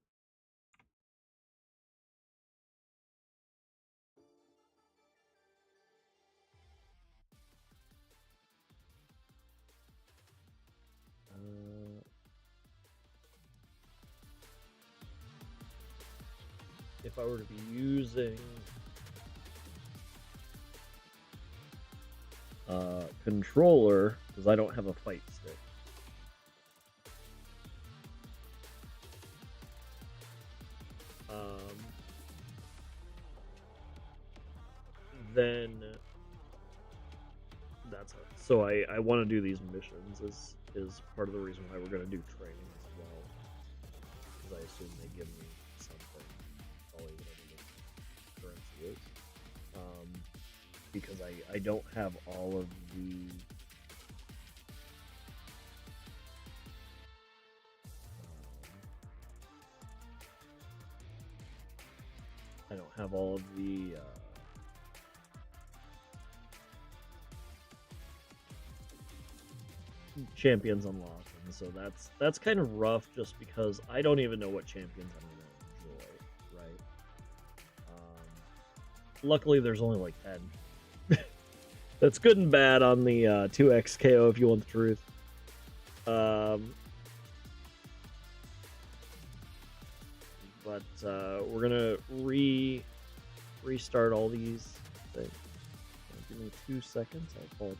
uh, if I were to be using controller, because I don't have a fight stick, then that's it. So I want to do these missions is part of the reason why we're going to do training as well, because I assume they give me something, probably whatever the currency is, because I don't have all of the I don't have all of the champions unlocked, and so that's kind of rough, just because I don't even know what champions I'm gonna enjoy, right? Luckily, there's only like 10. That's good and bad on the 2x KO if you want the truth. But we're gonna restart all these things. Give me 2 seconds. I apologize.